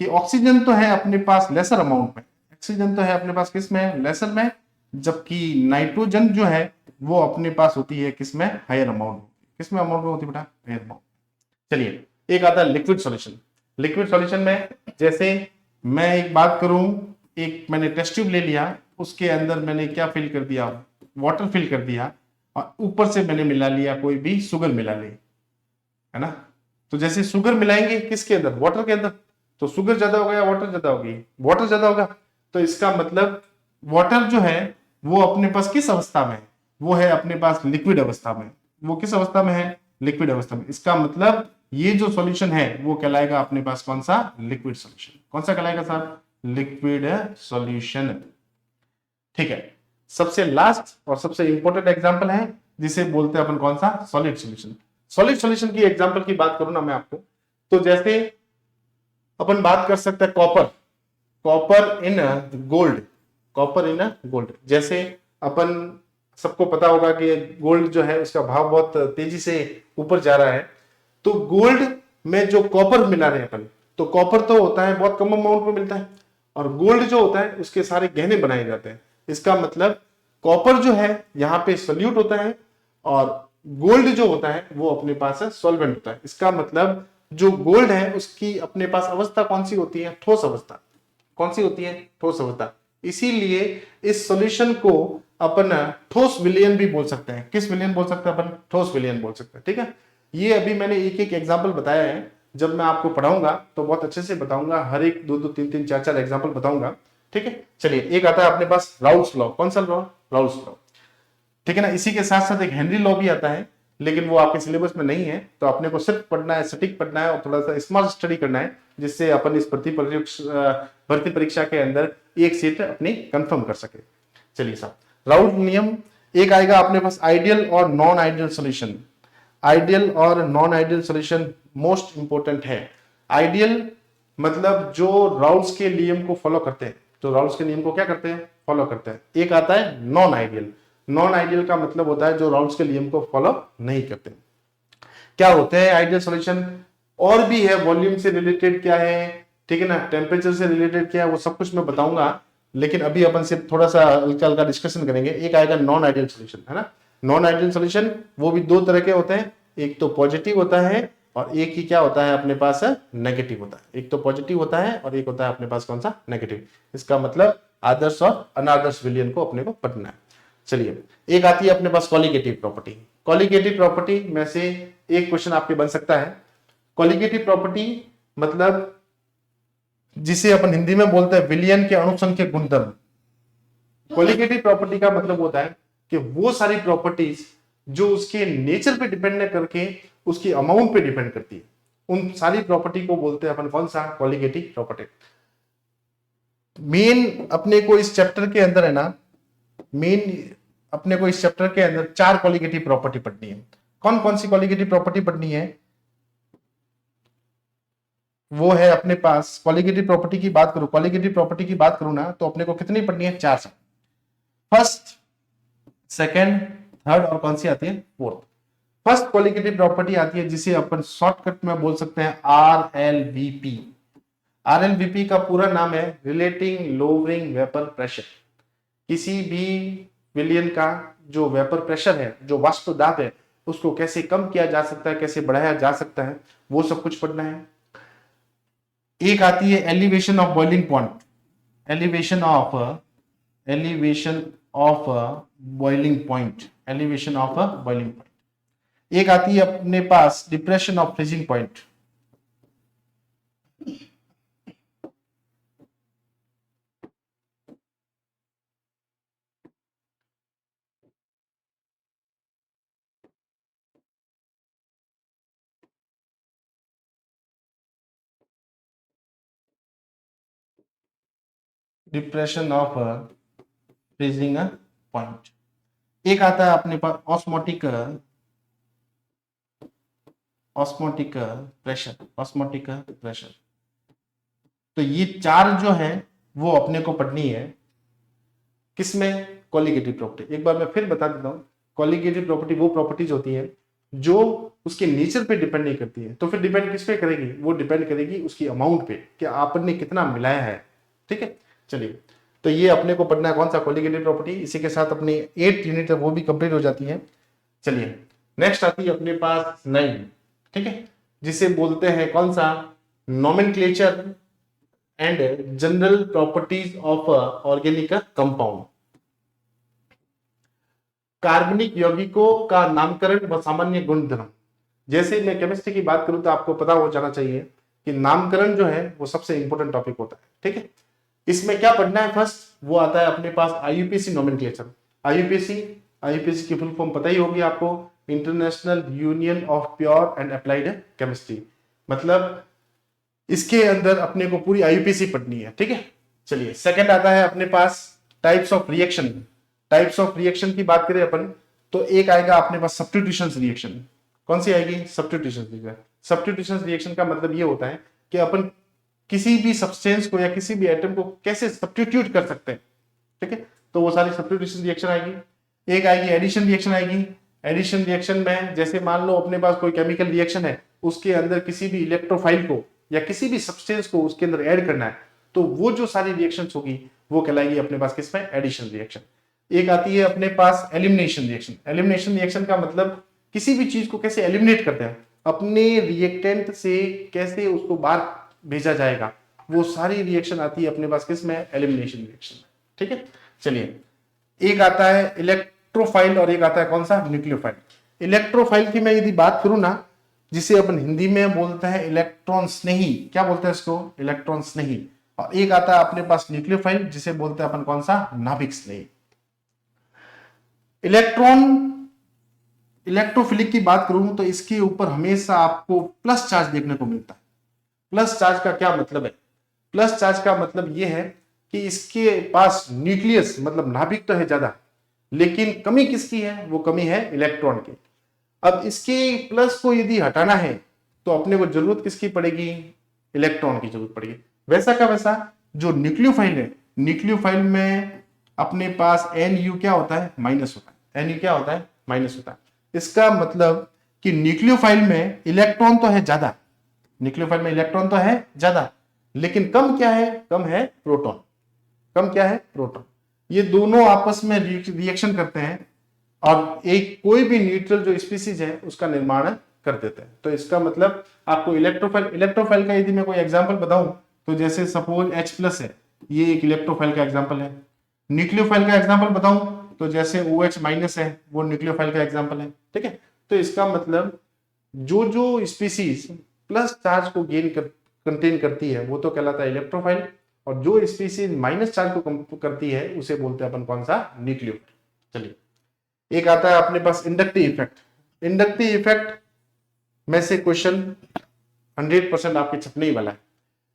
कि ऑक्सीजन तो है अपने पास लेसर अमाउंट में, ऑक्सीजन तो है अपने पास किस में, लेसर में, जबकि नाइट्रोजन जो है वो अपने पास होती है किस में, हायर अमाउंट। किस में अमाउंट में होती है बेटा, हायर अमाउंट। चलिए, एक आता है लिक्विड सॉल्यूशन। लिक्विड सॉल्यूशन में जैसे मैं एक बात करूं, एक मैंने टेस्ट ट्यूब ले लिया, उसके अंदर मैंने क्या फिल कर दिया, वाटर फिल कर दिया, और ऊपर से मैंने मिला लिया कोई भी शुगर मिला ली, है ना। तो जैसे शुगर मिलाएंगे किसके अंदर, वाटर के अंदर, तो शुगर ज्यादा होगा या वाटर ज्यादा होगी, वाटर ज्यादा होगा। तो इसका मतलब वाटर जो है वो अपने पास किस अवस्था में है, वो है अपने पास लिक्विड अवस्था में। वो किस अवस्था में है, लिक्विड अवस्था में। इसका मतलब ये जो सॉल्यूशन है वो कहलाएगा अपने पास कौन सा, लिक्विड सॉल्यूशन। कौन सा कहलाएगा साहब, लिक्विड सॉल्यूशन। ठीक है, सबसे लास्ट और सबसे इंपॉर्टेंट एग्जांपल है जिसे बोलते हैं अपन कौन सा, सॉलिड सॉल्यूशन। सॉलिड सॉल्यूशन की एग्जांपल की बात करूं ना मैं आपको, तो जैसे अपन बात कर सकते हैं copper in gold, copper in gold. जैसे अपन सबको पता होगा कि गोल्ड जो है उसका भाव बहुत तेजी से ऊपर जा रहा है, तो गोल्ड में जो कॉपर मिला रहे हैं अपन, तो कॉपर तो होता है बहुत कम अमाउंट में मिलता है, और गोल्ड जो होता है उसके सारे गहने बनाए जाते हैं। इसका मतलब कॉपर जो है यहाँ पे सॉल्यूट होता है, और गोल्ड जो होता है वो अपने पास सॉल्वेंट होता है। इसका मतलब जो गोल्ड है उसकी अपने पास अवस्था कौन सी होती है, ठोस अवस्था। कौन सी होती है, ठोस अवस्था। इसीलिए इस सॉल्यूशन को अपन ठोस विलयन भी बोल सकते हैं। किस विलयन बोल सकते हैं अपन, ठोस विलयन बोल सकते हैं। ठीक है, ये अभी मैंने एक एक एग्जांपल बताया है, जब मैं आपको पढ़ाऊंगा तो बहुत अच्छे से बताऊंगा, हर एक दो दो तीन तीन चार चार एग्जांपल बताऊंगा। ठीक है, चलिए, एक आता है अपने पास राउल्स लॉ। कौन सा लॉ, राउल्स लॉ। ठीक है ना। इसी के साथ साथ एक हेनरी लॉ भी आता है। लेकिन वो आपके सिलेबस में नहीं है, तो अपने को सिर्फ पढ़ना है, सटीक पढ़ना है और थोड़ा सा स्मार्ट स्टडी करना है, जिससे अपन इस भर्ती परीक्षा के अंदर एक सीट अपनी कंफर्म कर सके। चलिए साहब, राउल्ट नियम एक आएगा अपने पास, आइडियल और नॉन आइडियल सॉल्यूशन। आइडियल और non ideal solution most important है। आइडियल मतलब जो राउल्ट्स के नियम को फॉलो करते हैं, जो राउल्ट्स के नियम को क्या करते हैं, फॉलो करते हैं। एक आता है नॉन आइडियल। नॉन आइडियल का मतलब होता है जो राउल्ट्स के नियम को फॉलो नहीं करते। क्या होते हैं आइडियल सॉल्यूशन? और भी है, वॉल्यूम से रिलेटेड क्या है, ठीक है ना, टेम्परेचर से रिलेटेड क्या है, वो सब कुछ मैं बताऊंगा, लेकिन अभी अपन सिर्फ थोड़ा सा हल्का हल्का डिस्कशन करेंगे। एक आएगा नॉन आइडियल सॉल्यूशन, है ना। नॉन आइडियल सॉल्यूशन वो भी दो तरह के होते हैं, एक तो पॉजिटिव होता है और एक ही क्या होता है अपने पास, नेगेटिव होता है। एक तो पॉजिटिव होता है और एक होता है अपने पास कौन सा, नेगेटिव। इसका मतलब आदर्श और अनादर्श विलयन को अपने को पढ़ना है। चलिए, एक आती है अपने पास कॉलिगेटिव प्रॉपर्टी। कॉलिगेटिव प्रॉपर्टी में से एक क्वेश्चन आपके बन सकता है। कॉलिगेटिव प्रॉपर्टी मतलब जिसे अपन हिंदी में बोलते हैं विलयन के अणुसंख्य गुणधर्म। कॉलिगेटिव प्रॉपर्टी का मतलब होता है कि वो सारी प्रॉपर्टीज जो उसके नेचर पे डिपेंड न करके उसकी अमाउंट पे डिपेंड करती है, उन सारी प्रॉपर्टी को बोलते हैं अपन कौन सा, कॉलिगेटिव प्रॉपर्टी। मेन अपने को इस चैप्टर के अंदर है ना, मेन अपने को इस चैप्टर के अंदर 4 कॉलिगेटिव प्रॉपर्टी पढ़नी है। कौन कौन सी कॉलिगेटिव प्रॉपर्टी पढ़नी है? वो है अपने पास कॉलिगेटिव प्रॉपर्टी की बात करूं, कॉलिगेटिव प्रॉपर्टी की बात करूं ना, तो अपने को कितनी पढ़नी है? 4 से। फर्स्ट, सेकंड, थर्ड और कौन सी आती है? फोर्थ। फर्स्ट कॉलिगेटिव प्रॉपर्टी आती है जिसे अपन शॉर्टकट में बोल सकते हैं RLVP। RLVP का पूरा नाम है रिलेटिंग लोअरिंग वेपर प्रेशर। किसी भी विलयन का जो वेपर प्रेशर है, जो वाष्प दाब है, उसको कैसे कम किया जा सकता है, कैसे बढ़ाया जा सकता है, वो सब कुछ पढ़ना है। एक आती है elevation of boiling point, elevation of boiling point, elevation of boiling point. एक आती है अपने पास depression of freezing point. Depression of freezing point. एक आता है अपने पास ऑस्मोटिक प्रेशर। तो ये 4 जो है वो अपने को पढ़नी है किसमें? Colligative property. एक बार मैं फिर बता देता हूं, कॉलिगेटिव प्रॉपर्टी वो प्रॉपर्टीज होती है जो उसके नेचर पे डिपेंड नहीं करती है। तो फिर डिपेंड किस पे करेगी? वो डिपेंड करेगी उसकी अमाउंट पे, कि आपने कितना मिलाया है। ठीक है, चलिए, तो ये अपने को पढ़ना है कौन सा, कॉलिगेटिव प्रॉपर्टी। इसी के साथ अपनी 8 यूनिट है वो भी कंप्लीट हो जाती है। चलिए, नेक्स्ट आती है अपने पास 9, ठीक है, जिसे बोलते हैं कौन सा, nomenclature and general properties of organic compound. कार्बनिक यौगिकों का नामकरण व सामान्य गुणधर्म। जैसे मैं केमिस्ट्री की बात करूं तो आपको पता हो जाना चाहिए कि नामकरण जो है वो सबसे इंपॉर्टेंट टॉपिक होता है। ठीक है, इसमें क्या पढ़ना है? फर्स्ट वो आता है अपने पास IUPAC नोमेनक्लेचर। IUPAC की फुल फॉर्म पता ही होगी आपको, international union of pure and applied chemistry. मतलब इसके अंदर अपने को पूरी IUPAC पढ़नी है। ठीक है, चलिए, सेकंड आता है अपने पास types of reaction. Types of reaction की बात करें अपन तो एक आएगा अपने पास सब्स्टिट्यूशन रिएक्शन। कौन सी आएगी? Substitution reaction. सब्स्टिट्यूशन रिएक्शन का मतलब ये होता है कि अपन किसी भी सब्सटेंस को या किसी भी एटम को कैसे सब्स्टिट्यूट कर सकते हैं। ठीक है, तो वो सारी सब्स्टिट्यूशन रिएक्शन आएगी। एक आएगी एडिशन रिएक्शन आएगी। एडिशन रिएक्शन में जैसे मान लो अपने पास कोई केमिकल रिएक्शन है, उसके अंदर किसी भी इलेक्ट्रोफाइल को या किसी भी सब्सटेंस को उसके अंदर ऐड करना है, तो वो जो सारी रिएक्शंस होगी वो कहलाएगी अपने पास किसमें? Addition reaction. एक आती है अपने पास एलिमिनेशन रिएक्शन। एलिमिनेशन रिएक्शन का मतलब किसी भी चीज को कैसे एलिमिनेट करते हैं, अपने रिएक्टेंट से कैसे उसको बाहर भेजा जाएगा, वो सारी रिएक्शन आती है अपने पास किसमें? Elimination reaction. ठीक है, चलिए, एक आता है इलेक्ट्रोफाइल और एक आता है कौन सा? न्यूक्लियोफाइल। इलेक्ट्रोफाइल की मैं यदि बात करूं ना, जिसे अपन हिंदी में बोलते हैं इलेक्ट्रॉन स्नेही। क्या बोलते हैं इसको? इलेक्ट्रॉन स्नेही। और एक आता है अपने पास न्यूक्लियोफाइल, जिसे बोलते हैं अपन कौन सा? नाभिक स्नेही। इलेक्ट्रोफिलिक की बात करूं तो इसके ऊपर हमेशा आपको प्लस चार्ज देखने को मिलता है। प्लस चार्ज का क्या मतलब है? प्लस चार्ज का मतलब यह है कि इसके पास न्यूक्लियस मतलब नाभिक तो है ज्यादा, लेकिन कमी किसकी है? वो कमी है इलेक्ट्रॉन की। अब इसके प्लस को यदि हटाना है तो अपने को जरूरत किसकी पड़ेगी? इलेक्ट्रॉन की जरूरत पड़ेगी। वैसा का वैसा जो न्यूक्लियोफाइल है, न्यूक्लियोफाइल में अपने पास NU क्या होता है? माइनस होता है। NU क्या होता है? माइनस होता है। इसका मतलब कि न्यूक्लियोफाइल में इलेक्ट्रॉन तो है ज्यादा, न्यूक्लियोफाइल में इलेक्ट्रॉन तो है ज्यादा, लेकिन कम क्या है? कम है प्रोटॉन। कम क्या है? प्रोटॉन। ये दोनों आपस में रिएक्शन करते हैं और एक कोई भी न्यूट्रल जो स्पीसीज है उसका निर्माण कर देते हैं। तो इसका मतलब आपको इलेक्ट्रोफाइल का यदि मैं कोई एग्जांपल बताऊं तो जैसे सपोज H+ है, ये एक इलेक्ट्रोफाइल का एग्जांपल है। न्यूक्लियोफाइल का एग्जांपल बताऊं तो जैसे OH- है, वो न्यूक्लियोफाइल का एग्जांपल है। ठीक है, तो इसका मतलब जो जो स्पीसीज प्लस चार्ज को कंटेन करती है वो तो कहलाता है इलेक्ट्रोफाइल, और जो स्पीसीज माइनस चार्ज को करती है उसे बोलते हैं अपन कौन सा? न्यूक्लियोफाइल। चलिए, एक आता है अपने पास इंडक्टिव इफेक्ट। इंडक्टिव इफेक्ट में से क्वेश्चन 100% आपके छपने ही वाला है।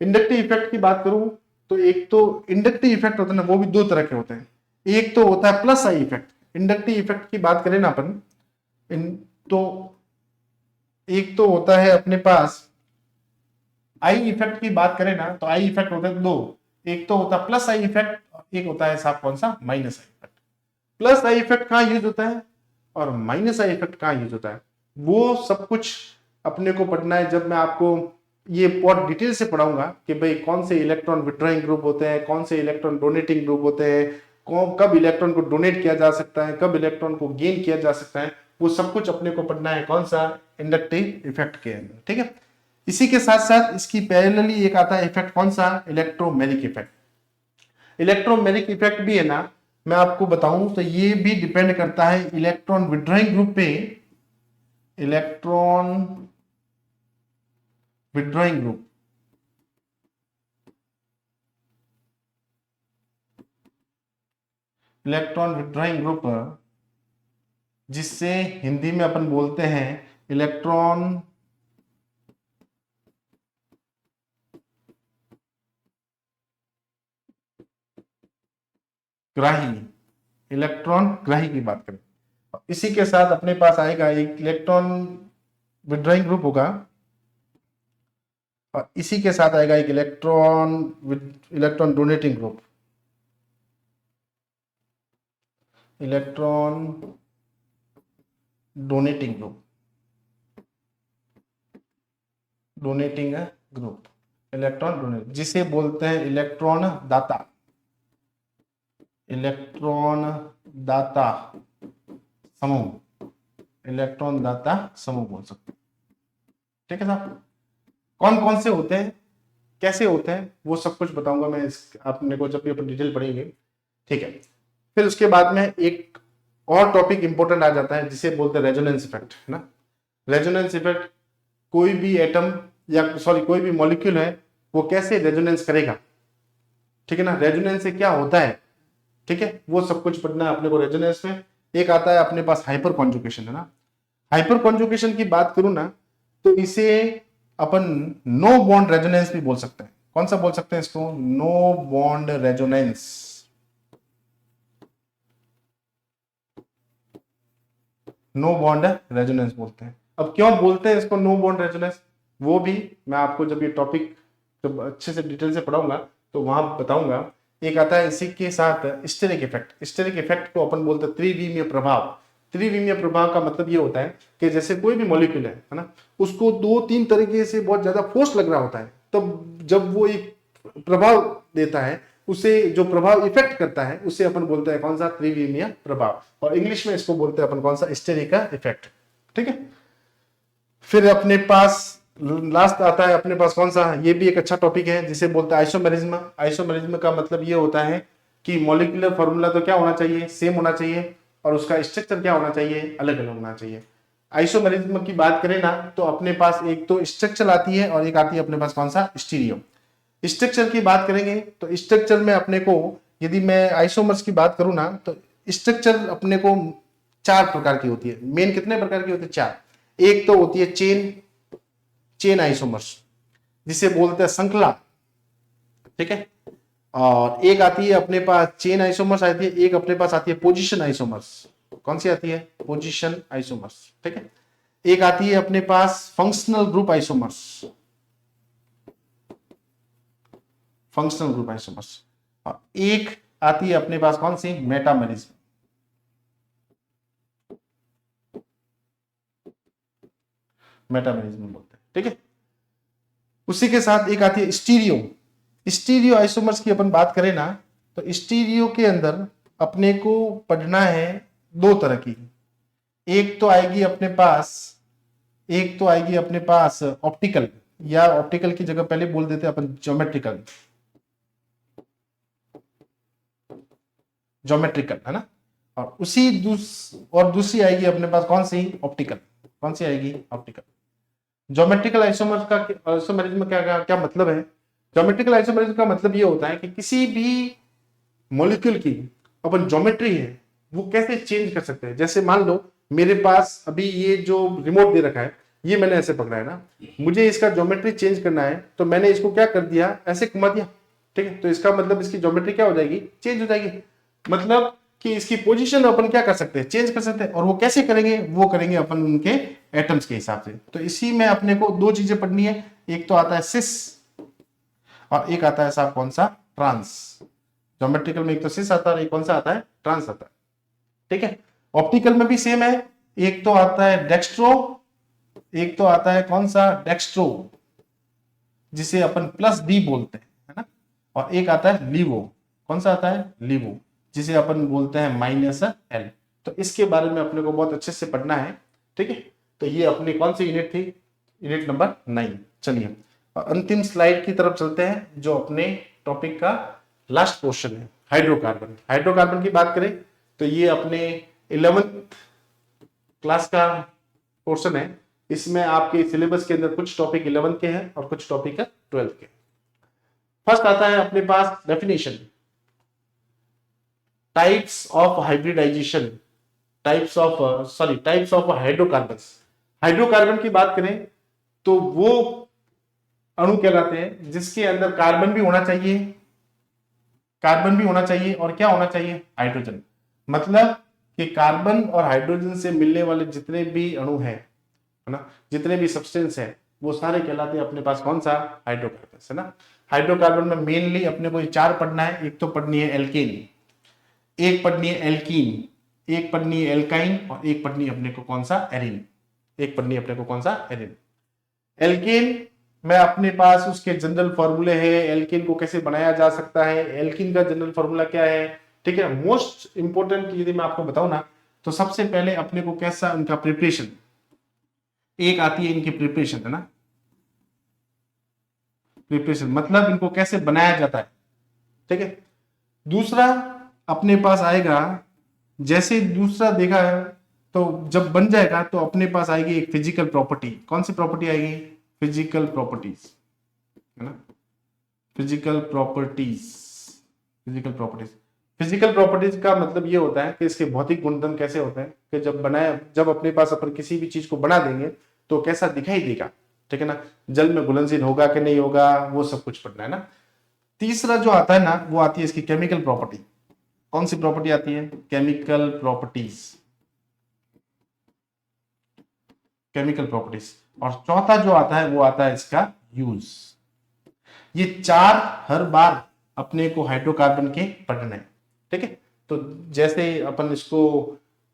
इंडक्टिव इफेक्ट की बात करूं तो एक तो इंडक्टिव इफेक्ट होता है ना, वो भी दो तरह के होते हैं। एक तो होता है plus I effect. Inductive effect की बात करें ना अपन तो एक तो होता है अपने पास आई इफेक्ट की बात करें ना तो आई इफेक्ट होता है दो। एक तो होता है प्लस आई इफेक्ट, एक होता है साहब कौन सा? Minus I effect. Plus I effect कहां यूज होता है और माइनस आई इफेक्ट कहां यूज होता है, वो सब कुछ अपने को पढ़ना है जब मैं आपको ये बहुत डिटेल से पढ़ाऊंगा कि भाई कौन से इलेक्ट्रॉन विड्रॉइंग ग्रुप होते हैं, कौन से इलेक्ट्रॉन डोनेटिंग ग्रुप होते हैं, कब इलेक्ट्रॉन को डोनेट किया जा सकता है, कब इलेक्ट्रॉन को गेन किया जा सकता है, वो सब कुछ अपने को पढ़ना है कौन सा? इंडक्टिव इफेक्ट के अंदर। ठीक है, इसी के साथ साथ इसकी पैरेलली एक आता है इफेक्ट कौन सा? Electromagnetic effect. इलेक्ट्रोमैग्नेटिक इफेक्ट भी है ना, मैं आपको बताऊं तो ये भी डिपेंड करता है इलेक्ट्रॉन विड्रॉइंग ग्रुप पे। Electron withdrawing group, electron withdrawing group जिससे हिंदी में अपन बोलते हैं इलेक्ट्रॉन ग्राही, इलेक्ट्रॉन ग्राही की बात करें। इसी के साथ अपने पास आएगा एक इलेक्ट्रॉन विड्रॉइंग ग्रुप होगा, और इसी के साथ आएगा एक electron donating group. Electron donating group, donating group, electron donate, जिसे बोलते हैं इलेक्ट्रॉन दाता। इलेक्ट्रॉन दाता समूह, इलेक्ट्रॉन दाता समूह बोल सकते हैं। ठीक है साहब, कौन कौन से होते हैं, कैसे होते हैं, वो सब कुछ बताऊंगा मैं आपने को जब भी अपन डिटेल पढ़ेंगे। ठीक है, फिर उसके बाद में एक और टॉपिक इंपॉर्टेंट आ जाता है जिसे बोलते हैं रेजोनेंस इफेक्ट, है ना। रेजोनेंस इफेक्ट, कोई भी एटम या कोई भी मॉलिक्यूल है वो कैसे रेजोनेंस करेगा, ठीक है ना, रेजोनेंस से क्या होता है, ठीक है, वो सब कुछ पढ़ना है अपने को रेजोनेंस में। एक आता है अपने पास हाइपर कॉन्जुगेशन, है ना। हाइपर कॉन्जुगेशन की बात करूं ना तो इसे अपन नो बॉन्ड रेजोनेंस भी बोल सकते हैं। कौन सा बोल सकते हैं इसको? No bond resonance. No bond resonance बोलते हैं। अब क्यों बोलते हैं इसको नो बॉन्ड रेजोनेंस, वो भी मैं आपको जब ये टॉपिक जब अच्छे से डिटेल से पढ़ाऊंगा तो वहां बताऊंगा। एक आता है इसी के साथ स्टेरिक इफेक्ट। स्टेरिक इफेक्ट को अपन बोलते हैं त्रिविमीय प्रभाव। त्रिविमीय प्रभाव का मतलब ये होता है कि जैसे कोई भी मॉलिक्यूल है ना, उसको 2-3 तरीके से बहुत ज्यादा फोर्स लग रहा होता है, तब जब वो एक प्रभाव देता है, उसे जो प्रभाव इफेक्ट करता है उसे अपन बोलते हैं कौन सा? त्रिविमीय प्रभाव, और इंग्लिश में इसको बोलते हैं अपन कौन सा? Steric effect. ठीक है, फिर अपने पास लास्ट आता है अपने पास कौन सा? ये भी एक अच्छा टॉपिक है जिसे बोलते हैं आइसोमेरिज्म। आइसोमेरिज्म का मतलब ये होता है कि मॉलिक्यूलर फॉर्मूला तो क्या होना चाहिए? सेम होना चाहिए, और उसका स्ट्रक्चर क्या होना चाहिए? अलग अलग होना चाहिए। आइसोमेरिज्म की बात करें ना तो अपने पास एक तो स्ट्रक्चर आती है और एक आती है अपने पास कौन सा? स्टीरियो। स्ट्रक्चर की बात करेंगे तो स्ट्रक्चर में अपने को, यदि मैं आइसोमर्स की बात करूं ना तो स्ट्रक्चर अपने को 4 प्रकार की होती है। मेन कितने प्रकार की होती है? 4। एक तो होती है चेन आइसोमर्स, जिसे बोलते हैं श्रृंखला, ठीक है। और एक आती है अपने पास चेन आइसोमर्स आती है, एक अपने पास आती है पोजीशन आइसोमर्स। कौन सी आती है? पोजीशन आइसोमर्स, ठीक है। एक आती है अपने पास functional group isomers, functional group isomers. और एक आती है अपने पास कौन सी? मेटामेरिज्म। मेटामेरिज्म बोलते हैं, ठीक है। उसी के साथ एक आती है स्टीरियो आइसोमर्स की अपन बात करें ना, तो स्टीरियो के अंदर अपने को पढ़ना है 2 तरह की। एक तो आएगी अपने पास ऑप्टिकल, या ऑप्टिकल की जगह पहले बोल देते हैं अपन ज्योमेट्रिकल, है ना। और दूसरी आएगी अपने पास कौन सी? ऑप्टिकल। कौन सी आएगी? ऑप्टिकल। ज्योमेट्रिकल आइसोमेरिज्म क्या मतलब है? ज्योमेट्रिकल आइसोमेरिज्म का मतलब ये होता है कि किसी भी मॉलिक्यूल की अपन ज्योमेट्री है वो कैसे चेंज कर सकते हैं। जैसे मान लो मेरे पास अभी ये जो रिमोट दे रखा है, ये मैंने ऐसे पकड़ा है ना, मुझे इसका ज्योमेट्री चेंज करना है, तो मैंने इसको क्या कर दिया? ऐसे घुमा दिया, ठीक है। तो इसका मतलब इसकी ज्योमेट्री क्या हो जाएगी? चेंज हो जाएगी। मतलब कि इसकी पोजीशन अपन क्या कर सकते हैं? चेंज कर सकते हैं। और वो कैसे करेंगे? वो करेंगे अपन उनके एटम्स के हिसाब से। तो इसी में अपने को 2 चीजें पढ़नी है। एक तो आता है सिस और एक आता है साहब कौन सा? ट्रांस। ज्योमेट्रिकल में एक तो सिस आता है, एक कौन सा आता है? ट्रांस आता है, ठीक है। ऑप्टिकल में भी सेम है। एक तो आता है डेक्स्ट्रो, एक तो आता है कौन सा? डेक्स्ट्रो, जिसे अपन +D बोलते हैं, है ना। और एक आता है लीवो। कौन सा आता है? लीवो, जिसे अपन बोलते हैं -L। तो इसके बारे में अपने को बहुत अच्छे से पढ़ना है, ठीक है। तो ये अपनी कौन सी यूनिट थी? Unit number 9। चलिए अंतिम स्लाइड की तरफ चलते हैं, जो अपने टॉपिक का लास्ट क्वेश्चन है, हाइड्रोकार्बन। हाइड्रोकार्बन की बात करें तो ये अपने 11th क्लास का पोर्शन है। इसमें आपके सिलेबस के अंदर कुछ टॉपिक 11th के हैं और कुछ टॉपिक 12th के। फर्स्ट आता है अपने पास definition, types of hybridisation, types of hydrocarbon. Hydrocarbon की बात करें तो वो अणु कहलाते हैं जिसके अंदर कार्बन भी होना चाहिए और क्या होना चाहिए? हाइड्रोजन। मतलब कि कार्बन और हाइड्रोजन से मिलने वाले जितने भी अणु हैं, है ना, जितने भी सब्सटेंस है, वो सारे कहलाते हैं अपने पास कौन सा? हाइड्रोकार्बन, है ना। हाइड्रोकार्बन में मेनली अपने को 4 पढ़ना है। एक तो पढ़नी है एल्केन, एक पढ़नी है एल्कीन, एक पढ़नी है एल्काइन और एक पढ़नी है अपने को कौन सा? एरिन। एरिन। एल्केन में अपने पास उसके जनरल फॉर्मूले हैं, एल्केन को कैसे बनाया जा सकता है, एल्कीन का जनरल फॉर्मूला क्या है, ठीक है। मोस्ट इंपोर्टेंट यदि मैं आपको बताऊं ना, तो सबसे पहले अपने को कैसा उनका प्रिपरेशन, एक आती है इनकी प्रिपरेशन, है ना। प्रिपरेशन मतलब इनको कैसे बनाया जाता है, ठीक है। दूसरा अपने पास आएगा, जैसे दूसरा देखा है तो जब बन जाएगा तो अपने पास आएगी एक फिजिकल प्रॉपर्टी। कौन सी प्रॉपर्टी आएगी? फिजिकल प्रॉपर्टीज, है ना। फिजिकल प्रॉपर्टीज का मतलब ये होता है कि इसके भौतिक गुणधर्म कैसे होते हैं, कि जब अपने पास अपन किसी भी चीज को बना देंगे तो कैसा दिखाई देगा, ठीक है ना। जल में घुलनशील होगा कि नहीं होगा, वो सब कुछ पढ़ना है ना। तीसरा जो आता है ना, वो आती है इसकी केमिकल प्रॉपर्टी। कौन सी प्रॉपर्टी आती है? Chemical properties. और चौथा जो आता है वो आता है इसका यूज। ये 4 हर बार अपने को हाइड्रोकार्बन के पढ़ने हैं, ठीक है। तो जैसे अपन इसको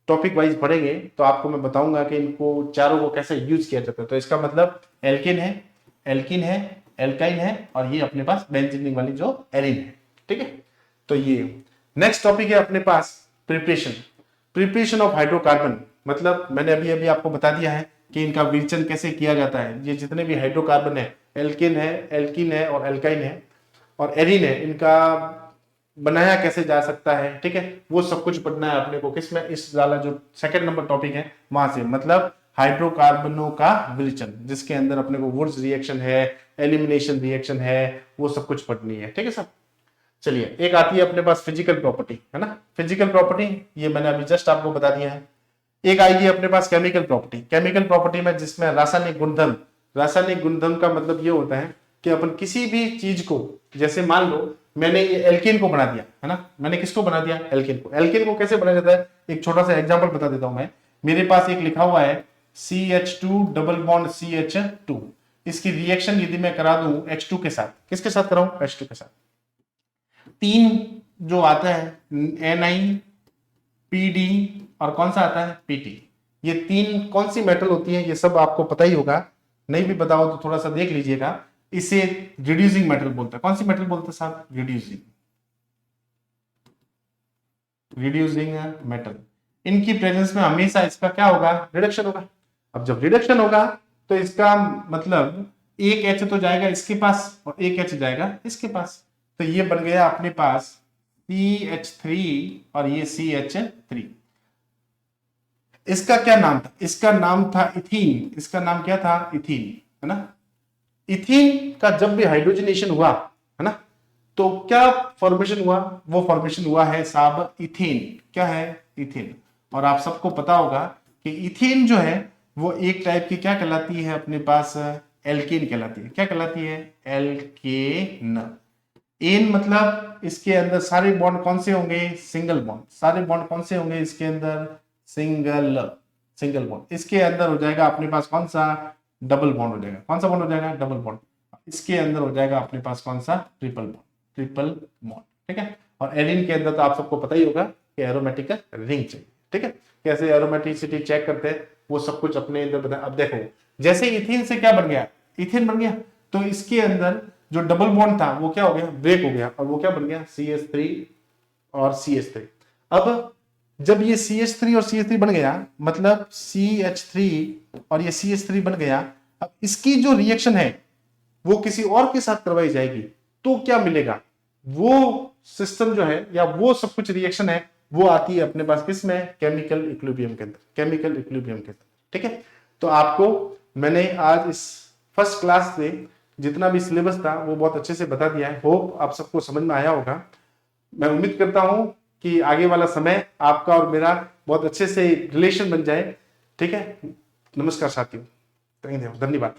टॉपिक वाइज पढ़ेंगे तो आपको मैं बताऊंगा कि इनको चारों को कैसे यूज किया जाता है। तो इसका मतलब एल्केन है, एल्कीन है, एल्काइन है और ये अपने पास बेंजीन वाली जो एरिन है, ठीक है। तो ये नेक्स्ट टॉपिक है अपने पास प्रिपरेशन ऑफ हाइड्रोकार्बन। मतलब मैंने अभी आपको बता दिया है कि इनका विवेचन कैसे किया जाता है। ये जितने भी हाइड्रोकार्बन है, एल्केन है, एल्कीन है और एल्काइन है और एरिन है, इनका बनाया कैसे जा सकता है, ठीक है। वो सब कुछ पढ़ना है अपने को किसमें? इस वाला जो सेकंड नंबर टॉपिक है वहां से, मतलब हाइड्रोकार्बनों का विवेचन, जिसके अंदर अपने को वुड्स रिएक्शन है, एलिमिनेशन रिएक्शन है, वो सब कुछ पढ़नी है, ठीक है सब। चलिए एक आती है अपने पास फिजिकल प्रॉपर्टी, है ना। फिजिकल प्रॉपर्टी ये मैंने अभी जस्ट आपको बता दिया है। एक आएगी अपने पास केमिकल प्रॉपर्टी। केमिकल प्रॉपर्टी में जिसमें रासायनिक गुणधर्म, रासायनिक गुणधर्म का मतलब ये होता है कि अपन किसी भी चीज को, जैसे मान लो मैंने ये एल्केन को बना दिया है ना, मैंने किसको बना दिया, एल्केन को। एल्केन को कैसे बनाया जाता है, एक छोटा सा एग्जांपल बता देता हूं मैं। मेरे पास एक लिखा हुआ है CH2 डबल बॉन्ड CH2, इसकी रिएक्शन यदि मैं करा दूं H2 के साथ, किसके साथ कराऊं, H2 के साथ, तीन जो आता है NiPD और कौन सा आता है PT, ये तीन कौन सी मेटल होती है, ये सब आपको पता ही होगा, नहीं भी बताओ तो थोड़ा सा देख लीजिएगा। इसे रिड्यूसिंग मेटल बोलते हैं। कौन सी मेटल बोलते हैं साहब, रिड्यूसिंग मेटल। इनकी प्रेजेंस में हमेशा इसका क्या होगा, रिडक्शन होगा। अब जब रिडक्शन होगा तो इसका मतलब एक H तो जाएगा इसके पास और एक H जाएगा इसके पास, तो ये बन गया अपने पास CH3 और ये CH3। इसका क्या नाम था, इसका नाम था इथीन। इसका नाम क्या था, इथीन, है ना। इथीन का जब भी हाइड्रोजनेशन हुआ है ना, तो क्या फॉर्मेशन हुआ, वो फॉर्मेशन हुआ है साहब इथेन। क्या है, इथेन। और आप सबको पता होगा कि इथेन जो है वो एक टाइप की क्या कहलाती है अपने पास, एल्केन कहलाती है। क्या कहलाती है, एल्केन। एन मतलब इसके अंदर सारे बॉन्ड कौन से होंगे, सिंगल बॉन्ड। सारे बॉन्ड कौन से होंगे इसके अंदर, सिंगल बॉन्ड। इसके अंदर हो जाएगा अपने पास कौन सा, डबल बॉन्ड हो जाएगा। कौन सा बॉन्ड हो जाएगा, डबल बॉन्ड। इसके अंदर हो जाएगा अपने पास कौन सा, ट्रिपल बॉन्ड। ठीक है। और एरिन के अंदर तो आप सबको पता ही होगा कि एरोमेटिक रिंग चाहिए। ठीक है। कैसे एरोमेटिसिटी चेक करते हैं वो सब कुछ अपने अंदर बता। अब देखो जैसे इथीन से क्या बन गया, इथेन बन गया, तो इसके अंदर जो डबल बॉन्ड था वो क्या हो गया, ब्रेक हो गया, और वो क्या बन गया, CH3 और CH3। अब जब ये CH3 और CH3 बन गया, मतलब CH3 और ये CH3 बन गया, अब इसकी जो रिएक्शन है वो किसी और के साथ करवाई जाएगी तो क्या मिलेगा, वो सिस्टम जो है या वो सब कुछ रिएक्शन है वो आती है अपने पास किस में, केमिकल इक्विलिब्रियम के अंदर, केमिकल इक्विलिब्रियम के अंदर। ठीक है। तो आपको मैंने आज इस फर्स्ट क्लास से जितना भी सिलेबस था वो बहुत अच्छे से बता दिया है। होप आप सबको समझ में आया होगा। मैं उम्मीद करता हूं कि आगे वाला समय आपका और मेरा बहुत अच्छे से रिलेशन बन जाए। ठीक है। नमस्कार साथियों, धन्यवाद।